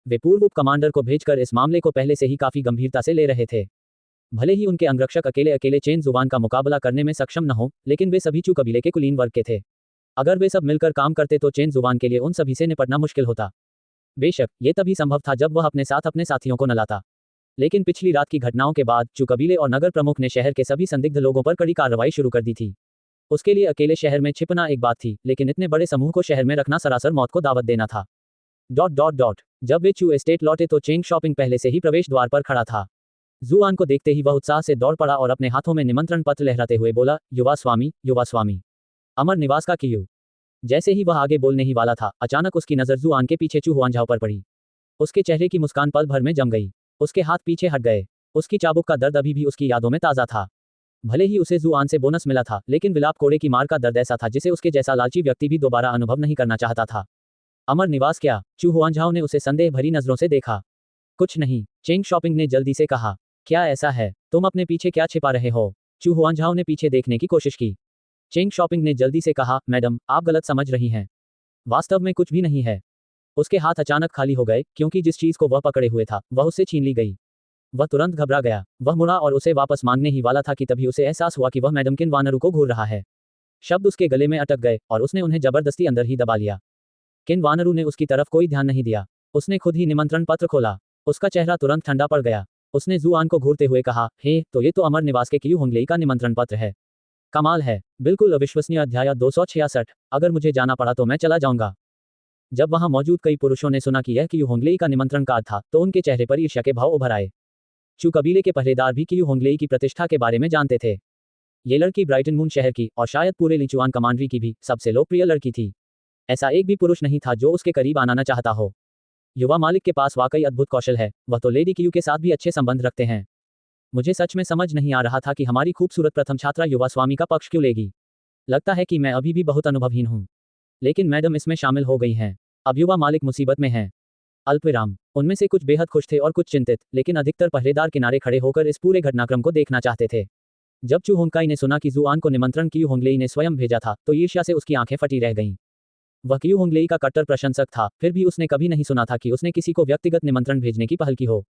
वे पूर्व उप कमांडर को भेजकर इस मामले को पहले से ही काफी गंभीरता से ले रहे थे। भले ही उनके अंगरक्षक अकेले अकेले चेन जुबान का मुकाबला करने में सक्षम न हो, लेकिन वे सभी चू कबीले के कुलीन वर्ग के थे। अगर वे सब मिलकर काम करते तो चेन जुबान के लिए उन सभी से निपटना मुश्किल होता। बेशक ये तभी संभव था जब वह अपने साथ अपने साथियों को न लाता। लेकिन पिछली रात की घटनाओं के बाद चू कबीले और नगर प्रमुख ने शहर के सभी संदिग्ध लोगों पर कड़ी कार्रवाई शुरू कर दी थी। उसके लिए अकेले शहर में छिपना एक बात थी, लेकिन इतने बड़े समूह को शहर में रखना सरासर मौत को दावत देना था। ... जब वे चू एस्टेट लौटे तो चेंग शॉपिंग पहले से ही प्रवेश द्वार पर खड़ा था। जुआन को देखते ही वह उत्साह से दौड़ पड़ा और अपने हाथों में निमंत्रण पत्र लहराते हुए बोला, युवा स्वामी, अमर निवास का कियू। जैसे ही वह आगे बोलने ही वाला था, अचानक उसकी नजर जुआन के पीछे चू हुआनझाओ पर पड़ी। उसके चेहरे की मुस्कान पल भर में जम गई। उसके हाथ पीछे हट गए। उसकी चाबुक का दर्द अभी भी उसकी यादों में ताजा था। भले ही उसे जुआन से बोनस मिला था, लेकिन विलाप कोड़े की मार का दर्द ऐसा था जिसे उसके जैसा लालची व्यक्ति भी दोबारा अनुभव नहीं करना चाहता था। अमर निवास क्या? चू हुआनझाओ ने उसे संदेह भरी नजरों से देखा। कुछ नहीं, चेंग शॉपिंग ने जल्दी से कहा। क्या ऐसा है? तुम अपने पीछे क्या छिपा रहे हो? चू हुआनझाओ ने पीछे देखने की कोशिश की। चेंग शॉपिंग ने जल्दी से कहा, मैडम, आप गलत समझ रही हैं। वास्तव में कुछ भी नहीं है। उसके हाथ अचानक खाली हो गए, क्योंकि जिस चीज को वह पकड़े हुए था वह उससे छीन ली गई। वह तुरंत घबरा गया। वह मुड़ा और उसे वापस मांगने ही वाला था कि तभी उसे एहसास हुआ कि वह मैडम किन वानरू को घूर रहा है। शब्द उसके गले में अटक गए और उसने उन्हें जबरदस्ती अंदर ही दबा लिया। किन वानरू ने उसकी तरफ कोई ध्यान नहीं दिया। उसने खुद ही निमंत्रण पत्र खोला। उसका चेहरा तुरंत ठंडा पड़ गया। उसने जुआन को घूरते हुए कहा, हे, तो ये तो अमर निवास के कियू होंगलेई का निमंत्रण पत्र है। कमाल है, बिल्कुल अविश्वसनीय। अध्याय 266। अगर मुझे जाना पड़ा तो मैं चला जाऊंगा। जब वहां मौजूद कई पुरुषों ने सुना कि यह कियू होंगलेई का निमंत्रण कार्ड था, तो उनके चेहरे पर ईर्ष्या के भाव उभर आए। चू कबीले के पहरेदार भी कियू होंगलेई की प्रतिष्ठा के बारे में जानते थे। ये लड़की ब्राइटन मून शहर की और शायद पूरे लिचुआन कमांड्री की भी सबसे लोकप्रिय लड़की थी। ऐसा एक भी पुरुष नहीं था जो उसके करीब आना न चाहता हो। युवा मालिक के पास वाकई अद्भुत कौशल है। वह तो लेडी कियू के साथ भी अच्छे संबंध रखते हैं। मुझे सच में समझ नहीं आ रहा था कि हमारी खूबसूरत प्रथम छात्रा युवा स्वामी का पक्ष क्यों लेगी। लगता है कि मैं अभी भी बहुत अनुभवहीन हूँ। लेकिन मैडम इसमें शामिल हो गई हैं। अब युवा मालिक मुसीबत में हैं। अल्पविराम। उनमें से कुछ बेहद खुश थे और कुछ चिंतित, लेकिन अधिकतर पहरेदार किनारे खड़े होकर इस पूरे घटनाक्रम को देखना चाहते थे। जब चू होंकाई ने सुना कि जुआन को निमंत्रण कियू होंगलेई ने स्वयं भेजा था, तो ईर्ष्या से उसकी आंखें फटी रह गईं। वह कियू होंगलेई का कट्टर प्रशंसक था, फिर भी उसने कभी नहीं सुना था कि उसने किसी को व्यक्तिगत निमंत्रण भेजने की पहल की हो।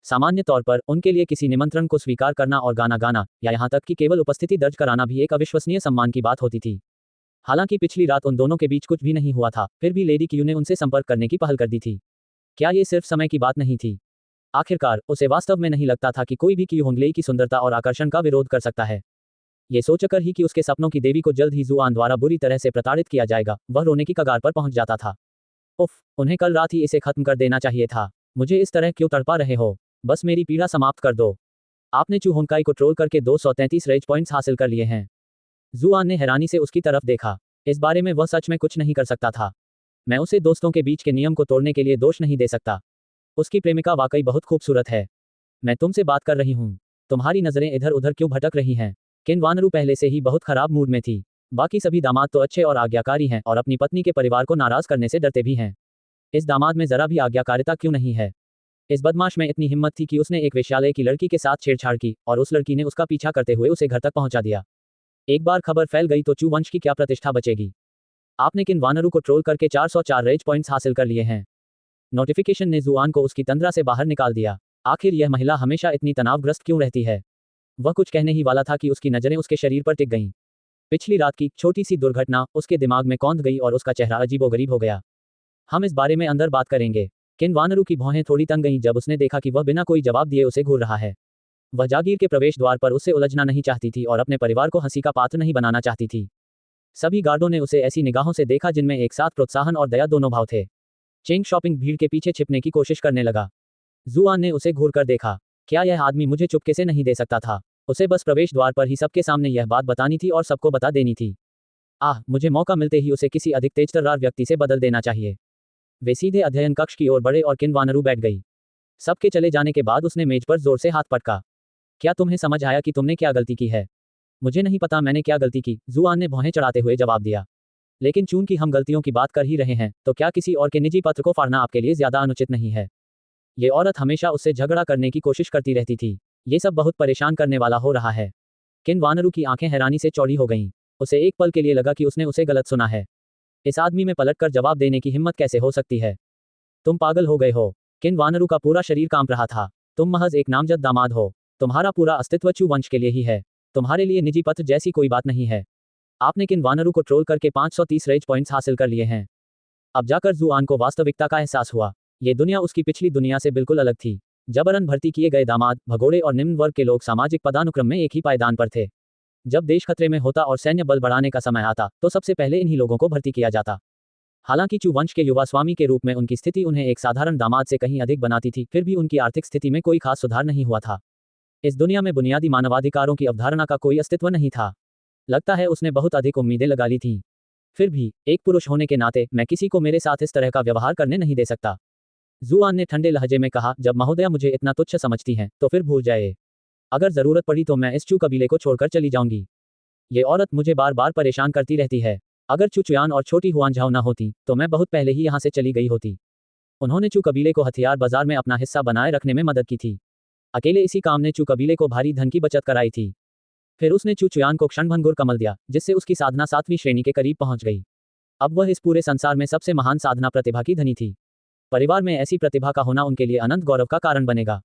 सामान्य तौर पर उनके लिए किसी निमंत्रण को स्वीकार करना और गाना गाना, या यहाँ तक कि केवल उपस्थिति दर्ज कराना भी एक अविश्वसनीय सम्मान की बात होती थी। हालांकि पिछली रात उन दोनों के बीच कुछ भी नहीं हुआ था, फिर भी लेडी कियू ने उनसे संपर्क करने की पहल कर दी थी। क्या ये सिर्फ समय की बात नहीं थी? आखिरकार उसे वास्तव में नहीं लगता था कि कोई भी कियू होंगलेई की सुंदरता और आकर्षण का विरोध कर सकता है। ये सोचकर ही कि उसके सपनों की देवी को जल्द ही जुआन द्वारा बुरी तरह से प्रताड़ित किया जाएगा, वह रोने की कगार पर पहुंच जाता था। उफ, उन्हें कल रात ही इसे खत्म कर देना चाहिए था। मुझे इस तरह क्यों तड़पा रहे हो? बस मेरी पीड़ा समाप्त कर दो। आपने चू होंगकाई को ट्रोल करके 233 रेज पॉइंट्स हासिल कर लिए हैं। जुआन ने हैरानी से उसकी तरफ देखा। इस बारे में वह सच में कुछ नहीं कर सकता था। मैं उसे दोस्तों के बीच के नियम को तोड़ने के लिए दोष नहीं दे सकता। उसकी प्रेमिका वाकई बहुत खूबसूरत है। मैं तुमसे बात कर रही हूँ। तुम्हारी नजरें इधर उधर क्यों भटक रही हैं? किन वानरू पहले से ही बहुत खराब मूड में थी। बाकी सभी दामाद तो अच्छे और आज्ञाकारी हैं और अपनी पत्नी के परिवार को नाराज करने से डरते भी हैं। इस दामाद में जरा भी आज्ञाकारिता क्यों नहीं है? इस बदमाश में इतनी हिम्मत थी कि उसने एक वेश्यालय की लड़की के साथ छेड़छाड़ की और उस लड़की ने उसका पीछा करते हुए उसे घर तक पहुंचा दिया। एक बार खबर फैल गई तो चू वंश की क्या प्रतिष्ठा बचेगी? आपने किन वानरू को ट्रोल करके 404 रेज पॉइंट्स हासिल कर लिए हैं। नोटिफिकेशन ने जुआन को उसकी तंद्रा से बाहर निकाल दिया। आखिर यह महिला हमेशा इतनी तनावग्रस्त क्यों रहती है? वह कुछ कहने ही वाला था कि उसकी नजरें उसके शरीर पर टिक गईं। पिछली रात की छोटी सी दुर्घटना उसके दिमाग में कौंध गई और उसका चेहरा अजीबोगरीब हो गया। हम इस बारे में अंदर बात करेंगे। किन वानरू की भौहें थोड़ी तंग गईं जब उसने देखा कि वह बिना कोई जवाब दिए उसे घूर रहा है। वह जागीर के प्रवेश द्वार पर उससे उलझना नहीं चाहती थी और अपने परिवार को हंसी का पात्र नहीं बनाना चाहती थी। सभी गार्डों ने उसे ऐसी निगाहों से देखा जिनमें एक साथ प्रोत्साहन और दया दोनों भाव थे। चेंग शॉपिंग भीड़ के पीछे छिपने की कोशिश करने लगा। जुआन ने उसे घूर कर देखा। क्या यह आदमी मुझे चुपके से नहीं दे सकता था? उसे बस प्रवेश द्वार पर ही सबके सामने यह बात बतानी थी और सबको बता देनी थी। मुझे मौका मिलते ही उसे किसी अधिक तेजतर्रार व्यक्ति से बदल देना चाहिए। वे सीधे अध्ययन कक्ष की ओर बढ़े और किन वानरू बैठ गई। सबके चले जाने के बाद उसने मेज पर जोर से हाथ पटका। क्या तुम्हें समझ आया कि तुमने क्या गलती की है? मुझे नहीं पता मैंने क्या गलती की, जुआन ने भौहें चढ़ाते हुए जवाब दिया। लेकिन चूंकि हम गलतियों की बात कर ही रहे हैं तो क्या किसी और के निजी पत्र को फाड़ना आपके लिए ज्यादा अनुचित नहीं है? ये औरत हमेशा उससे झगड़ा करने की कोशिश करती रहती थी। ये सब बहुत परेशान करने वाला हो रहा है। किन वानरू की आंखें हैरानी से चौड़ी हो गईं। उसे एक पल के लिए लगा कि उसने उसे गलत सुना है। इस आदमी में पलटकर जवाब देने की हिम्मत कैसे हो सकती है? तुम पागल हो गए हो। किन वानरू का पूरा शरीर कांप रहा था। तुम महज एक नामजद दामाद हो। तुम्हारा पूरा अस्तित्व चू वंश के लिए ही है। तुम्हारे लिए निजी पत्र जैसी कोई बात नहीं है। आपने किन वानरू को ट्रोल करके 530 रेज पॉइंट्स हासिल कर लिए हैं। अब जाकर जुआन को वास्तविकता का एहसास हुआ। ये दुनिया उसकी पिछली दुनिया से बिल्कुल अलग थी। जबरन भर्ती किए गए दामाद, भगोड़े और निम्न वर्ग के लोग सामाजिक पदानुक्रम में एक ही पायदान पर थे। जब देश खतरे में होता और सैन्य बल बढ़ाने का समय आता तो सबसे पहले इन्हीं लोगों को भर्ती किया जाता। हालांकि चू वंश के युवा स्वामी के रूप में उनकी स्थिति उन्हें एक साधारण दामाद से कहीं अधिक बनाती थी, फिर भी उनकी आर्थिक स्थिति में कोई खास सुधार नहीं हुआ था। इस दुनिया में बुनियादी मानवाधिकारों की अवधारणा का कोई अस्तित्व नहीं था। लगता है उसने बहुत अधिक उम्मीदें लगा ली थीं। फिर भी एक पुरुष होने के नाते मैं किसी को मेरे साथ इस तरह का व्यवहार करने नहीं दे सकता। जुआन ने ठंडे लहजे में कहा, जब महोदया मुझे इतना तुच्छ समझती हैं तो फिर भूल जाए। अगर जरूरत पड़ी तो मैं इस चू कबीले को छोड़कर चली जाऊंगी। ये औरत मुझे बार बार परेशान करती रहती है। अगर चू चुयान और छोटी हुआनझाओ न होती तो मैं बहुत पहले ही यहाँ से चली गई होती। उन्होंने चू कबीले को हथियार बाजार में अपना हिस्सा बनाए रखने में मदद की थी। अकेले इसी काम ने चू कबीले को भारी धन की बचत कराई थी। फिर उसने चू चुयान को क्षणभंगुर कमल दिया, जिससे उसकी साधना 7वीं श्रेणी के करीब पहुंच गई। अब वह इस पूरे संसार में सबसे महान साधना प्रतिभा की धनी थी। परिवार में ऐसी प्रतिभा का होना उनके लिए अनंत गौरव का कारण बनेगा।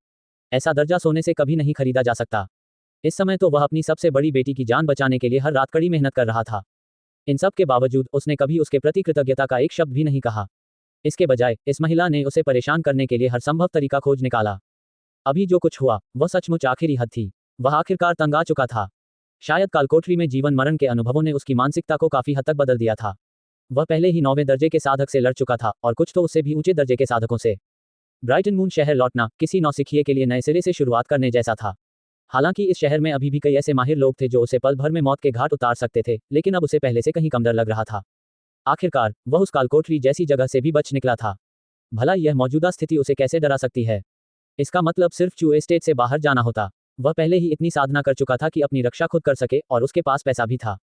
ऐसा दर्जा सोने से कभी नहीं खरीदा जा सकता। इस समय तो वह अपनी सबसे बड़ी बेटी की जान बचाने के लिए हर रात कड़ी मेहनत कर रहा था। इन सब के बावजूद उसने कभी उसके प्रति कृतज्ञता का एक शब्द भी नहीं कहा। इसके बजाय इस महिला ने उसे परेशान करने के लिए हर संभव तरीका खोज निकाला। अभी जो कुछ हुआ वह सचमुच आखिरी हद थी। वह आखिरकार तंग आ चुका था। शायद कालकोठरी में जीवन मरण के अनुभवों ने उसकी मानसिकता को काफी हद तक बदल दिया था। वह पहले ही 9वें दर्जे के साधक से लड़ चुका था और कुछ तो उससे भी ऊंचे दर्जे के साधकों से। ब्राइटन मून शहर लौटना किसी नौसिखिए के लिए नए सिरे से शुरुआत करने जैसा था। हालांकि इस शहर में अभी भी कई ऐसे माहिर लोग थे जो उसे पल भर में मौत के घाट उतार सकते थे, लेकिन अब उसे पहले से कहीं कम डर लग रहा था। आखिरकार वह उस कालकोठरी जैसी जगह से भी बच निकला था। भला यह मौजूदा स्थिति उसे कैसे डरा सकती है? इसका मतलब सिर्फ चू एस्टेट से बाहर जाना होता। वह पहले ही इतनी साधना कर चुका था कि अपनी रक्षा खुद कर सके और उसके पास पैसा भी था।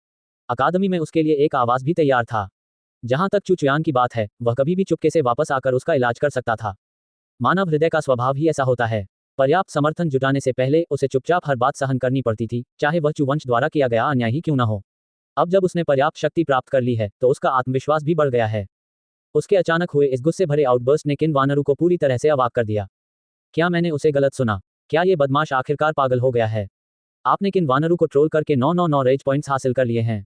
अकादमी में उसके लिए एक आवास भी तैयार था। जहां तक चू चुयान की बात है, वह कभी भी चुपके से वापस आकर उसका इलाज कर सकता था। मानव हृदय का स्वभाव ही ऐसा होता है। पर्याप्त समर्थन जुटाने से पहले उसे चुपचाप हर बात सहन करनी पड़ती थी, चाहे वह चू वंश द्वारा किया गया अन्याय ही क्यों न हो। अब जब उसने पर्याप्त शक्ति प्राप्त कर ली है तो उसका आत्मविश्वास भी बढ़ गया है। उसके अचानक हुए इस गुस्से भरे आउटबर्स्ट ने किन वानरू को पूरी तरह से अवाक कर दिया। क्या मैंने उसे गलत सुना? क्या ये बदमाश आखिरकार पागल हो गया है? आपने किन वानरू को ट्रोल करके 999 रेज पॉइंट्स हासिल कर लिए हैं।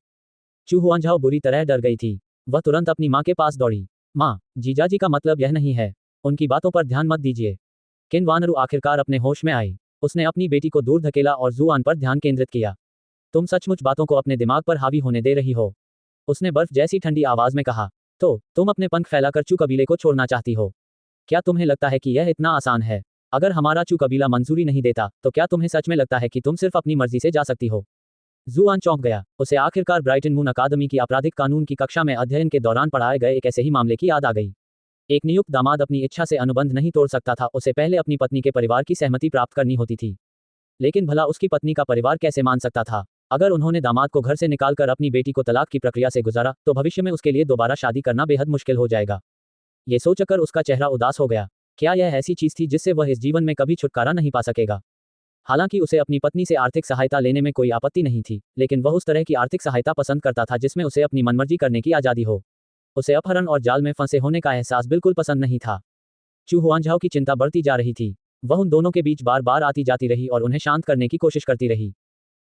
चू हुआनझाओ बुरी तरह डर गई थी। वह तुरंत अपनी माँ के पास दौड़ी। माँ, जीजाजी का मतलब यह नहीं है। उनकी बातों पर ध्यान मत दीजिए। किन वानरू आखिरकार अपने होश में आई। उसने अपनी बेटी को दूर धकेला और जुआन पर ध्यान केंद्रित किया। तुम सचमुच बातों को अपने दिमाग पर हावी होने दे रही हो? उसने बर्फ जैसी ठंडी आवाज में कहा। तो तुम अपने पंख फैलाकर चू कबीले को छोड़ना चाहती हो? क्या तुम्हें लगता है कि यह इतना आसान है? अगर हमारा चू कबीला मंजूरी नहीं देता, तो क्या तुम्हें सच में लगता है कि तुम सिर्फ अपनी मर्जी से जा सकती हो? जुआन चौंक गया। उसे आखिरकार ब्राइटन मून अकादमी की आपराधिक कानून की कक्षा में अध्ययन के दौरान पढ़ाए गए एक ऐसे ही मामले की याद आ गई। एक नियुक्त दामाद अपनी इच्छा से अनुबंध नहीं तोड़ सकता था, उसे पहले अपनी पत्नी के परिवार की सहमति प्राप्त करनी होती थी। लेकिन भला उसकी पत्नी का परिवार कैसे मान सकता था? अगर उन्होंने दामाद को घर से निकालकर अपनी बेटी को तलाक की प्रक्रिया से गुजारा, तो भविष्य में उसके लिए दोबारा शादी करना बेहद मुश्किल हो जाएगा। ये सोचकर उसका चेहरा उदास हो गया। क्या यह ऐसी चीज थी जिससे वह इस जीवन में कभी छुटकारा नहीं पा सकेगा? हालांकि उसे अपनी पत्नी से आर्थिक सहायता लेने में कोई आपत्ति नहीं थी, लेकिन वह उस तरह की आर्थिक सहायता पसंद करता था जिसमें उसे अपनी मनमर्जी करने की आज़ादी हो। उसे अपहरण और जाल में फंसे होने का एहसास बिल्कुल पसंद नहीं था। चू हुआनझाओ की चिंता बढ़ती जा रही थी। वह उन दोनों के बीच बार बार आती जाती रही और उन्हें शांत करने की कोशिश करती रही,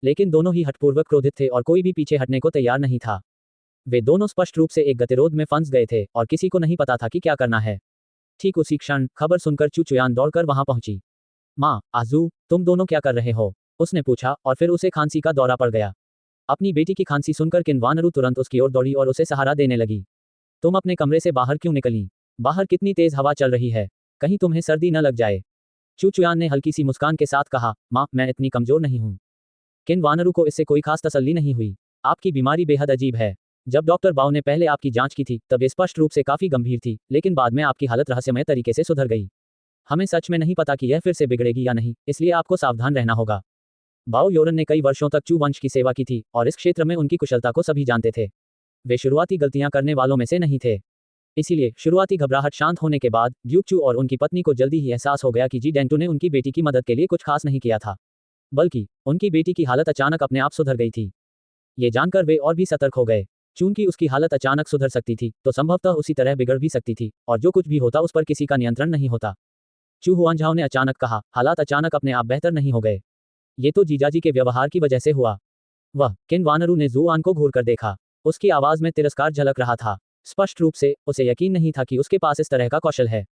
लेकिन दोनों ही हठपूर्वक क्रोधित थे और कोई भी पीछे हटने को तैयार नहीं था। वे दोनों स्पष्ट रूप से एक गतिरोध में फंस गए थे और किसी को नहीं पता था कि क्या करना है। ठीक उसी क्षण खबर सुनकर चू चुयान दौड़कर वहां पहुंची। माँ, आजू, तुम दोनों क्या कर रहे हो? उसने पूछा, और फिर उसे खांसी का दौरा पड़ गया। अपनी बेटी की खांसी सुनकर किन्वानरू तुरंत उसकी ओर दौड़ी और उसे सहारा देने लगी। तुम अपने कमरे से बाहर क्यों निकली? बाहर कितनी तेज हवा चल रही है, कहीं तुम्हें सर्दी न लग जाए। चू चुयान ने हल्की सी मुस्कान के साथ कहा, माँ, मैं इतनी कमजोर नहीं हूँ। किन्वानरू को इससे कोई खास तसल्ली नहीं हुई। आपकी बीमारी बेहद अजीब है। जब डॉक्टर बाओ ने पहले आपकी जांच की थी, तब ये स्पष्ट रूप से काफी गंभीर थी, लेकिन बाद में आपकी हालत रहस्यमय तरीके से सुधर गई। हमें सच में नहीं पता कि यह फिर से बिगड़ेगी या नहीं, इसलिए आपको सावधान रहना होगा। बाओ योरन ने कई वर्षों तक चू वंश की सेवा की थी और इस क्षेत्र में उनकी कुशलता को सभी जानते थे। वे शुरुआती गलतियां करने वालों में से नहीं थे। इसीलिए शुरुआती घबराहट शांत होने के बाद ड्यूक चू और उनकी पत्नी को जल्दी ही एहसास हो गया कि जी डेंटू ने उनकी बेटी की मदद के लिए कुछ खास नहीं किया था, बल्कि उनकी बेटी की हालत अचानक अपने आप सुधर गई थी। ये जानकर वे और भी सतर्क हो गए। चूंकि उसकी हालत अचानक सुधर सकती थी, तो संभवतः उसी तरह बिगड़ भी सकती थी, और जो कुछ भी होता उस पर किसी का नियंत्रण नहीं होता। चू हुआनझाओ ने अचानक कहा, हालात अचानक अपने आप बेहतर नहीं हो गए। ये तो जीजाजी के व्यवहार की वजह से हुआ। वह किन्वानरू ने जुआन को घूर कर देखा। उसकी आवाज में तिरस्कार झलक रहा था। स्पष्ट रूप से उसे यकीन नहीं था कि उसके पास इस तरह का कौशल है।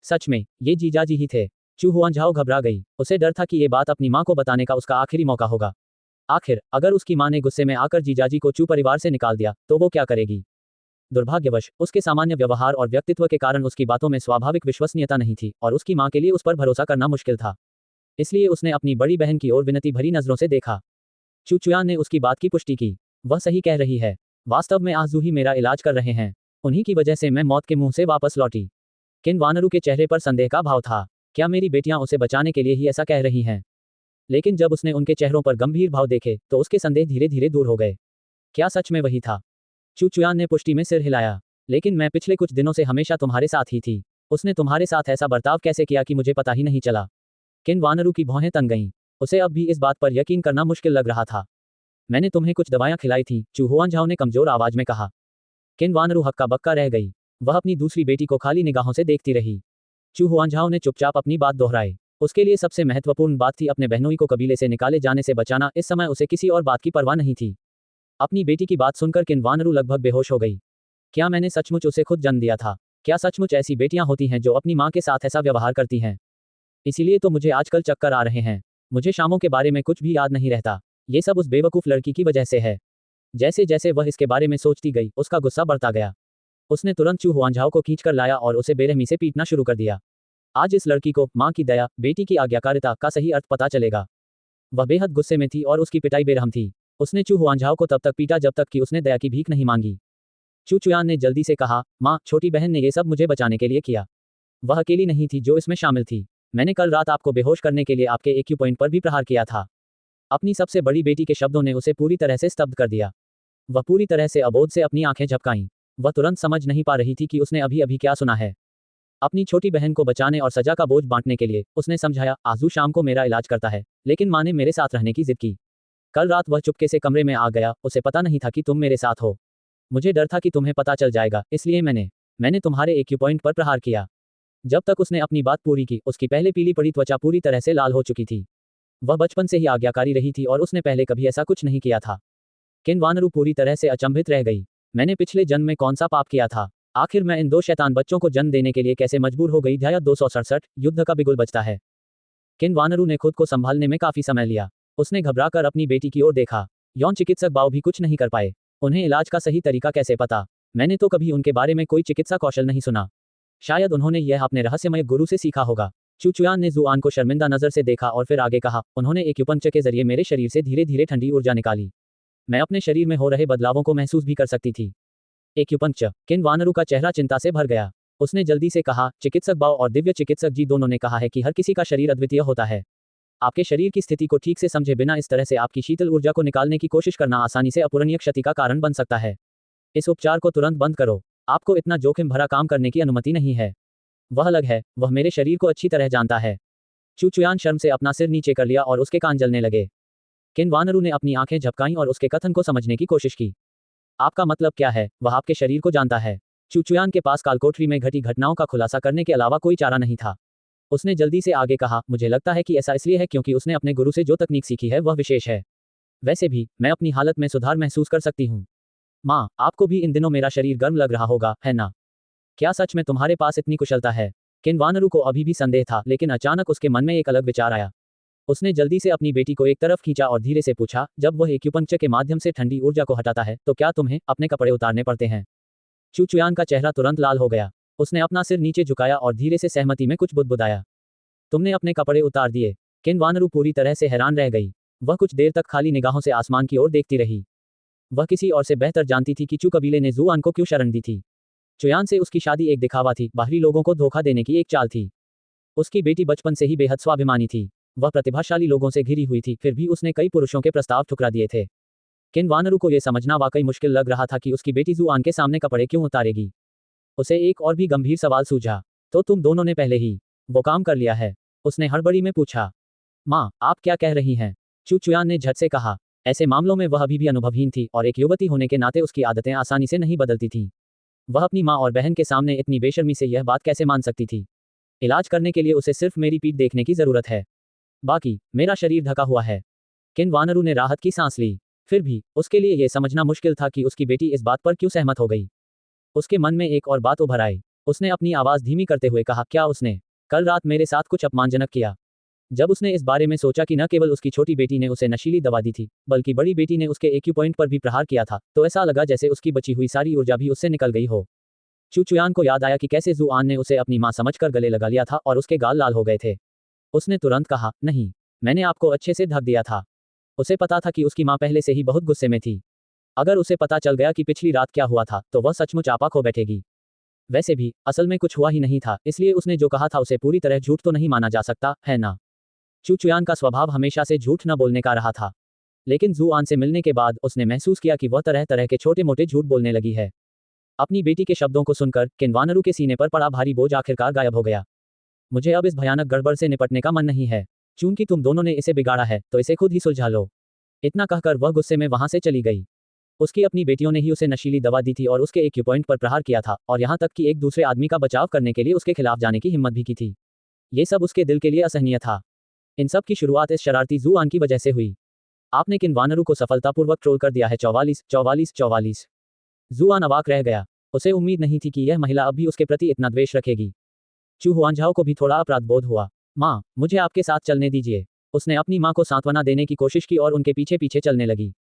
सच में ये जीजाजी ही थे। चू हुआनझाओ घबरा गई। उसे डर था कि ये बात अपनी माँ को बताने का उसका आखिरी मौका होगा। आखिर अगर उसकी माँ ने गुस्से में आकर जीजाजी को चू परिवार से निकाल दिया, तो वो क्या करेगी? दुर्भाग्यवश उसके सामान्य व्यवहार और व्यक्तित्व के कारण उसकी बातों में स्वाभाविक विश्वसनीयता नहीं थी और उसकी माँ के लिए उस पर भरोसा करना मुश्किल था। इसलिए उसने अपनी बड़ी बहन की ओर विनती भरी नजरों से देखा। चू चुयान ने उसकी बात की पुष्टि की। वह सही कह रही है। वास्तव में आजू ही मेरा इलाज कर रहे हैं। उन्हीं की वजह से मैं मौत के मुंह से वापस लौटी। किन्वानरू के चेहरे पर संदेह का भाव था। क्या मेरी बेटियां उसे बचाने के लिए ही ऐसा कह रही हैं? लेकिन जब उसने उनके चेहरों पर गंभीर भाव देखे, तो उसके संदेह धीरे धीरे दूर हो गए। क्या सच में वही था? चू चुयान ने पुष्टि में सिर हिलाया। लेकिन मैं पिछले कुछ दिनों से हमेशा तुम्हारे साथ ही थी। उसने तुम्हारे साथ ऐसा बर्ताव कैसे किया कि मुझे पता ही नहीं चला। किन्वानरू की भौहें तन गईं। उसे अब भी इस बात पर यकीन करना मुश्किल लग रहा था। मैंने तुम्हें कुछ दवाएं खिलाई थी, चू हुआनझाओ ने कमजोर आवाज में कहा। किन्वानरू हक्का बक्का रह गई। वह अपनी दूसरी बेटी को खाली निगाहों से देखती रही। चू हुआनझाओ ने चुपचाप अपनी बात दोहराई। उसके लिए सबसे महत्वपूर्ण बात थी अपने बहनोई को कबीले से निकाले जाने से बचाना। इस समय उसे किसी और बात की परवाह नहीं थी। अपनी बेटी की बात सुनकर किन्वानरू लगभग बेहोश हो गई। क्या मैंने सचमुच उसे खुद जन्म दिया था? क्या सचमुच ऐसी बेटियां होती हैं जो अपनी माँ के साथ ऐसा व्यवहार करती हैं? इसीलिए तो मुझे आजकल चक्कर आ रहे हैं। मुझे शामों के बारे में कुछ भी याद नहीं रहता। ये सब उस बेवकूफ लड़की की वजह से है। जैसे जैसे वह इसके बारे में सोचती गई, उसका गुस्सा बढ़ता गया। उसने तुरंत चू हुआनझाओ को खींचकर लाया और उसे बेरहमी से पीटना शुरू कर दिया। आज इस लड़की को माँ की दया, बेटी की आज्ञाकारिता का सही अर्थ पता चलेगा। वह बेहद गुस्से में थी और उसकी पिटाई बेरहम थी। उसने चू हुआनझाओ को तब तक पीटा जब तक कि उसने दया की भीख नहीं मांगी। चू चुयान ने जल्दी से कहा, माँ, छोटी बहन ने ये सब मुझे बचाने के लिए किया। वह अकेली नहीं थी जो इसमें शामिल थी। मैंने कल रात आपको बेहोश करने के लिए आपके एक्यू पॉइंट पर भी प्रहार किया था। अपनी सबसे बड़ी बेटी के शब्दों ने उसे पूरी तरह से स्तब्ध कर दिया। वह पूरी तरह से अबोध से अपनी आंखें झपकाईं। वह तुरंत समझ नहीं पा रही थी कि उसने अभी अभी क्या सुना है। अपनी छोटी बहन को बचाने और सजा का बोझ बांटने के लिए उसने समझाया, आजू शाम को मेरा इलाज करता है, लेकिन माँ ने मेरे साथ रहने की जिद की। कल रात वह चुपके से कमरे में आ गया। उसे पता नहीं था कि तुम मेरे साथ हो। मुझे डर था कि तुम्हें पता चल जाएगा, इसलिए मैंने तुम्हारे एक्यू पॉइंट पर प्रहार किया। जब तक उसने अपनी बात पूरी की, उसकी पहले पीली पड़ी त्वचा पूरी तरह से लाल हो चुकी थी। वह बचपन से ही आज्ञाकारी रही थी और उसने पहले कभी ऐसा कुछ नहीं किया था। किन्वानरू पूरी तरह से अचंभित रह गई। मैंने पिछले जन्म में कौन सा पाप किया था? आखिर मैं इन दो शैतान बच्चों को जन्म देने के लिए कैसे मजबूर हो गई? अध्याय 267 युद्ध का बिगुल बजता है। किन्वानरू ने खुद को संभालने में काफी समय लिया। उसने घबराकर अपनी बेटी की ओर देखा। यौन चिकित्सक बाओ भी कुछ नहीं कर पाए। उन्हें इलाज का सही तरीका कैसे पता? मैंने तो कभी उनके बारे में कोई चिकित्सा कौशल नहीं सुना। शायद उन्होंने यह अपने रहस्यमय गुरु से सीखा होगा। चू चुयान ने जुआन को शर्मिंदा नजर से देखा और फिर आगे कहा, उन्होंने एक्यूपंक्चर के जरिए मेरे शरीर से धीरे धीरे ठंडी ऊर्जा निकाली। मैं अपने शरीर में हो रहे बदलावों को महसूस भी कर सकती थी। एक्यूपंक्चर। किन वानरू का चेहरा चिंता से भर गया। उसने जल्दी से कहा, चिकित्सक बाओ और दिव्य चिकित्सक जी दोनों ने कहा है कि हर किसी का शरीर अद्वितीय होता है। आपके शरीर की स्थिति को ठीक से समझे बिना इस तरह से आपकी शीतल ऊर्जा को निकालने की कोशिश करना आसानी से अपूरणीय क्षति का कारण बन सकता है। इस उपचार को तुरंत बंद करो। आपको इतना जोखिम भरा काम करने की अनुमति नहीं है। वह अलग है, वह मेरे शरीर को अच्छी तरह जानता है। चू चुयान शर्म से अपना सिर नीचे कर लिया और उसके कान जलने लगे। किन वानरू ने अपनी आंखें झपकाईं और उसके कथन को समझने की कोशिश की। आपका मतलब क्या है? वह आपके शरीर को जानता है। चू चुयान के पास कालकोठरी में घटी घटनाओं का खुलासा करने के अलावा कोई चारा नहीं था। उसने जल्दी से आगे कहा, मुझे लगता है कि ऐसा इसलिए है क्योंकि उसने अपने गुरु से जो तकनीक सीखी है वह विशेष है। वैसे भी मैं अपनी हालत में सुधार महसूस कर सकती हूँ। माँ, आपको भी इन दिनों मेरा शरीर गर्म लग रहा होगा, है ना? क्या सच में तुम्हारे पास इतनी कुशलता है? किन वानरू को अभी भी संदेह था, लेकिन अचानक उसके मन में एक अलग विचार आया। उसने जल्दी से अपनी बेटी को एक तरफ खींचा और धीरे से पूछा, जब वह एक्यूपंक्चर के माध्यम से ठंडी ऊर्जा को हटाता है तो क्या तुम्हें अपने कपड़े उतारने पड़ते हैं? चू चुयान का चेहरा तुरंत लाल हो गया। उसने अपना सिर नीचे झुकाया और धीरे से सहमति में कुछ बुदबुदाया। तुमने अपने कपड़े उतार दिए? किन वानरू पूरी तरह से हैरान रह गई। वह कुछ देर तक खाली निगाहों से आसमान की ओर देखती रही। वह किसी और से बेहतर जानती थी कि चू कबीले ने जुआन को क्यों शरण दी थी। चुयान से उसकी शादी एक दिखावा थी, बाहरी लोगों को धोखा देने की एक चाल थी। उसकी बेटी बचपन से ही बेहद स्वाभिमानी थी। वह प्रतिभाशाली लोगों से घिरी हुई थी, फिर भी उसने कई पुरुषों के प्रस्ताव ठुकरा दिए थे। किन वानरू को यह समझना वाकई मुश्किल लग रहा था कि उसकी बेटी जुआन के सामने कपड़े क्यों उतारेगी। उसे एक और भी गंभीर सवाल सूझा, तो तुम दोनों ने पहले ही वो काम कर लिया है? उसने हड़बड़ी में पूछा। माँ, आप क्या कह रही हैं? चू चुयान ने झट से कहा। ऐसे मामलों में वह अभी भी अनुभवहीन थी और एक युवती होने के नाते उसकी आदतें आसानी से नहीं बदलती थीं। वह अपनी माँ और बहन के सामने इतनी बेशर्मी से यह बात कैसे मान सकती थी? इलाज करने के लिए उसे सिर्फ मेरी पीठ देखने की जरूरत है, बाकी मेरा शरीर ढका हुआ है। किन वानरू ने राहत की सांस ली। फिर भी उसके लिए यह समझना मुश्किल था कि उसकी बेटी इस बात पर क्यों सहमत हो गई। उसके मन में एक और बात उभर आई। उसने अपनी आवाज धीमी करते हुए कहा, क्या उसने कल रात मेरे साथ कुछ अपमानजनक किया? जब उसने इस बारे में सोचा कि न केवल उसकी छोटी बेटी ने उसे नशीली दवा दी थी, बल्कि बड़ी बेटी ने उसके एक्यू पॉइंट पर भी प्रहार किया था, तो ऐसा लगा जैसे उसकी बची हुई सारी ऊर्जा भी उससे निकल गई हो। चू चुयान को याद आया कि कैसे जुआन ने उसे अपनी मां समझकर गले लगा लिया था और उसके गाल लाल हो गए थे। उसने तुरंत कहा, नहीं, मैंने आपको अच्छे से ढक दिया था। उसे पता था कि उसकी मां पहले से ही बहुत गुस्से में थी। अगर उसे पता चल गया कि पिछली रात क्या हुआ था तो वह सचमुच आपा खो बैठेगी। वैसे भी असल में कुछ हुआ ही नहीं था, इसलिए उसने जो कहा था उसे पूरी तरह झूठ तो नहीं माना जा सकता, है ना? चू चुयान का स्वभाव हमेशा से झूठ न बोलने का रहा था, लेकिन जुआन से मिलने के बाद उसने महसूस किया कि वह तरह तरह के छोटे मोटे झूठ बोलने लगी है। अपनी बेटी के शब्दों को सुनकर किन वानरू के सीने पर पड़ा भारी बोझ आखिरकार गायब हो गया। मुझे अब इस भयानक गड़बड़ से निपटने का मन नहीं है। चूंकि तुम दोनों ने इसे बिगाड़ा है तो इसे खुद ही सुलझा लो। इतना कहकर वह गुस्से में वहां से चली गई। उसकी अपनी बेटियों ने ही उसे नशीली दवा दी थी और उसके एक्यू पॉइंट पर प्रहार किया था, और यहाँ तक कि एक दूसरे आदमी का बचाव करने के लिए उसके खिलाफ जाने की हिम्मत भी की थी। ये सब उसके दिल के लिए असहनीय था। इन सब की शुरुआत इस शरारती जुआन की वजह से हुई। आपने किन वानरू को सफलतापूर्वक ट्रोल कर दिया है। 44 जुआन अवाक रह गया। उसे उम्मीद नहीं थी कि यह महिला अब भी उसके प्रति इतना द्वेष रखेगी। चू हुआनझाओ को भी थोड़ा अपराध बोध हुआ। माँ, मुझे आपके साथ चलने दीजिए। उसने अपनी माँ को सांत्वना देने की कोशिश की और उनके पीछे पीछे चलने लगी।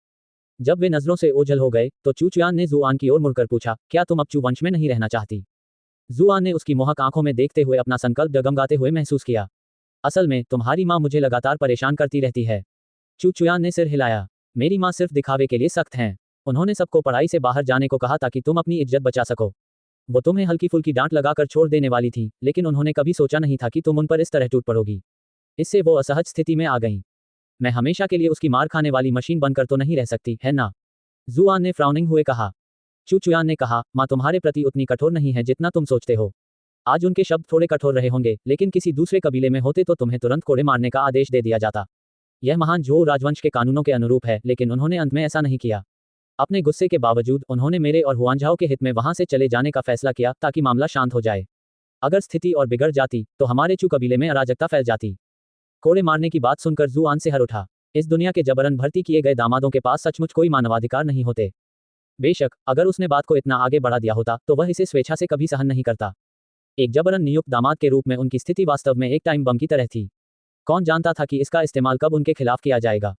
जब वे नजरों से ओझल हो गए तो चू चुयान ने जुआन की ओर मुड़कर पूछा, क्या तुम अब चू वंश में नहीं रहना चाहती? जुआन ने उसकी मोहक आंखों में देखते हुए अपना संकल्प डगमगाते हुए महसूस किया। असल में तुम्हारी माँ मुझे लगातार परेशान करती रहती है। चू चुयान ने सिर हिलाया। मेरी माँ सिर्फ दिखावे के लिए सख्त हैं। उन्होंने सबको पढ़ाई से बाहर जाने को कहा ताकि तुम अपनी इज्जत बचा सको। वो तुम्हें हल्की फुल्की डांट लगाकर छोड़ देने वाली थी, लेकिन उन्होंने कभी सोचा नहीं था कि तुम उन पर इस तरह टूट पड़ोगी। इससे वो असहज स्थिति में आ गईं। मैं हमेशा के लिए उसकी मार खाने वाली मशीन बनकर तो नहीं रह सकती, है ना? जुआन ने फ्राउनिंग हुए कहा। चू चुयान ने कहा, माँ तुम्हारे प्रति उतनी कठोर नहीं है जितना तुम सोचते हो। आज उनके शब्द थोड़े कठोर रहे होंगे, लेकिन किसी दूसरे कबीले में होते तो तुम्हें तुरंत कोड़े मारने का आदेश दे दिया जाता। यह महान झोउ राजवंश के कानूनों के अनुरूप है, लेकिन उन्होंने अंत में ऐसा नहीं किया। अपने गुस्से के बावजूद उन्होंने मेरे और हुआनझाओ के हित में वहां से चले जाने का फैसला किया ताकि मामला शांत हो जाए। अगर स्थिति और बिगड़ जाती तो हमारे चू कबीले में अराजकता फैल जाती। कोड़े मारने की बात सुनकर जुआन से हर उठा। इस दुनिया के जबरन भर्ती किए गए दामादों के पास सचमुच कोई मानवाधिकार नहीं होते। बेशक अगर उसने बात को इतना आगे बढ़ा दिया होता तो वह इसे स्वेच्छा से कभी सहन नहीं करता। एक जबरन नियुक्त दामाद के रूप में उनकी स्थिति वास्तव में एक टाइम बम की तरह थी। कौन जानता था कि इसका इस्तेमाल कब उनके खिलाफ किया जाएगा।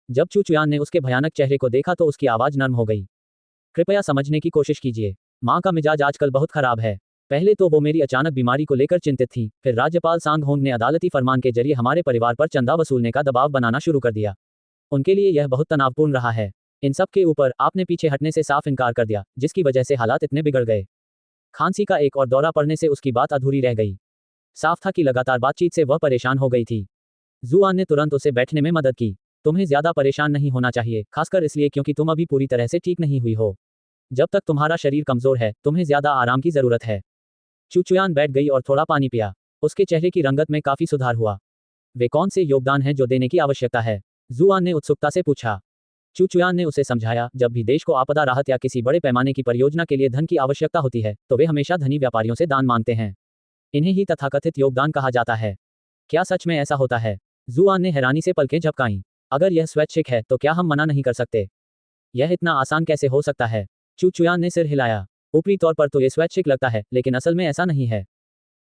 जब चू चुयान ने उसके भयानक चेहरे को देखा तो उसकी आवाज नर्म हो गई। कृपया समझने की कोशिश कीजिए, माँ का मिजाज आजकल बहुत खराब है। पहले तो वो मेरी अचानक बीमारी को लेकर चिंतित थी, फिर राज्यपाल सांगहोंग ने अदालती फरमान के जरिए हमारे परिवार पर चंदा वसूलने का दबाव बनाना शुरू कर दिया। उनके लिए यह बहुत तनावपूर्ण रहा है। इन सब के ऊपर आपने पीछे हटने से साफ इनकार कर दिया, जिसकी वजह से हालात इतने बिगड़ गए। खांसी का एक और दौरा पड़ने से उसकी बात अधूरी रह गई। साफ था कि लगातार बातचीत से वह परेशान हो गई थी। जुआन ने तुरंत उसे बैठने में मदद की। तुम्हें ज्यादा परेशान नहीं होना चाहिए, खासकर इसलिए क्योंकि तुम अभी पूरी तरह से ठीक नहीं हुई हो। जब तक तुम्हारा शरीर कमजोर है, तुम्हें ज्यादा आराम की जरूरत है। चुचुयान बैठ गई और थोड़ा पानी पिया। उसके चेहरे की रंगत में काफी सुधार हुआ। वे कौन से योगदान हैं जो देने की आवश्यकता है? जुआन ने उत्सुकता से पूछा। चुचुयान ने उसे समझाया, जब भी देश को आपदा राहत या किसी बड़े पैमाने की परियोजना के लिए धन की आवश्यकता होती है, तो वे हमेशा धनी व्यापारियों से दान मांगते हैं। इन्हें ही तथाकथित योगदान कहा जाता है। क्या सच में ऐसा होता है? जुआन ने हैरानी से पलकें झपकाईं। अगर यह स्वैच्छिक है तो क्या हम मना नहीं कर सकते? यह इतना आसान कैसे हो सकता है? चुचुयान ने सिर हिलाया। ऊपरी तौर पर तो ये स्वैच्छिक लगता है, लेकिन असल में ऐसा नहीं है।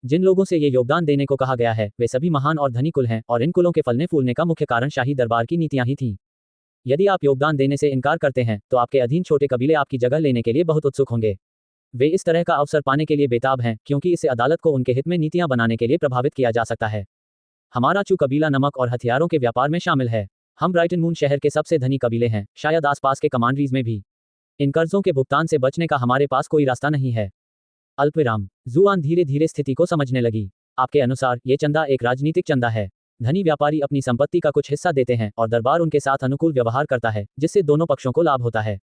जिन लोगों से ये योगदान देने को कहा गया है, वे सभी महान और धनी कुल हैं, और इन कुलों के फलने फूलने का मुख्य कारण शाही दरबार की नीतियां ही थीं। यदि आप योगदान देने से इनकार करते हैं, तो आपके अधीन छोटे कबीले आपकी जगह लेने के लिए बहुत उत्सुक होंगे। वे इस तरह का अवसर पाने के लिए बेताब हैं, क्योंकि इससे अदालत को उनके हित में नीतियां बनाने के लिए प्रभावित किया जा सकता है। हमारा चू कबीला नमक और हथियारों के व्यापार में शामिल है। हम ब्राइटन मून शहर के सबसे धनी कबीले हैं, शायद आसपास के कमांड्रीज में भी। इन कर्जों के भुगतान से बचने का हमारे पास कोई रास्ता नहीं है। अल्पविराम। जुआन धीरे धीरे स्थिति को समझने लगी। आपके अनुसार ये चंदा एक राजनीतिक चंदा है। धनी व्यापारी अपनी संपत्ति का कुछ हिस्सा देते हैं और दरबार उनके साथ अनुकूल व्यवहार करता है, जिससे दोनों पक्षों को लाभ होता है।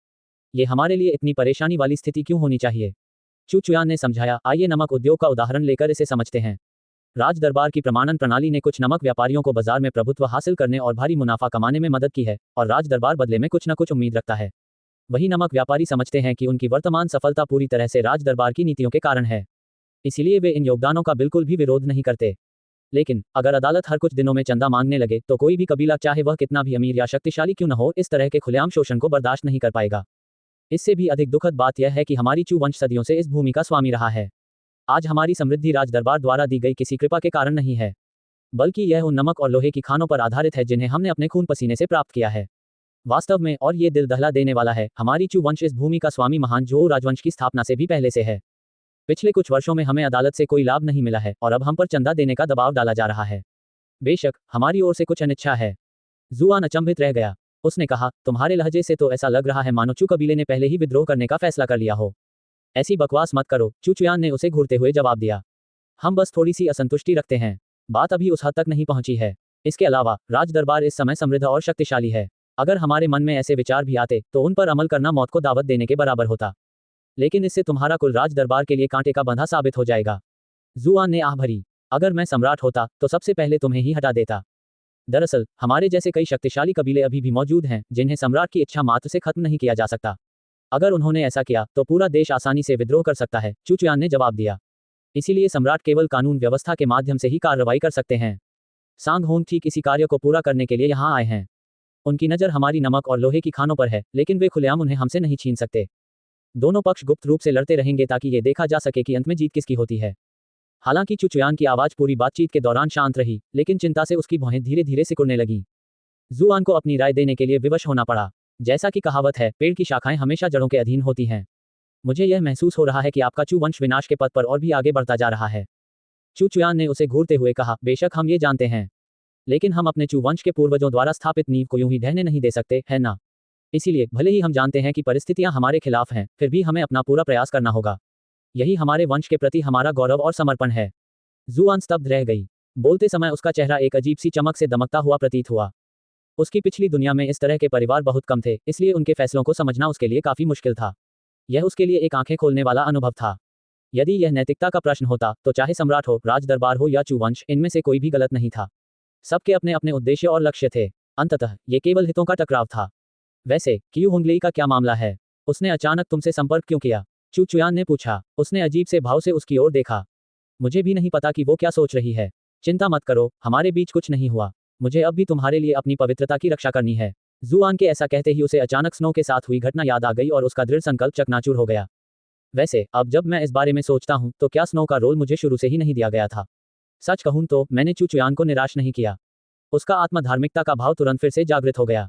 ये हमारे लिए इतनी परेशानी वाली स्थिति क्यों होनी चाहिए? चुचुयान ने समझाया, आइए नमक उद्योग का उदाहरण लेकर इसे समझते हैं। राज दरबार की प्रमाणन प्रणाली ने कुछ नमक व्यापारियों को बाजार में प्रभुत्व हासिल करने और भारी मुनाफा कमाने में मदद की है, और राज दरबार बदले में कुछ न कुछ उम्मीद रखता है। वही नमक व्यापारी समझते हैं कि उनकी वर्तमान सफलता पूरी तरह से राज दरबार की नीतियों के कारण है। इसीलिए वे इन योगदानों का बिल्कुल भी विरोध नहीं करते। लेकिन अगर अदालत हर कुछ दिनों में चंदा मांगने लगे, तो कोई भी कबीला, चाहे वह कितना भी अमीर या शक्तिशाली क्यों न हो, इस तरह के खुलेआम शोषण को बर्दाश्त नहीं कर पाएगा। इससे भी अधिक दुखद बात यह है कि हमारी चू वंश सदियों से इस भूमि का स्वामी रहा है। आज हमारी समृद्धि राज दरबार द्वारा दी गई किसी कृपा के कारण नहीं है, बल्कि यह उन नमक और लोहे की खानों पर आधारित है जिन्हें हमने अपने खून पसीने से प्राप्त किया है। वास्तव में, और ये दिल दहला देने वाला है, हमारी चू वंश इस भूमि का स्वामी महान जोऊ राजवंश की स्थापना से भी पहले से है। पिछले कुछ वर्षों में हमें अदालत से कोई लाभ नहीं मिला है, और अब हम पर चंदा देने का दबाव डाला जा रहा है। बेशक हमारी ओर से कुछ अनिच्छा है। जुआन अचंभित रह गया। उसने कहा, तुम्हारे लहजे से तो ऐसा लग रहा है मानो चू कबीले ने पहले ही विद्रोह करने का फैसला कर लिया हो। ऐसी बकवास मत करो, चुचुयान ने उसे घूरते हुए जवाब दिया। हम बस थोड़ी सी असंतुष्टि रखते हैं। बात अभी उस हद तक नहीं पहुंची है। इसके अलावा राज दरबार इस समय समृद्ध और शक्तिशाली है। अगर हमारे मन में ऐसे विचार भी आते, तो उन पर अमल करना मौत को दावत देने के बराबर होता। लेकिन इससे तुम्हारा कुल राज दरबार के लिए कांटे का बंधा साबित हो जाएगा। जुआन ने आह भरी। अगर मैं सम्राट होता, तो सबसे पहले तुम्हें ही हटा देता। दरअसल हमारे जैसे कई शक्तिशाली कबीले अभी भी मौजूद हैं, जिन्हें सम्राट की इच्छा मात्र से खत्म नहीं किया जा सकता। अगर उन्होंने ऐसा किया, तो पूरा देश आसानी से विद्रोह कर सकता है, चुचुयान ने जवाब दिया। इसीलिए सम्राट केवल कानून व्यवस्था के माध्यम से ही कार्रवाई कर सकते हैं। सांगहोंग ठीक इसी कार्य को पूरा करने के लिए यहाँ आए हैं। उनकी नज़र हमारी नमक और लोहे की खानों पर है, लेकिन वे खुलेआम उन्हें हमसे नहीं छीन सकते। दोनों पक्ष गुप्त रूप से लड़ते रहेंगे ताकि ये देखा जा सके कि अंत में जीत किसकी होती है। हालांकि चुचुयान की आवाज पूरी बातचीत के दौरान शांत रही, लेकिन चिंता से उसकी भौहें धीरे धीरे सिकुड़ने लगीं। जुआन को अपनी राय देने के लिए विवश होना पड़ा। जैसा कि कहावत है, पेड़ की शाखाएं हमेशा जड़ों के अधीन होती हैं। मुझे यह महसूस हो रहा है कि आपका चू वंश विनाश के पथ पर और भी आगे बढ़ता जा रहा है। चुचुयान ने उसे घूरते हुए कहा, बेशक हम ये जानते हैं, लेकिन हम अपने चू वंश के पूर्वजों द्वारा स्थापित नींव को यूं ही ढहने नहीं दे सकते, है ना? इसीलिए भले ही हम जानते हैं कि परिस्थितियां हमारे खिलाफ हैं, फिर भी हमें अपना पूरा प्रयास करना होगा। यही हमारे वंश के प्रति हमारा गौरव और समर्पण है। जुआन स्तब्ध रह गई। बोलते समय उसका चेहरा एक अजीब सी चमक से दमकता हुआ प्रतीत हुआ। उसकी पिछली दुनिया में इस तरह के परिवार बहुत कम थे, इसलिए उनके फैसलों को समझना उसके लिए काफी मुश्किल था। यह उसके लिए एक आंखें खोलने वाला अनुभव था। यदि यह नैतिकता का प्रश्न होता, तो चाहे सम्राट हो, राज दरबार हो या चू वंश, इनमें से कोई भी गलत नहीं था। सबके अपने अपने उद्देश्य और लक्ष्य थे। अंततः ये केवल हितों का टकराव था। वैसे क्यू हुंगली का क्या मामला है? उसने अचानक तुमसे संपर्क क्यों किया? चुचुयान ने पूछा। उसने अजीब से भाव से उसकी ओर देखा। मुझे भी नहीं पता कि वो क्या सोच रही है। चिंता मत करो, हमारे बीच कुछ नहीं हुआ। मुझे अब भी तुम्हारे लिए अपनी पवित्रता की रक्षा करनी है। जुआन के ऐसा कहते ही उसे अचानक स्नो के साथ हुई घटना याद आ गई और उसका दृढ़ संकल्प चकनाचूर हो गया। वैसे अब जब मैं इस बारे में सोचता हूँ, तो क्या स्नो का रोल मुझे शुरू से ही नहीं दिया गया था? सच कहूँ तो मैंने चुचुयान को निराश नहीं किया। उसका आत्मधार्मिकता का भाव तुरंत फिर से जागृत हो गया।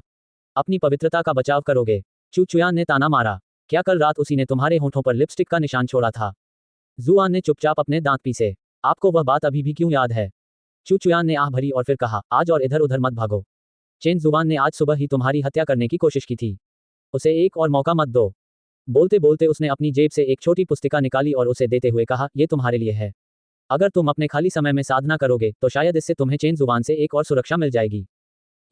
अपनी पवित्रता का बचाव करोगे? चुचुयान ने ताना मारा। क्या कल रात उसी ने तुम्हारे होठों पर लिपस्टिक का निशान छोड़ा था? जुआन ने चुपचाप अपने दांत पीसे। आपको वह बात अभी भी क्यों याद है? चू चुयान ने आह भरी और फिर कहा, आज और इधर उधर मत भागो। चेन जुआन ने आज सुबह ही तुम्हारी हत्या करने की कोशिश की थी। उसे एक और मौका मत दो। बोलते बोलते उसने अपनी जेब से एक छोटी पुस्तिका निकाली और उसे देते हुए कहा, ये तुम्हारे लिए है। अगर तुम अपने खाली समय में साधना करोगे तो शायद इससे तुम्हें चेन जुबान से एक और सुरक्षा मिल जाएगी।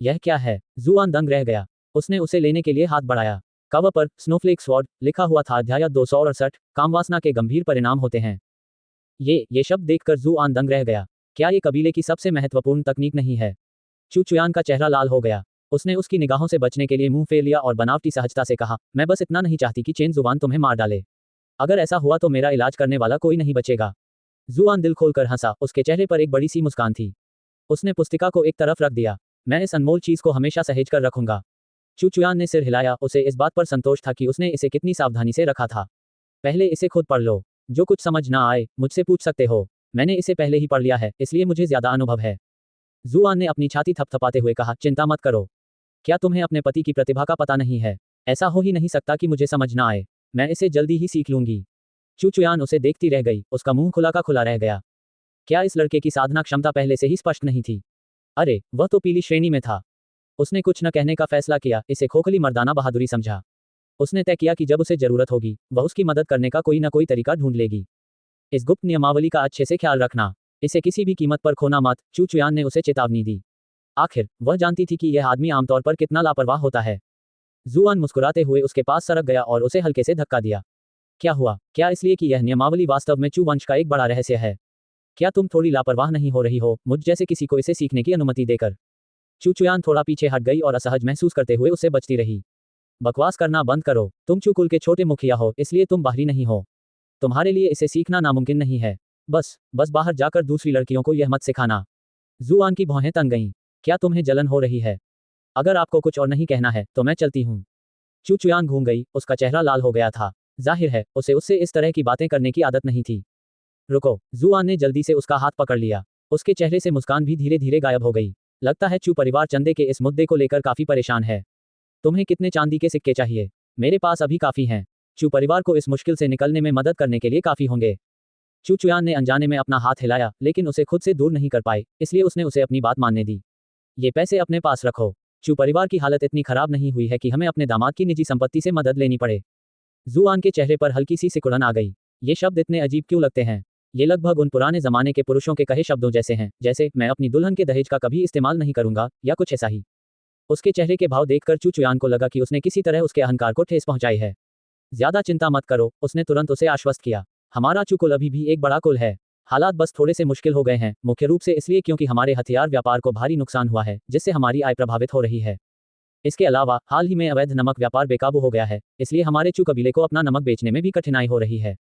यह क्या है? जुआन दंग रह गया। उसने उसे लेने के लिए हाथ बढ़ाया। कवर पर स्नोफ्लेक स्वॉर्ड लिखा हुआ था। अध्याय 268, कामवासना के गंभीर परिणाम होते हैं। ये शब्द देखकर जुआन दंग रह गया। क्या ये कबीले की सबसे महत्वपूर्ण तकनीक नहीं है? चू चुयान का चेहरा लाल हो गया। उसने उसकी निगाहों से बचने के लिए मुंह फेर लिया और बनावटी सहजता से कहा, मैं बस इतना नहीं चाहती कि चेन जुबान तुम्हें मार डाले। अगर ऐसा हुआ तो मेरा इलाज करने वाला कोई नहीं बचेगा। जुआन दिल खोलकर हंसा। उसके चेहरे पर एक बड़ी सी मुस्कान थी। उसने पुस्तिका को एक तरफ रख दिया। मैं इस अनमोल चीज को हमेशा सहेज कर रखूंगा। चू चुयान ने सिर हिलाया। उसे इस बात पर संतोष था कि उसने इसे कितनी सावधानी से रखा था। पहले इसे खुद पढ़ लो। जो कुछ समझ ना आए मुझसे पूछ सकते हो। मैंने इसे पहले ही पढ़ लिया है, इसलिए मुझे ज्यादा अनुभव है। जुआन ने अपनी छाती थपथपाते हुए कहा, चिंता मत करो। क्या तुम्हें अपने पति की प्रतिभा का पता नहीं है? ऐसा हो ही नहीं सकता कि मुझे समझ ना आए। मैं इसे जल्दी ही सीख लूंगी। चू चुयान उसे देखती रह गई। उसका मुंह खुला का खुला रह गया। क्या इस लड़के की साधना क्षमता पहले से ही स्पष्ट नहीं थी? अरे, वह तो पीली श्रेणी में था। उसने कुछ न कहने का फैसला किया। इसे खोखली मर्दाना बहादुरी समझा। उसने तय किया कि जब उसे जरूरत होगी वह उसकी मदद करने का कोई न कोई तरीका ढूंढ लेगी। इस गुप्त नियमावली का अच्छे से ख्याल रखना। इसे किसी भी कीमत पर खोना मत। चू चुयान ने उसे चेतावनी दी। आखिर वह जानती थी कि यह आदमी आमतौर पर कितना लापरवाह होता है। जुआन मुस्कुराते हुए उसके पास सरक गया और उसे हल्के से धक्का दिया। क्या हुआ? क्या इसलिए कि यह नियमावली वास्तव में चू वंश का एक बड़ा रहस्य है? क्या तुम थोड़ी लापरवाह नहीं हो रही हो, मुझ जैसे किसी को इसे सीखने की अनुमति देकर? चू चुयान थोड़ा पीछे हट गई और असहज महसूस करते हुए उससे बचती रही। बकवास करना बंद करो। तुम चू कुल के छोटे मुखिया हो, इसलिए तुम बाहरी नहीं हो। तुम्हारे लिए इसे सीखना नामुमकिन नहीं है। बस बाहर जाकर दूसरी लड़कियों को यह मत सिखाना। जुआन की भौहें तन गईं। क्या तुम्हें जलन हो रही है? अगर आपको कुछ और नहीं कहना है तो मैं चलती हूँ। चू चुयान घूम गई। उसका चेहरा लाल हो गया था। जाहिर है उसे उससे इस तरह की बातें करने की आदत नहीं थी। रुको। जुआन ने जल्दी से उसका हाथ पकड़ लिया। उसके चेहरे से मुस्कान भी धीरे धीरे गायब हो गई। लगता है चू परिवार चंदे के इस मुद्दे को लेकर काफी परेशान है। तुम्हें कितने चांदी के सिक्के चाहिए? मेरे पास अभी काफी हैं। चू परिवार को इस मुश्किल से निकलने में मदद करने के लिए काफी होंगे। चू चुयान ने अनजाने में अपना हाथ हिलाया, लेकिन उसे खुद से दूर नहीं कर पाए, इसलिए उसने उसे अपनी बात मानने दी। ये पैसे अपने पास रखो। चू परिवार की हालत इतनी खराब नहीं हुई है कि हमें अपने दामाद की निजी संपत्ति से मदद लेनी पड़े। जुआन के चेहरे पर हल्की सी सिकुड़न आ गई। ये शब्द इतने अजीब क्यों लगते हैं? ये लगभग उन पुराने जमाने के पुरुषों के कहे शब्दों जैसे हैं, जैसे मैं अपनी दुल्हन के दहेज का कभी इस्तेमाल नहीं करूंगा, या कुछ ऐसा ही। उसके चेहरे के भाव देखकर चू चुयान को लगा कि उसने किसी तरह उसके अहंकार को ठेस पहुंचाई है। ज्यादा चिंता मत करो, उसने तुरंत उसे आश्वस्त किया। हमारा चू कुल अभी भी एक बड़ा कुल है। हालात बस थोड़े से मुश्किल हो गए हैं, मुख्य रूप से इसलिए क्योंकि हमारे हथियार व्यापार को भारी नुकसान हुआ है, जिससे हमारी आय प्रभावित हो रही है। इसके अलावा हाल ही में अवैध नमक व्यापार बेकाबू हो गया है, इसलिए हमारे चू कबीले को अपना नमक बेचने में भी कठिनाई हो रही है।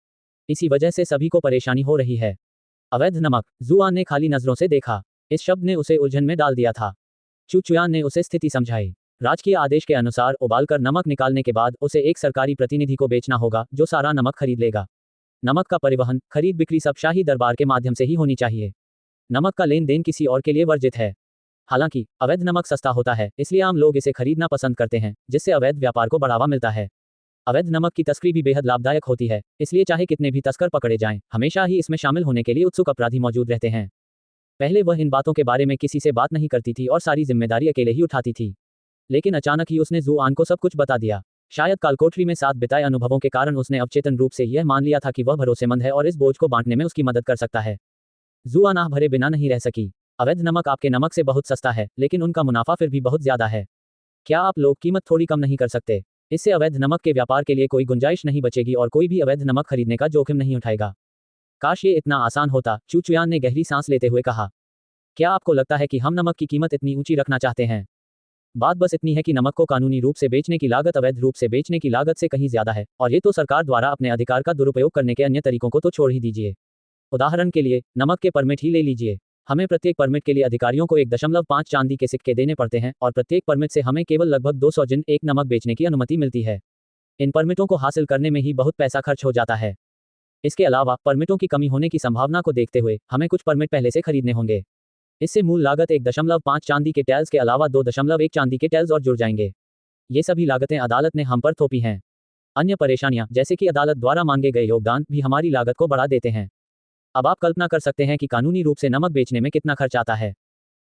इसी वजह से सभी को परेशानी हो रही है। अवैध नमक। जुआन ने खाली नजरों से देखा। इस शब्द ने उसे उलझन में डाल दिया था। चू चुयान ने उसे स्थिति समझाई। राजकीय आदेश के अनुसार उबालकर नमक निकालने के बाद उसे एक सरकारी प्रतिनिधि को बेचना होगा, जो सारा नमक खरीद लेगा। नमक का परिवहन, खरीद बिक्री सब शाही दरबार के माध्यम से ही होनी चाहिए। नमक का लेन देन किसी और के लिए वर्जित है। हालांकि अवैध नमक सस्ता होता है, इसलिए आम लोग इसे खरीदना पसंद करते हैं, जिससे अवैध व्यापार को बढ़ावा मिलता है। अवैध नमक की तस्करी भी बेहद लाभदायक होती है, इसलिए चाहे कितने भी तस्कर पकड़े जाएं, हमेशा ही इसमें शामिल होने के लिए उत्सुक अपराधी मौजूद रहते हैं। पहले वह इन बातों के बारे में किसी से बात नहीं करती थी और सारी जिम्मेदारी अकेले ही उठाती थी। लेकिन अचानक ही उसने जुआन को सब कुछ बता दिया। शायद कालकोठरी में साथ बिताए अनुभवों के कारण उसने अवचेतन रूप से यह मान लिया था कि वह भरोसेमंद है और इस बोझ को बांटने में उसकी मदद कर सकता है। जुआन आह भरे बिना नहीं रह सकी। अवैध नमक आपके नमक से बहुत सस्ता है, लेकिन उनका मुनाफा फिर भी बहुत ज्यादा है। क्या आप लोग कीमत थोड़ी कम नहीं कर सकते? इससे अवैध नमक के व्यापार के लिए कोई गुंजाइश नहीं बचेगी और कोई भी अवैध नमक खरीदने का जोखिम नहीं उठाएगा। काश ये इतना आसान होता, चू चुयान ने गहरी सांस लेते हुए कहा। क्या आपको लगता है कि हम नमक की कीमत इतनी ऊंची रखना चाहते हैं? बात बस इतनी है कि नमक को कानूनी रूप से बेचने की लागत अवैध रूप से बेचने की लागत से कहीं ज्यादा है, और ये तो सरकार द्वारा अपने अधिकार का दुरुपयोग करने के अन्य तरीकों को तो छोड़ ही दीजिए। उदाहरण के लिए नमक के परमिट ही ले लीजिए। हमें प्रत्येक परमिट के लिए अधिकारियों को 1.5 चांदी के सिक्के देने पड़ते हैं, और प्रत्येक परमिट से हमें केवल लगभग 200 जिन एक नमक बेचने की अनुमति मिलती है। इन परमिटों को हासिल करने में ही बहुत पैसा खर्च हो जाता है। इसके अलावा परमिटों की कमी होने की संभावना को देखते हुए हमें कुछ परमिट पहले से खरीदने होंगे। इससे मूल लागत 1.5 चांदी के टैल्स के अलावा 2.1 चांदी के टैल्स और जुड़ जाएंगे। ये सभी लागतें अदालत ने हम पर थोपी हैं। अन्य परेशानियां जैसे कि अदालत द्वारा मांगे गए योगदान भी हमारी लागत को बढ़ा देते हैं। अब आप कल्पना कर सकते हैं कि कानूनी रूप से नमक बेचने में कितना खर्च आता है।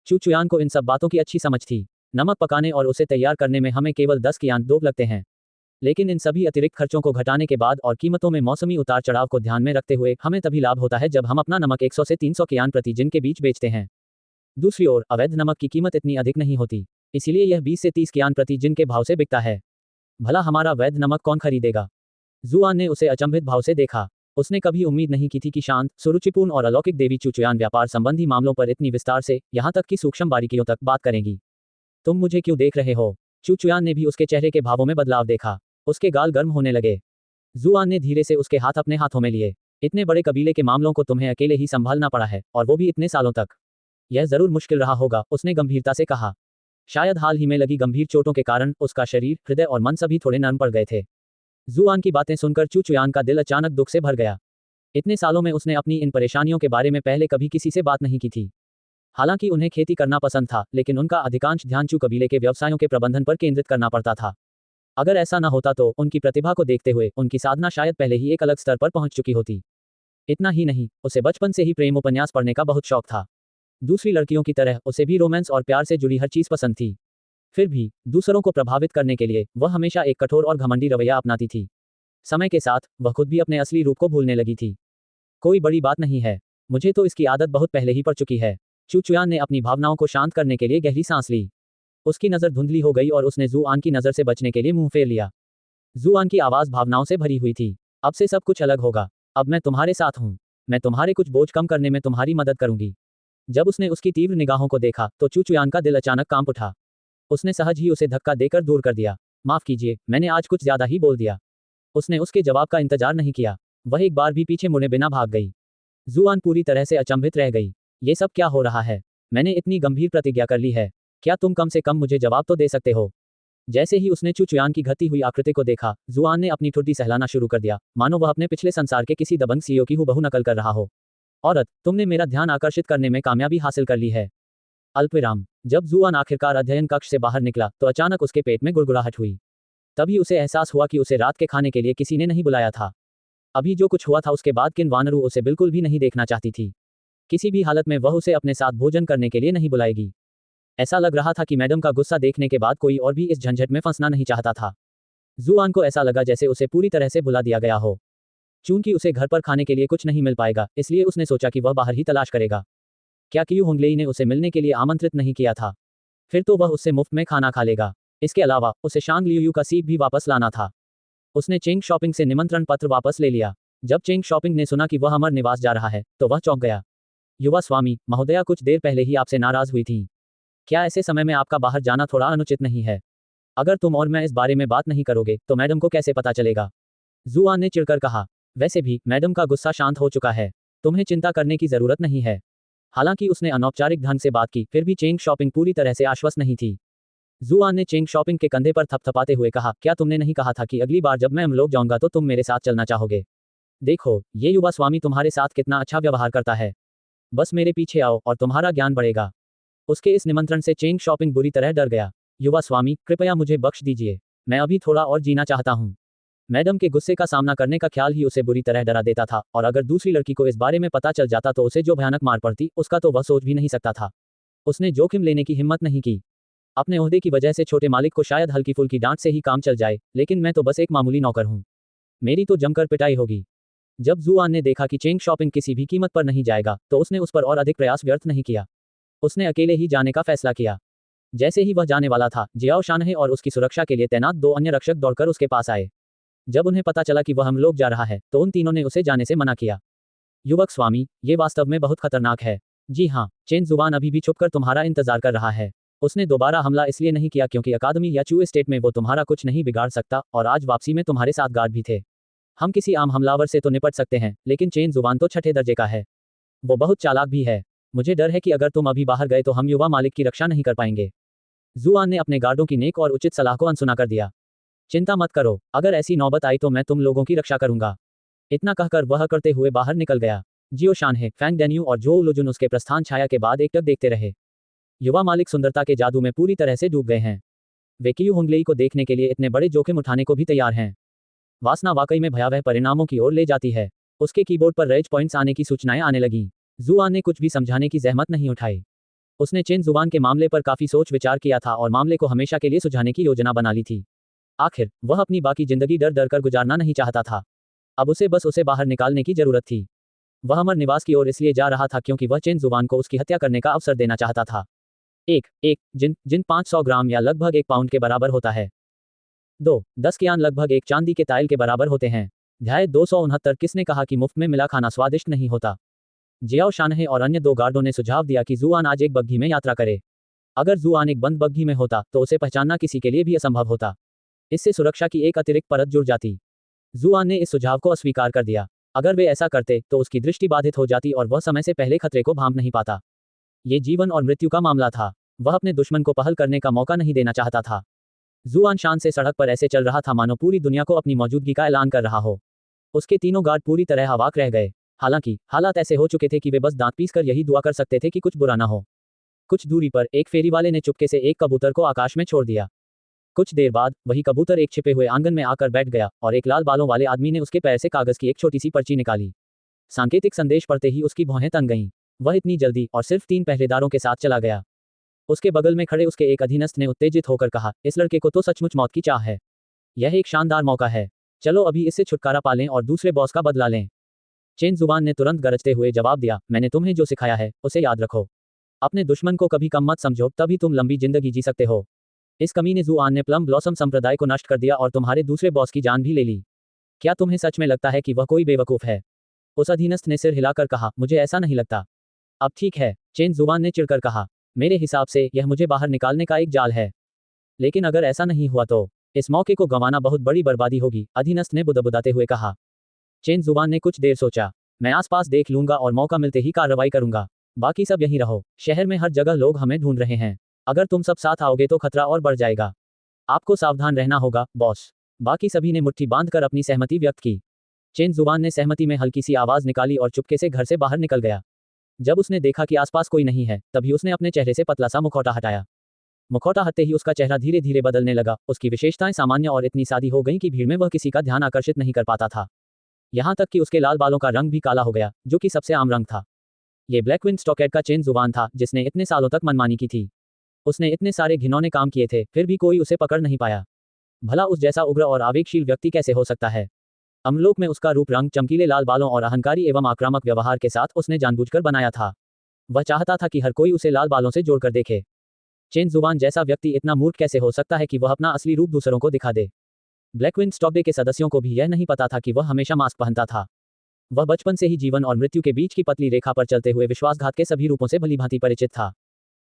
चू चुयान को इन सब बातों की अच्छी समझ थी। नमक पकाने और उसे तैयार करने में हमें केवल 10 कियान दोग लगते हैं। लेकिन इन सभी अतिरिक्त खर्चों को घटाने के बाद और कीमतों में मौसमी उतार चढ़ाव को ध्यान में रखते हुए हमें तभी लाभ होता है जब हम अपना नमक 100 से 300 कियान प्रति जिन के बीच बेचते हैं। दूसरी ओर अवैध नमक की कीमत इतनी अधिक नहीं होती, इसीलिए यह 20 से 30 कियान प्रति जिन के भाव से बिकता है। भला हमारा वैध नमक कौन खरीदेगा? जुआन ने उसे अचंभित भाव से देखा। उसने कभी उम्मीद नहीं की थी कि शांत, सुरुचिपूर्ण और अलौकिक देवी चू चुयान व्यापार संबंधी मामलों पर इतनी विस्तार से, यहाँ तक कि सूक्ष्म बारीकियों तक बात करेंगी। तुम मुझे क्यों देख रहे हो? चू चुयान ने भी उसके चेहरे के भावों में बदलाव देखा। उसके गाल गर्म होने लगे। जुआन ने धीरे से उसके हाथ अपने हाथों में लिए। इतने बड़े कबीले के मामलों को तुम्हें अकेले ही संभालना पड़ा है, और वो भी इतने सालों तक। यह जरूर मुश्किल रहा होगा, उसने गंभीरता से कहा। शायद हाल ही में लगी गंभीर चोटों के कारण उसका शरीर, हृदय और मन सभी थोड़े नरम पड़ गए थे। जुआन की बातें सुनकर चू चुयान का दिल अचानक दुख से भर गया। इतने सालों में उसने अपनी इन परेशानियों के बारे में पहले कभी किसी से बात नहीं की थी। हालांकि उन्हें खेती करना पसंद था, लेकिन उनका अधिकांश ध्यान चू कबीले के व्यवसायों के प्रबंधन पर केंद्रित करना पड़ता था। अगर ऐसा न होता तो उनकी प्रतिभा को देखते हुए उनकी साधना शायद पहले ही एक अलग स्तर पर पहुंच चुकी होती। इतना ही नहीं, उसे बचपन से ही प्रेम उपन्यास पढ़ने का बहुत शौक था। दूसरी लड़कियों की तरह उसे भी रोमांस और प्यार से जुड़ी हर चीज पसंद थी। फिर भी दूसरों को प्रभावित करने के लिए वह हमेशा एक कठोर और घमंडी रवैया अपनाती थी। समय के साथ वह खुद भी अपने असली रूप को भूलने लगी थी। कोई बड़ी बात नहीं है, मुझे तो इसकी आदत बहुत पहले ही पड़ चुकी है। चू चुयान ने अपनी भावनाओं को शांत करने के लिए गहरी सांस ली। उसकी नजर धुंधली हो गई और उसने जुआन की नजर से बचने के लिए मुंह फेर लिया। जुआन की आवाज भावनाओं से भरी हुई थी। अब से सब कुछ अलग होगा। अब मैं तुम्हारे साथ हूं। मैं तुम्हारे कुछ बोझ कम करने में तुम्हारी मदद करूंगी। जब उसने उसकी तीव्र निगाहों को देखा तो चू चुयान का दिल अचानक कांप उठा। उसने सहज ही उसे धक्का देकर दूर कर दिया। माफ कीजिए, मैंने आज कुछ ज्यादा ही बोल दिया। उसने उसके जवाब का इंतजार नहीं किया। वह एक बार भी पीछे मुड़े बिना भाग गई। जुआन पूरी तरह से अचंभित रह गई। ये सब क्या हो रहा है? मैंने इतनी गंभीर प्रतिज्ञा कर ली है। क्या तुम कम से कम मुझे जवाब तो दे सकते हो? जैसे ही उसने चू चुयान की घटी हुई आकृति को देखा, जुआन ने अपनी ठुड्डी सहलाना शुरू कर दिया, मानो वह अपने पिछले संसार के किसी दबंग सीईओ की हूबहू नकल कर रहा हो। औरत, तुमने मेरा ध्यान आकर्षित करने में कामयाबी हासिल कर ली है। अल्पविराम। जब जुआन आखिरकार अध्ययन कक्ष से बाहर निकला तो अचानक उसके पेट में गुड़गुड़ाहट हुई। तभी उसे एहसास हुआ कि उसे रात के खाने के लिए किसी ने नहीं बुलाया था। अभी जो कुछ हुआ था उसके बाद किन वानरू उसे बिल्कुल भी नहीं देखना चाहती थी। किसी भी हालत में वह उसे अपने साथ भोजन करने के लिए नहीं बुलाएगी। ऐसा लग रहा था कि मैडम का गुस्सा देखने के बाद कोई और भी इस झंझट में फंसना नहीं चाहता था। जुआन को ऐसा लगा जैसे उसे पूरी तरह से भुला दिया गया हो। चूंकि उसे घर पर खाने के लिए कुछ नहीं मिल पाएगा, इसलिए उसने सोचा कि वह बाहर ही तलाश करेगा। क्या क्यू होंगलेई ने उसे मिलने के लिए आमंत्रित नहीं किया था? फिर तो वह उससे मुफ्त में खाना खा लेगा। इसके अलावा उसे शांग लियू का सीप भी वापस लाना था। उसने चेंग शॉपिंग से निमंत्रण पत्र वापस ले लिया। जब चेंग शॉपिंग ने सुना कि वह अमर निवास जा रहा है तो वह चौंक गया। युवा स्वामी महोदया कुछ देर पहले ही आपसे नाराज हुई थीं। क्या ऐसे समय में आपका बाहर जाना थोड़ा अनुचित नहीं है? अगर तुम और मैं इस बारे में बात नहीं करोगे तो मैडम को कैसे पता चलेगा? जुआन ने चिढ़कर कहा। वैसे भी मैडम का गुस्सा शांत हो चुका है। तुम्हें चिंता करने की जरूरत नहीं है। हालांकि उसने अनौपचारिक ढंग से बात की, फिर भी चेंग शॉपिंग पूरी तरह से आश्वस्त नहीं थी। जुआन ने चेंग शॉपिंग के कंधे पर थपथपाते हुए कहा, क्या तुमने नहीं कहा था कि अगली बार जब मैं अमलोक जाऊंगा तो तुम मेरे साथ चलना चाहोगे? देखो, ये युवा स्वामी तुम्हारे साथ कितना अच्छा व्यवहार करता है। बस मेरे पीछे आओ और तुम्हारा ज्ञान बढ़ेगा। उसके इस निमंत्रण से चेंग शॉपिंग बुरी तरह डर गया। युवा स्वामी, कृपया मुझे बख्श दीजिए। मैं अभी थोड़ा और जीना चाहता हूँ। मैडम के गुस्से का सामना करने का ख्याल ही उसे बुरी तरह डरा देता था, और अगर दूसरी लड़की को इस बारे में पता चल जाता तो उसे जो भयानक मार पड़ती उसका तो वह सोच भी नहीं सकता था। उसने जोखिम लेने की हिम्मत नहीं की। अपने ओहदे की वजह से छोटे मालिक को शायद हल्की फुल्की डांट से ही काम चल जाए, लेकिन मैं तो बस एक मामूली नौकर हूँ। मेरी तो जमकर पिटाई होगी। जब जुआन ने देखा कि चेंग शॉपिंग किसी भी कीमत पर नहीं जाएगा तो उसने उस पर और अधिक प्रयास व्यर्थ नहीं किया। उसने अकेले ही जाने का फैसला किया। जैसे ही वह जाने वाला था, जियाओ शानहे और उसकी सुरक्षा के लिए तैनात 2 अन्य रक्षक दौड़कर उसके पास आए। जब उन्हें पता चला कि वह अमलोक जा रहा है तो उन तीनों ने उसे जाने से मना किया। युवक स्वामी, ये वास्तव में बहुत खतरनाक है। जी हाँ, चेन जुबान अभी भी छुपकर तुम्हारा इंतजार कर रहा है। उसने दोबारा हमला इसलिए नहीं किया क्योंकि अकादमी या चू स्टेट में वो तुम्हारा कुछ नहीं बिगाड़ सकता, और आज वापसी में तुम्हारे साथ गार्ड भी थे। हम किसी आम हमलावर से तो निपट सकते हैं, लेकिन चेन जुबान तो छठे दर्जे का है। वो बहुत चालाक भी है। मुझे डर है कि अगर तुम अभी बाहर गए तो हम युवा मालिक की रक्षा नहीं कर पाएंगे। जुआन ने अपने गार्डों की नेक और उचित सलाह को अनसुना कर दिया। चिंता मत करो, अगर ऐसी नौबत आई तो मैं तुम लोगों की रक्षा करूंगा। इतना कहकर वह करते हुए बाहर निकल गया। जियो शानहे, फैंग डेन्यू और जो लुजुन उसके प्रस्थान छाया के बाद एकटक देखते रहे। युवा मालिक सुंदरता के जादू में पूरी तरह से डूब गए हैं। वे क्यू होंगलेई को देखने के लिए इतने बड़े जोखिम उठाने को भी तैयार हैं। वासना वाकई में भयावह परिणामों की ओर ले जाती है। उसके कीबोर्ड पर रेज पॉइंट्स आने की सूचनाएं आने लगीं। जुआन ने कुछ भी समझाने की जहमत नहीं उठाई। उसने चेन जुबान के मामले पर काफी सोच विचार किया था और मामले को हमेशा के लिए सुलझाने की योजना बना ली थी। आखिर वह अपनी बाकी जिंदगी डर डर कर गुजारना नहीं चाहता था। अब उसे बस उसे बाहर निकालने की जरूरत थी। वह अमर निवास की ओर इसलिए जा रहा था क्योंकि वह चेन जुबान को उसकी हत्या करने का अवसर देना चाहता था। एक जिन 500 ग्राम या लगभग 1 पाउंड के बराबर होता है। 10 कियान लगभग 1 चांदी के ताइल के बराबर होते हैं। अध्याय 269 किसने कहा कि मुफ्त में मिला खाना स्वादिष्ट नहीं होता। जियाओ शानहे और अन्य 2 गार्डों ने सुझाव दिया कि जुआन आज एक बग्घी में यात्रा करे। अगर जुआन एक बंद बग्घी में होता तो उसे पहचानना किसी के लिए भी असंभव होता। इससे सुरक्षा की एक अतिरिक्त परत जुड़ जाती। जुआन ने इस सुझाव को अस्वीकार कर दिया। अगर वे ऐसा करते तो उसकी दृष्टि बाधित हो जाती और वह समय से पहले खतरे को भांप नहीं पाता। ये जीवन और मृत्यु का मामला था। वह अपने दुश्मन को पहल करने का मौका नहीं देना चाहता था। जुआन शान से सड़क पर ऐसे चल रहा था मानो पूरी दुनिया को अपनी मौजूदगी का ऐलान कर रहा हो। उसके तीनों गार्ड पूरी तरह अवाक रह गए। हालांकि हालात ऐसे हो चुके थे कि वे बस दांत पीस कर यही दुआ कर सकते थे कि कुछ बुरा ना हो। कुछ दूरी पर एक फेरी वाले ने चुपके से एक कबूतर को आकाश में छोड़ दिया। कुछ देर बाद वही कबूतर एक छिपे हुए आंगन में आकर बैठ गया और एक लाल बालों वाले आदमी ने उसके पैर से कागज की एक छोटी सी पर्ची निकाली। सांकेतिक संदेश पढ़ते ही उसकी भौहें तन गईं। वह इतनी जल्दी और सिर्फ 3 पहरेदारों के साथ चला गया। उसके बगल में खड़े उसके एक अधीनस्थ ने उत्तेजित होकर कहा, इस लड़के को तो सचमुच मौत की चाह है। यह एक शानदार मौका है। चलो अभी इससे छुटकारा पा लें और दूसरे बॉस का बदला लें। चेन जुबान ने तुरंत गरजते हुए जवाब दिया, मैंने तुम्हें जो सिखाया है उसे याद रखो। अपने दुश्मन को कभी कम मत समझो, तभी तुम लंबी जिंदगी जी सकते हो। इस कमीने जुआन ने प्लम ब्लॉसम संप्रदाय को नष्ट कर दिया और तुम्हारे दूसरे बॉस की जान भी ले ली। क्या तुम्हें सच में लगता है कि वह कोई बेवकूफ है? उस अधीनस्थ ने सिर हिलाकर कहा, मुझे ऐसा नहीं लगता। अब ठीक है, चेन जुबान ने चिढ़कर कहा, मेरे हिसाब से यह मुझे बाहर निकालने का एक जाल है। लेकिन अगर ऐसा नहीं हुआ तो इस मौके को गंवाना बहुत बड़ी बर्बादी होगी, अधीनस्थ ने बुदबुदाते हुए कहा। चेन जुबान ने कुछ देर सोचा, मैं आसपास देख लूंगा और मौका मिलते ही कार्रवाई करूंगा। बाकी सब यहीं रहो। शहर में हर जगह लोग हमें ढूंढ रहे हैं। अगर तुम सब साथ आओगे तो खतरा और बढ़ जाएगा। आपको सावधान रहना होगा, बॉस। बाकी सभी ने मुट्ठी बांधकर अपनी सहमति व्यक्त की। चेन जुबान ने सहमति में हल्की सी आवाज निकाली और चुपके से घर से बाहर निकल गया। जब उसने देखा कि आसपास कोई नहीं है, तभी उसने अपने चेहरे से पतला सा मुखौटा हटाया। मुखौटा हटते ही उसका चेहरा धीरे धीरे बदलने लगा। उसकी विशेषताएं सामान्य और इतनी सादी हो गईं कि भीड़ में वह किसी का ध्यान आकर्षित नहीं कर पाता था। यहां तक कि उसके लाल बालों का रंग भी काला हो गया, जो कि सबसे आम रंग था। ये ब्लैकविंड स्टॉकेड का चेन जुबान था, जिसने इतने सालों तक मनमानी की थी। उसने इतने सारे घिनौने काम किए थे, फिर भी कोई उसे पकड़ नहीं पाया। भला उस जैसा उग्र और आवेगशील व्यक्ति कैसे हो सकता है? अमलोक में उसका रूप रंग, चमकीले लाल बालों और अहंकारी एवं आक्रामक व्यवहार के साथ उसने जानबूझकर बनाया था। वह चाहता था कि हर कोई उसे लाल बालों से जोड़कर देखे। चेन जुबान जैसा व्यक्ति इतना मूर्ख कैसे हो सकता है कि वह अपना असली रूप दूसरों को दिखा दे? ब्लैकविंड स्टॉकडे के सदस्यों को भी यह नहीं पता था कि वह हमेशा मास्क पहनता था। वह बचपन से ही जीवन और मृत्यु के बीच की पतली रेखा पर चलते हुए विश्वासघात के सभी रूपों से भलीभांति परिचित था।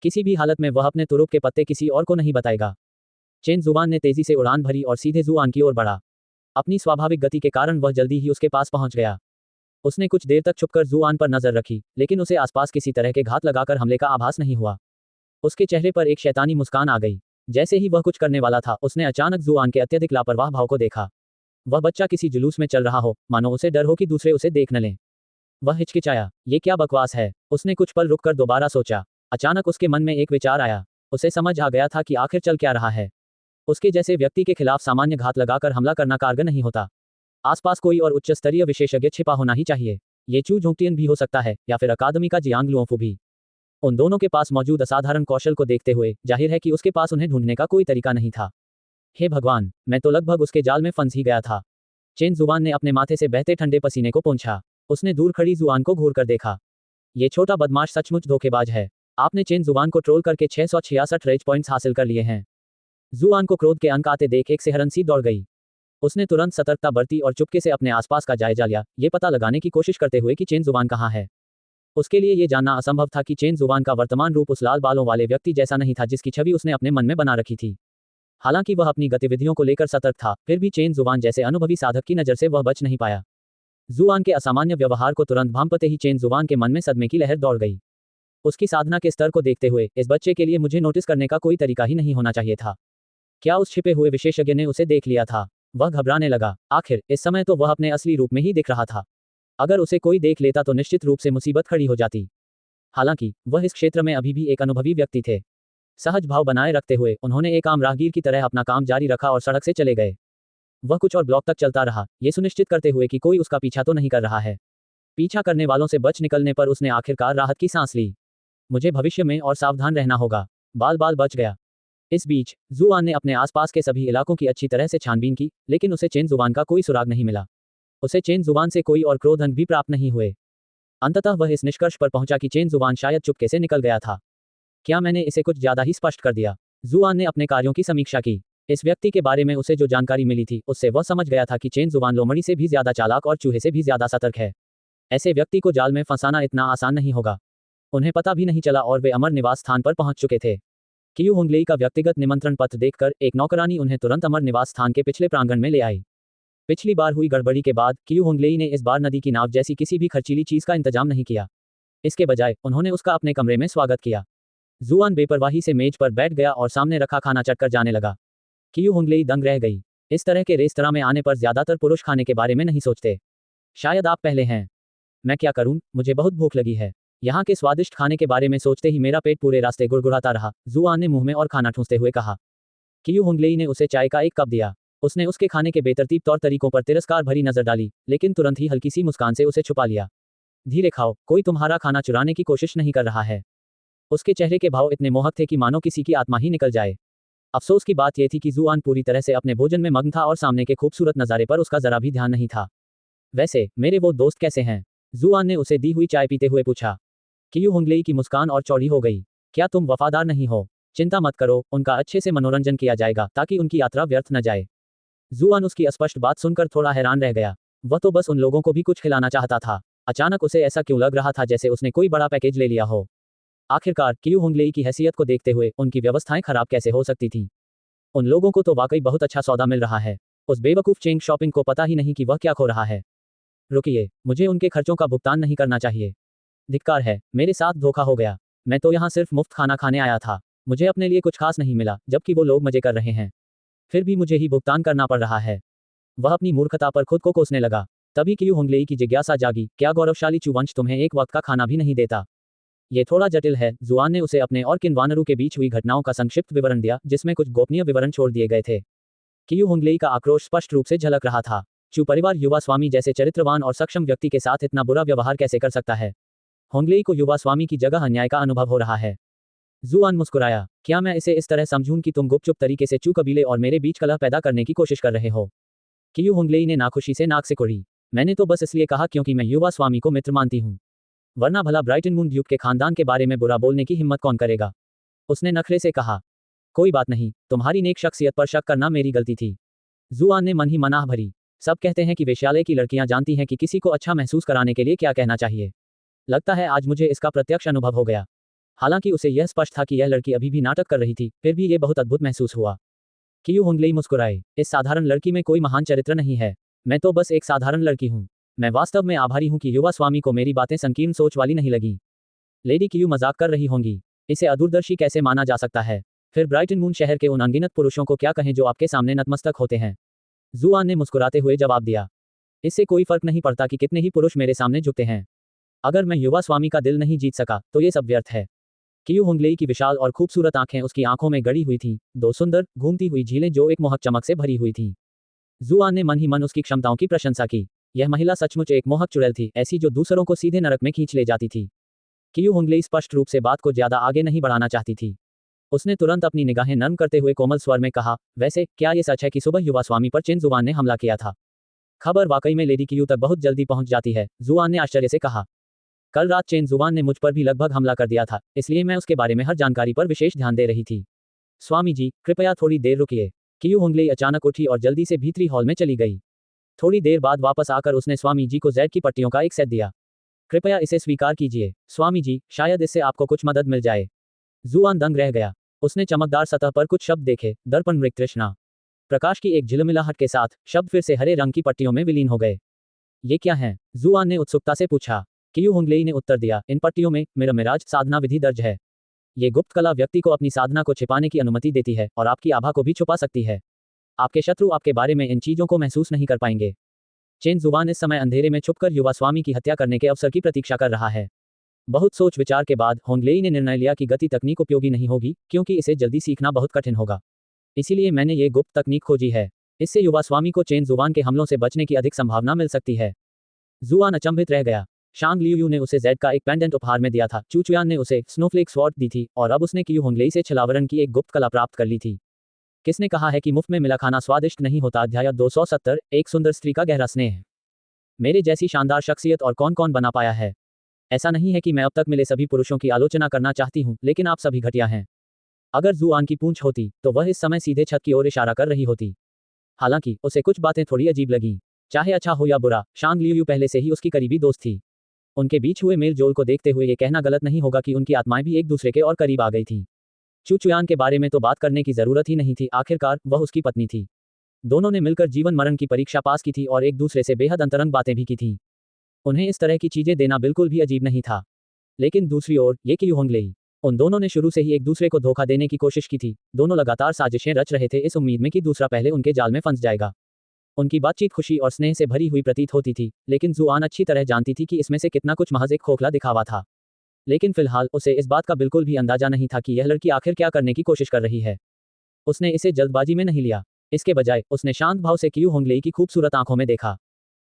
किसी भी हालत में वह अपने तुरुप के पत्ते किसी और को नहीं बताएगा। चेन जुबान ने तेजी से उड़ान भरी और सीधे जुआन की ओर बढ़ा। अपनी स्वाभाविक गति के कारण वह जल्दी ही उसके पास पहुंच गया। उसने कुछ देर तक छुपकर जुआन पर नजर रखी, लेकिन उसे आसपास किसी तरह के घात लगाकर हमले का आभास नहीं हुआ। उसके चेहरे पर एक शैतानी मुस्कान आ गई। जैसे ही वह कुछ करने वाला था, उसने अचानक जुआन के अत्यधिक लापरवाह भाव को देखा। वह बच्चा किसी जुलूस में चल रहा हो, मानो उसे डर हो कि दूसरे उसे देख न लें। वह हिचकिचाया, ये क्या बकवास है? उसने कुछ पल रुककर दोबारा सोचा। अचानक उसके मन में एक विचार आया। उसे समझ आ गया था कि आखिर चल क्या रहा है। उसके जैसे व्यक्ति के खिलाफ सामान्य घात लगाकर हमला करना कारगर नहीं होता। आसपास कोई और उच्च स्तरीय विशेषज्ञ छिपा होना ही चाहिए। ये चू झोंकटियन भी हो सकता है, या फिर अकादमी का जियांग लुओफू भी। उन दोनों के पास मौजूद असाधारण कौशल को देखते हुए जाहिर है कि उसके पास उन्हें ढूंढने का कोई तरीका नहीं था। हे भगवान, मैं तो लगभग उसके जाल में फंस ही गया था। चेन जुबान ने अपने माथे से बहते ठंडे पसीने को पोंछा। उसने दूर खड़ी जुआन को घूर कर देखा। ये छोटा बदमाश सचमुच धोखेबाज है। आपने चेन जुबान को ट्रोल करके 666 रेज पॉइंट्स हासिल कर लिए हैं। जुआन को क्रोध के अंक आते देख एक सिहरन सी दौड़ गई। उसने तुरंत सतर्कता बरती और चुपके से अपने आसपास का जायजा लिया, ये पता लगाने की कोशिश करते हुए कि चेन जुबान कहाँ है। उसके लिए ये जानना असंभव था कि चेन जुबान का वर्तमान रूप उस लाल बालों वाले व्यक्ति जैसा नहीं था जिसकी छवि उसने अपने मन में बना रखी थी। हालांकि वह अपनी गतिविधियों को लेकर सतर्क था, फिर भी चेन जुबान जैसे अनुभवी साधक की नज़र से वह बच नहीं पाया। जुआन के असामान्य व्यवहार को तुरंत भांपते ही चेन जुबान के मन में सदमे की लहर दौड़ गई। उसकी साधना के स्तर को देखते हुए इस बच्चे के लिए मुझे नोटिस करने का कोई तरीका ही नहीं होना चाहिए था। क्या उस छिपे हुए विशेषज्ञ ने उसे देख लिया था? वह घबराने लगा। आखिर इस समय तो वह अपने असली रूप में ही दिख रहा था। अगर उसे कोई देख लेता तो निश्चित रूप से मुसीबत खड़ी हो जाती। हालांकि वह इस क्षेत्र में अभी भी एक अनुभवी व्यक्ति थे। सहज भाव बनाए रखते हुए उन्होंने एक आम राहगीर की तरह अपना काम जारी रखा और सड़क से चले गए। वह कुछ और ब्लॉक तक चलता रहा, ये सुनिश्चित करते हुए कि कोई उसका पीछा तो नहीं कर रहा है। पीछा करने वालों से बच निकलने पर उसने आखिरकार राहत की सांस ली। मुझे भविष्य में और सावधान रहना होगा। बाल बाल बच गया। इस बीच जुआन ने अपने आसपास के सभी इलाकों की अच्छी तरह से छानबीन की, लेकिन उसे चेन जुबान का कोई सुराग नहीं मिला। उसे चेन जुबान से कोई और क्रोधन भी प्राप्त नहीं हुए। अंततः वह इस निष्कर्ष पर पहुंचा कि चेन जुबान शायद चुपके से निकल गया था। क्या मैंने इसे कुछ ज्यादा ही स्पष्ट कर दिया? जुआन ने अपने कार्यों की समीक्षा की। इस व्यक्ति के बारे में उसे जो जानकारी मिली थी, उससे वह समझ गया था कि चेन जुबान लोमड़ी से भी ज्यादा चालाक और चूहे से भी ज्यादा सतर्क है। ऐसे व्यक्ति को जाल में फंसाना इतना आसान नहीं होगा। उन्हें पता भी नहीं चला और वे अमर निवास स्थान पर पहुंच चुके थे। कियू होंगलेई का व्यक्तिगत निमंत्रण पत्र देखकर एक नौकरानी उन्हें तुरंत अमर निवास स्थान के पिछले प्रांगण में ले आई। पिछली बार हुई गड़बड़ी के बाद कियू होंगलेई ने इस बार नदी की नाव जैसी किसी भी खर्चीली चीज का इंतजाम नहीं किया। इसके बजाय उन्होंने उसका अपने कमरे में स्वागत किया। जुआन बेपरवाही से मेज पर बैठ गया और सामने रखा खाना चटकर जाने लगा। कियू होंगलेई दंग रह गई। इस तरह के रेस्तरां में आने पर ज्यादातर पुरुष खाने के बारे में नहीं सोचते। शायद आप पहले हैं। मैं क्या करूं, मुझे बहुत भूख लगी है। यहाँ के स्वादिष्ट खाने के बारे में सोचते ही मेरा पेट पूरे रास्ते गुड़गुड़ाता रहा, जुआन ने मुंह में और खाना ठूंसते हुए कहा। कियू होंगलेई ने उसे चाय का एक कप दिया। उसने उसके खाने के बेतरतीब तौर तरीकों पर तिरस्कार भरी नजर डाली, लेकिन तुरंत ही हल्की सी मुस्कान से उसे छुपा लिया। धीरे खाओ, कोई तुम्हारा खाना चुराने की कोशिश नहीं कर रहा है। उसके चेहरे के भाव इतने मोहक थे कि मानो किसी की आत्मा ही निकल जाए। अफसोस की बात यह थी कि जुआन पूरी तरह से अपने भोजन में मग्न था और सामने के खूबसूरत नज़ारे पर उसका जरा भी ध्यान नहीं था। वैसे मेरे वो दोस्त कैसे हैं? जुआन ने उसे दी हुई चाय पीते हुए पूछा। कियू होंगलेई की मुस्कान और चौड़ी हो गई। क्या तुम वफादार नहीं हो? चिंता मत करो, उनका अच्छे से मनोरंजन किया जाएगा ताकि उनकी यात्रा व्यर्थ न जाए। जुआन उसकी स्पष्ट बात सुनकर थोड़ा हैरान रह गया। वह तो बस उन लोगों को भी कुछ खिलाना चाहता था। अचानक उसे ऐसा क्यों लग रहा था जैसे उसने कोई बड़ा पैकेज ले लिया हो। आखिरकार कियू होंगलेई की हैसियत को देखते हुए उनकी व्यवस्थाएं खराब कैसे हो सकती थी? उन लोगों को तो वाकई बहुत अच्छा सौदा मिल रहा है। उस बेवकूफ चेंग शॉपिंग को पता ही नहीं कि वह क्या खो रहा है। रुकिए, मुझे उनके खर्चों का भुगतान नहीं करना चाहिए। धिक्कार है, मेरे साथ धोखा हो गया। मैं तो यहाँ सिर्फ मुफ्त खाना खाने आया था। मुझे अपने लिए कुछ खास नहीं मिला, जबकि वो लोग मजे कर रहे हैं। फिर भी मुझे ही भुगतान करना पड़ रहा है। वह अपनी मूर्खता पर खुद को कोसने लगा। तभी कियू होंगलेई की जिज्ञासा जागी, क्या गौरवशाली चुवंश तुम्हें एक वक्त का खाना भी नहीं देता? ये थोड़ा जटिल है। जुआन ने उसे अपने और किन वानरों के बीच हुई घटनाओं का संक्षिप्त विवरण दिया, जिसमें कुछ गोपनीय विवरण छोड़ दिए गए थे। कियू होंगलेई का आक्रोश स्पष्ट रूप से झलक रहा था। चू परिवार युवा स्वामी जैसे चरित्रवान और सक्षम व्यक्ति के साथ इतना बुरा व्यवहार कैसे कर सकता है? होंगलेई को युवा स्वामी की जगह अन्याय का अनुभव हो रहा है। जुआन मुस्कुराया। क्या मैं इसे इस तरह समझूं कि तुम गुपचुप तरीके से चू कबीले और मेरे बीच कलह पैदा करने की कोशिश कर रहे हो? कियू होंगलेई ने नाखुशी से नाक सिकोड़ी। मैंने तो बस इसलिए कहा क्योंकि मैं युवा स्वामी को मित्र मानती हूँ। वरना भला ब्राइटन मून ड्यूक के खानदान के बारे में बुरा बोलने की हिम्मत कौन करेगा? उसने नखरे से कहा। कोई बात नहीं, तुम्हारी नेक शख्सियत पर शक करना मेरी गलती थी। जुआन ने मन ही मनाह भरी। सब कहते हैं कि वेश्यालय की लड़कियां जानती हैं कि किसी को अच्छा महसूस कराने के लिए क्या कहना चाहिए। लगता है आज मुझे इसका प्रत्यक्ष अनुभव हो गया। हालांकि उसे यह स्पष्ट था कि यह लड़की अभी भी नाटक कर रही थी, फिर भी यह बहुत अद्भुत महसूस हुआ। कियू होंगलेई मुस्कुराए। इस साधारण लड़की में कोई महान चरित्र नहीं है। मैं तो बस एक साधारण लड़की हूँ। मैं वास्तव में आभारी हूँ कि युवा स्वामी को मेरी बातें संकीर्ण सोच वाली नहीं लगी। लेडी कियू मजाक कर रही होंगी। इसे अदूरदर्शी कैसे माना जा सकता है? फिर ब्राइटन मून शहर के उन अनगिनत पुरुषों को क्या कहें जो आपके सामने नतमस्तक होते हैं? जुआन ने मुस्कुराते हुए जवाब दिया। इससे कोई फर्क नहीं पड़ता कि कितने ही पुरुष मेरे सामने झुकते हैं। अगर मैं युवा स्वामी का दिल नहीं जीत सका तो ये सब व्यर्थ है। कियू होंगलेई की विशाल और खूबसूरत आंखें उसकी आंखों में गड़ी हुई थीं, दो सुंदर घूमती हुई झीलें जो एक मोहक चमक से भरी हुई थीं। जुआन ने मन ही मन उसकी क्षमताओं की प्रशंसा की। यह महिला सचमुच एक मोहक चुड़ैल थी, ऐसी जो दूसरों को सीधे नरक में खींच ले जाती थी। कियू होंगलेई स्पष्ट रूप से बात को ज्यादा आगे नहीं बढ़ाना चाहती थी। उसने तुरंत अपनी निगाहें नर्म करते हुए कोमल स्वर में कहा, वैसे क्या ये सच है कि सुबह युवा स्वामी पर चेन जुआन ने हमला किया था? खबर वाकई में लेडी कियू तक बहुत जल्दी पहुंच जाती है, जुआन ने आश्चर्य से कहा। कल रात चेन जुआन ने मुझ पर भी लगभग हमला कर दिया था, इसलिए मैं उसके बारे में हर जानकारी पर विशेष ध्यान दे रही थी। स्वामी जी, कृपया थोड़ी देर रुकिए। कियू होंगलेई अचानक उठी और जल्दी से भीतरी हॉल में चली गई। थोड़ी देर बाद वापस आकर उसने स्वामी जी को जेड की पट्टियों का एक सेट दिया। कृपया इसे स्वीकार कीजिए स्वामी जी, शायद इससे आपको कुछ मदद मिल जाए। जुआन दंग रह गया। उसने चमकदार सतह पर कुछ शब्द देखे, दर्पण मृग तृष्णा। प्रकाश की एक झिलमिलाहट के साथ शब्द फिर से हरे रंग की पट्टियों में विलीन हो गए। ये क्या है? जुआन ने उत्सुकता से पूछा। कियू होंगलेई ने उत्तर दिया, इन पट्टियों में मिराज साधना विधि दर्ज है। ये गुप्त कला व्यक्ति को अपनी साधना को छिपाने की अनुमति देती है और आपकी आभा को भी छुपा सकती है। आपके शत्रु आपके बारे में इन चीजों को महसूस नहीं कर पाएंगे। चेन जुआन इस समय अंधेरे में छुपकर युवा स्वामी की हत्या करने के अवसर की प्रतीक्षा कर रहा है। बहुत सोच विचार के बाद होंगलेई ने निर्णय लिया कि गति तकनीक उपयोगी नहीं होगी, क्योंकि इसे जल्दी सीखना बहुत कठिन होगा। इसीलिए मैंने ये गुप्त तकनीक खोजी है। इससे युवा स्वामी को चेन जुआन के हमलों से बचने की अधिक संभावना मिल सकती है। जुआन अचंभित रह गया। शांग लियू ने उसे जेड का एक पेंडेंट उपहार में दिया था, चू चुयान ने उसे स्नोफ्लेक स्वॉर्ड दी थी, और अब उसने क्यू होंगलेई से छलावरण की एक गुप्त कला प्राप्त कर ली थी। किसने कहा है कि मुफ्त में मिला खाना स्वादिष्ट नहीं होता? अध्याय 270, एक सुंदर स्त्री का गहरा स्नेह। मेरे जैसी शानदार शख्सियत और कौन कौन बना पाया है? ऐसा नहीं है कि मैं अब तक मिले सभी पुरुषों की आलोचना करना चाहती हूँ, लेकिन आप सभी घटिया हैं। अगर जुआन की पूंछ होती तो वह इस समय सीधे छत की ओर इशारा कर रही होती। हालांकि उसे कुछ बातें थोड़ी अजीब लगीं। चाहे अच्छा हो या बुरा, शांग लियू पहले से ही उसकी करीबी दोस्त थी। उनके बीच हुए मेल जोल को देखते हुए ये कहना गलत नहीं होगा कि उनकी आत्माएं भी एक दूसरे के और करीब आ गई थीं। चू चुयान के बारे में तो बात करने की जरूरत ही नहीं थी, आखिरकार वह उसकी पत्नी थी। दोनों ने मिलकर जीवन मरण की परीक्षा पास की थी और एक दूसरे से बेहद अंतरंग बातें भी की थीं। उन्हें इस तरह की चीजें देना बिल्कुल भी अजीब नहीं था। लेकिन दूसरी ओर ये क्यू होंगलेई, उन दोनों ने शुरू से ही एक दूसरे को धोखा देने की कोशिश की थी। दोनों लगातार साजिशें रच रहे थे, इस उम्मीद में कि दूसरा पहले उनके जाल में फंस जाएगा। उनकी बातचीत खुशी और स्नेह से भरी हुई प्रतीत होती थी, लेकिन जुआन अच्छी तरह जानती थी कि इसमें से कितना कुछ महज एक खोखला दिखावा था। लेकिन फिलहाल उसे इस बात का बिल्कुल भी अंदाजा नहीं था कि यह लड़की आखिर क्या करने की कोशिश कर रही है। उसने इसे जल्दबाजी में नहीं लिया। इसके बजाय उसने शांत भाव से क्यू होंगलेई की खूबसूरत आंखों में देखा।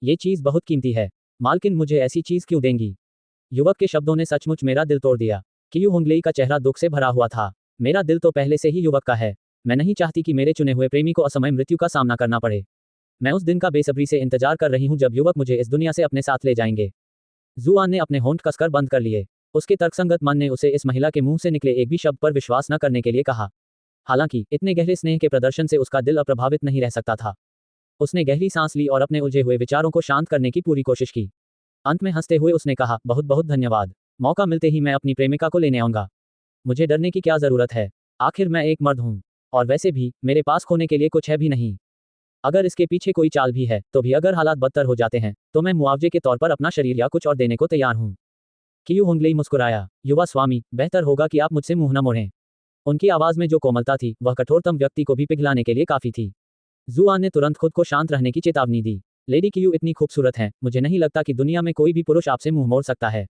ये चीज बहुत कीमती है, मालकिन, मुझे ऐसी चीज क्यों देंगी? युवक के शब्दों ने सचमुच मेरा दिल तोड़ दिया। क्यू होंगलेई का चेहरा दुख से भरा हुआ था। मेरा दिल तो पहले से ही युवक का है। मैं नहीं चाहती कि मेरे चुने हुए प्रेमी को असमय मृत्यु का सामना करना पड़े। मैं उस दिन का बेसब्री से इंतजार कर रही हूं जब युवक मुझे इस दुनिया से अपने साथ ले जाएंगे। जुआन ने अपने होंठ कसकर बंद कर लिए। उसके तर्कसंगत मन ने उसे इस महिला के मुंह से निकले एक भी शब्द पर विश्वास न करने के लिए कहा। हालांकि इतने गहरे स्नेह के प्रदर्शन से उसका दिल अप्रभावित नहीं रह सकता था। उसने गहरी सांस ली और अपने उलझे हुए विचारों को शांत करने की पूरी कोशिश की। अंत में हंसते हुए उसने कहा, बहुत बहुत धन्यवाद। मौका मिलते ही मैं अपनी प्रेमिका को लेने आऊंगा। मुझे डरने की क्या जरूरत है? आखिर मैं एक मर्द हूं। और वैसे भी मेरे पास खोने के लिए कुछ है भी नहीं। अगर इसके पीछे कोई चाल भी है तो भी अगर हालात बदतर हो जाते हैं तो मैं मुआवजे के तौर पर अपना शरीर या कुछ और देने को तैयार हूं। क्यू होंगलेई मुस्कुराया। युवा स्वामी, बेहतर होगा कि आप मुझसे मुंह न मोड़ें। उनकी आवाज में जो कोमलता थी वह कठोरतम व्यक्ति को भी पिघलाने के लिए काफी थी। जुआन ने तुरंत खुद को शांत रहने की चेतावनी दी। लेडी क्यू इतनी खूबसूरत हैं, मुझे नहीं लगता कि दुनिया में कोई भी पुरुष आपसे मुंह मोड़ सकता है।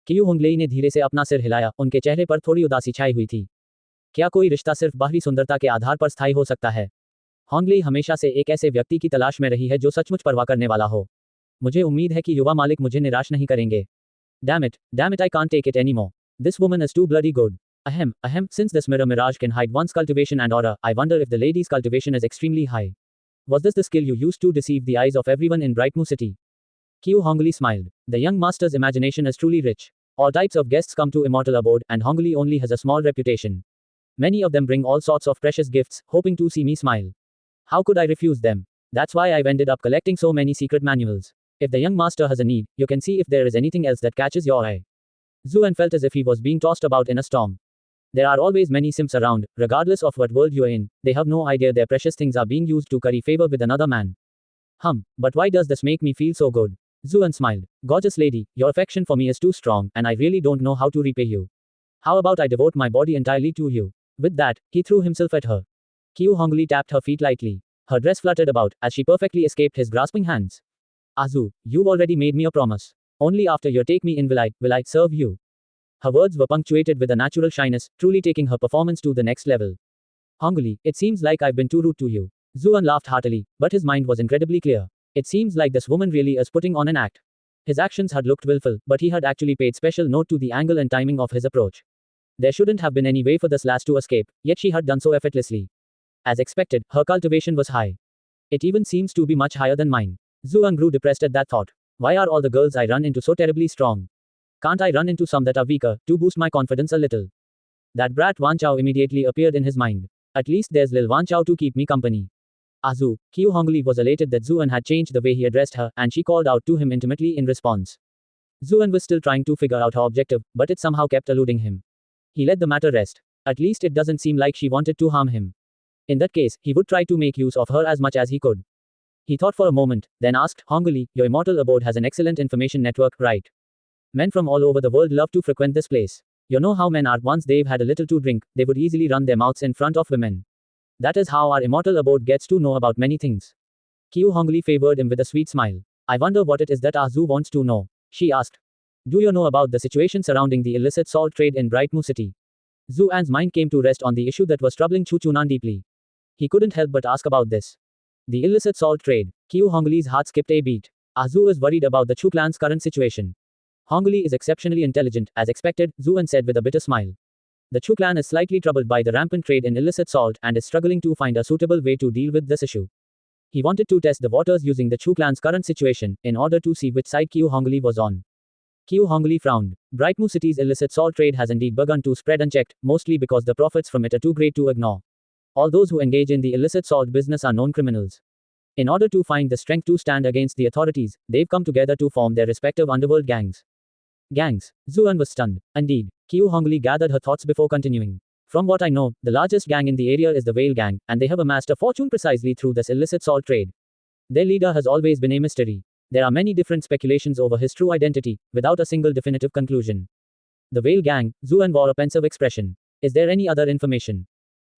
क्यू होंगलेई ने धीरे से अपना सिर हिलाया, उनके चेहरे पर थोड़ी उदासी छाई हुई थी। क्या कोई रिश्ता सिर्फ बाहरी सुंदरता के आधार पर स्थायी हो सकता है? होंगलेई हमेशा से एक ऐसे व्यक्ति की तलाश में रही है जो सचमुच परवाह करने वाला हो। मुझे उम्मीद है कि युवा मालिक मुझे निराश नहीं करेंगे। Damn it, I can't take it anymore. This woman is too bloody good. Ahem, since this mirage can hide one's cultivation and aura, I wonder if the lady's cultivation is extremely high. Was this the skill you used to deceive the eyes of everyone in Brightmoor City? Q Hongli smiled. The young master's imagination is truly rich. All types of guests come to Immortal Abode, and Hongli only has a small reputation. Many of them bring all sorts of precious gifts, hoping to see me smile. How could I refuse them? That's why I've ended up collecting so many secret manuals. If the young master has a need, you can see if there is anything else that catches your eye. Zuan felt as if he was being tossed about in a storm. There are always many simps around, regardless of what world you're in. They have no idea their precious things are being used to curry favor with another man. But why does this make me feel so good? Zuan smiled. Gorgeous lady, your affection for me is too strong, and I really don't know how to repay you. How about I devote my body entirely to you? With that, he threw himself at her. Qiu Hongli tapped her feet lightly. Her dress fluttered about, as she perfectly escaped his grasping hands. Azu, you've already made me a promise. Only after you take me in will I serve you. Her words were punctuated with a natural shyness, truly taking her performance to the next level. Hongli, it seems like I've been too rude to you. Zuan laughed heartily, but his mind was incredibly clear. It seems like this woman really is putting on an act. His actions had looked willful, but he had actually paid special note to the angle and timing of his approach. There shouldn't have been any way for this lass to escape, yet she had done so effortlessly. As expected, her cultivation was high. It even seems to be much higher than mine. Zuan grew depressed at that thought. Why are all the girls I run into so terribly strong? Can't I run into some that are weaker, to boost my confidence a little? That brat Wan Chao immediately appeared in his mind. At least there's Lil Wan Chao to keep me company. Azu, Qiu Hongli was elated that Zuan had changed the way he addressed her, and she called out to him intimately in response. Zuan was still trying to figure out her objective, but it somehow kept eluding him. He let the matter rest. At least it doesn't seem like she wanted to harm him. In that case, he would try to make use of her as much as he could. He thought for a moment, then asked, Hongli, your immortal abode has an excellent information network, right? Men from all over the world love to frequent this place. You know how men are, once they've had a little to drink, they would easily run their mouths in front of women. That is how our immortal abode gets to know about many things. Qiu Hongli favored him with a sweet smile. I wonder what it is that Azu wants to know, she asked. Do you know about the situation surrounding the illicit salt trade in Brightmoor City? Zuan's mind came to rest on the issue that was troubling Chu Chunan deeply. He couldn't help but ask about this. The illicit salt trade. Qiu Hongli's heart skipped a beat. Zhu is worried about the Chu clan's current situation. Hongli is exceptionally intelligent, as expected, Zuan said with a bitter smile. The Chu clan is slightly troubled by the rampant trade in illicit salt and is struggling to find a suitable way to deal with this issue. He wanted to test the waters using the Chu clan's current situation, in order to see which side Qiu Hongli was on. Qiu Hongli frowned. Brightmu City's illicit salt trade has indeed begun to spread unchecked, mostly because the profits from it are too great to ignore. All those who engage in the illicit salt business are known criminals. In order to find the strength to stand against the authorities, they've come together to form their respective underworld gangs. Gangs. Zuan was stunned. Indeed. Qiu Hongli gathered her thoughts before continuing. From what I know, the largest gang in the area is the Whale Gang, and they have amassed a fortune precisely through this illicit salt trade. Their leader has always been a mystery. There are many different speculations over his true identity, without a single definitive conclusion. The Whale Gang. Zuan wore a pensive expression. Is there any other information?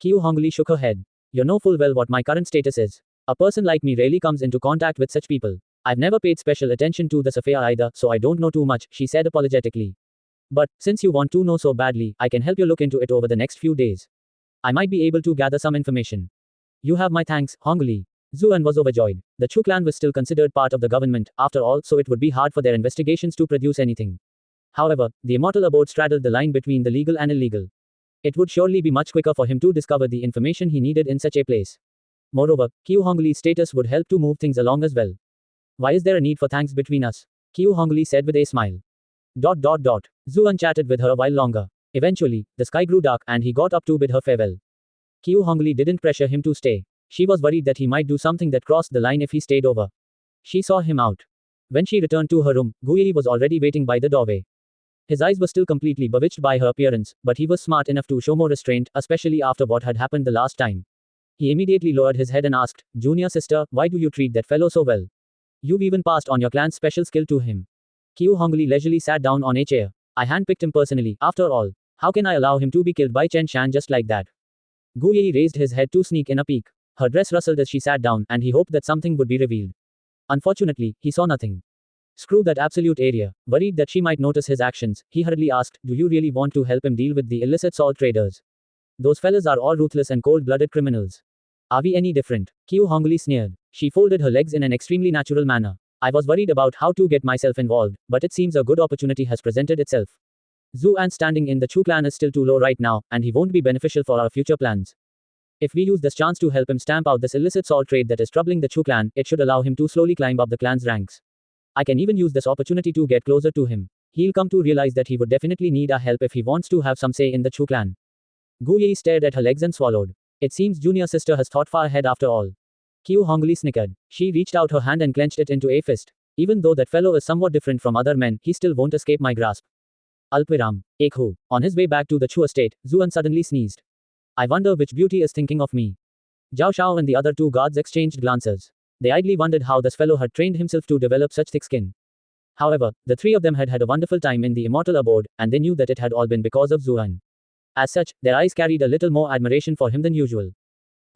Qiu Hongli shook her head. You know full well what my current status is. A person like me rarely comes into contact with such people. I've never paid special attention to this affair either, so I don't know too much, she said apologetically. But, since you want to know so badly, I can help you look into it over the next few days. I might be able to gather some information. You have my thanks, Hongli. Zuan was overjoyed. The Chu clan was still considered part of the government, after all, so it would be hard for their investigations to produce anything. However, the immortal abode straddled the line between the legal and illegal. It would surely be much quicker for him to discover the information he needed in such a place. Moreover, Qiu Hongli's status would help to move things along as well. Why is there a need for thanks between us? Qiu Hongli said with a smile. Zuan chatted with her a while longer. Eventually, the sky grew dark and he got up to bid her farewell. Qiu Hongli didn't pressure him to stay. She was worried that he might do something that crossed the line if he stayed over. She saw him out. When she returned to her room, Guyi was already waiting by the doorway. His eyes were still completely bewitched by her appearance, but he was smart enough to show more restraint, especially after what had happened the last time. He immediately lowered his head and asked, Junior sister, why do you treat that fellow so well? You've even passed on your clan's special skill to him. Qiu Hongli leisurely sat down on a chair. I handpicked him personally, after all. How can I allow him to be killed by Chen Shan just like that? Gu Yi raised his head to sneak in a peek. Her dress rustled as she sat down, and he hoped that something would be revealed. Unfortunately, he saw nothing. Screw that absolute area. Worried that she might notice his actions, he hurriedly asked, do you really want to help him deal with the illicit salt traders? Those fellas are all ruthless and cold-blooded criminals. Are we any different? Qiu Hongli sneered. She folded her legs in an extremely natural manner. I was worried about how to get myself involved, but it seems a good opportunity has presented itself. Zuan's standing in the Chu clan is still too low right now, and he won't be beneficial for our future plans. If we use this chance to help him stamp out this illicit salt trade that is troubling the Chu clan, it should allow him to slowly climb up the clan's ranks. I can even use this opportunity to get closer to him. He'll come to realize that he would definitely need our help if he wants to have some say in the Chu clan. Gu Yi stared at her legs and swallowed. It seems junior sister has thought far ahead after all. Qiu Hongli snickered. She reached out her hand and clenched it into a fist. Even though that fellow is somewhat different from other men, he still won't escape my grasp. Alpiram. Ekhu. On his way back to the Chu estate, Zuan suddenly sneezed. I wonder which beauty is thinking of me. Zhao Shao and the other two guards exchanged glances. They idly wondered how this fellow had trained himself to develop such thick skin. However, the three of them had had a wonderful time in the immortal abode, and they knew that it had all been because of Zuan. As such, their eyes carried a little more admiration for him than usual.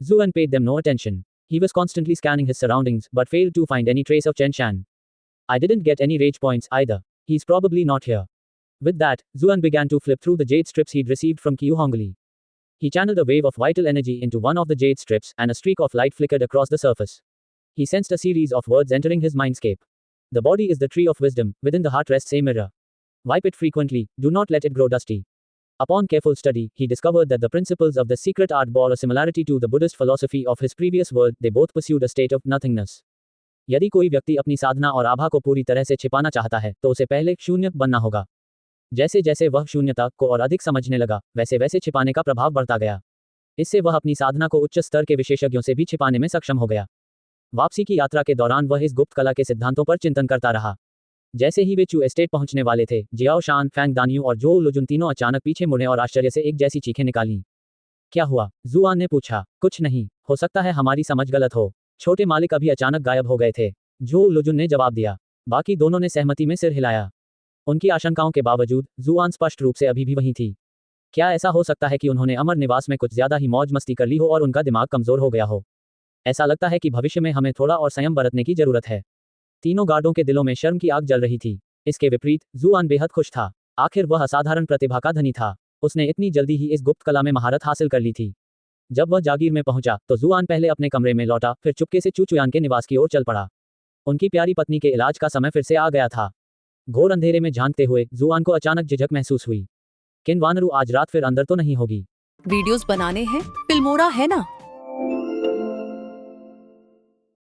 Zuan paid them no attention. He was constantly scanning his surroundings, but failed to find any trace of Chen Shan. I didn't get any rage points either. He's probably not here. With that, Zuan began to flip through the jade strips he'd received from Qiu Hongli. He channeled a wave of vital energy into one of the jade strips, and a streak of light flickered across the surface. He sensed a series of words entering his mindscape. The body is the tree of wisdom, within the heart rests a mirror. Wipe it frequently, do not let it grow dusty. Upon careful study, he discovered that the principles of the secret art bore a similarity to the Buddhist philosophy of his previous world. They both pursued a state of nothingness. यदि कोई व्यक्ति अपनी साधना और आभा को पूरी तरह से छिपाना चाहता है, तो उसे पहले शून्य बनना होगा. जैसे जैसे वह शून्यता को और अधिक समझने लगा, वैसे वैसे छिपाने का प्रभाव बढ़ता गया. इससे वह अपनी साधना को उच्च स्तर के विशेषज्ञों से भी छिपाने में सक्षम हो गया. वापसी की यात्रा के दौरान वह इस गुप्त कला के सिद्धांतों पर चिंतन करता रहा. जैसे ही वे चू एस्टेट पहुंचने वाले थे, जियाओ शान, फैंग दानियू और जोउ लुजुन तीनों अचानक पीछे मुड़े और आश्चर्य से एक जैसी चीखें निकालीं. क्या हुआ? जुआन ने पूछा. कुछ नहीं, हो सकता है हमारी समझ गलत हो. छोटे मालिक अभी अचानक गायब हो गए थे. जोउ लुजुन ने जवाब दिया. बाकी दोनों ने सहमति में सिर हिलाया. उनकी आशंकाओं के बावजूद, जुआन स्पष्ट रूप से अभी भी वहीं थी. क्या ऐसा हो सकता है कि उन्होंने अमर निवास में कुछ ज्यादा ही मौज मस्ती कर ली हो और उनका दिमाग कमजोर हो गया हो? ऐसा लगता है कि भविष्य में हमें थोड़ा और संयम बरतने की जरूरत है. तीनों गार्डों के दिलों में शर्म की आग जल रही थी. इसके विपरीत, जुआन बेहद खुश था. आखिर वह असाधारण प्रतिभा का धनी था. उसने इतनी जल्दी ही इस गुप्त कला में महारत हासिल कर ली थी. जब वह जागीर में पहुंचा तो जुआन पहले अपने कमरे में लौटा, फिर चुपके से चूचुयान के निवास की ओर चल पड़ा। उनकी प्यारी पत्नी के इलाज का समय फिर से आ गया था। घोर अंधेरे में झांकते हुए जुआन को अचानक झिझक महसूस हुई। किन वानरू आज रात फिर अंदर तो नहीं होगी। वीडियोस बनाने हैं, फिल्मोरा है ना।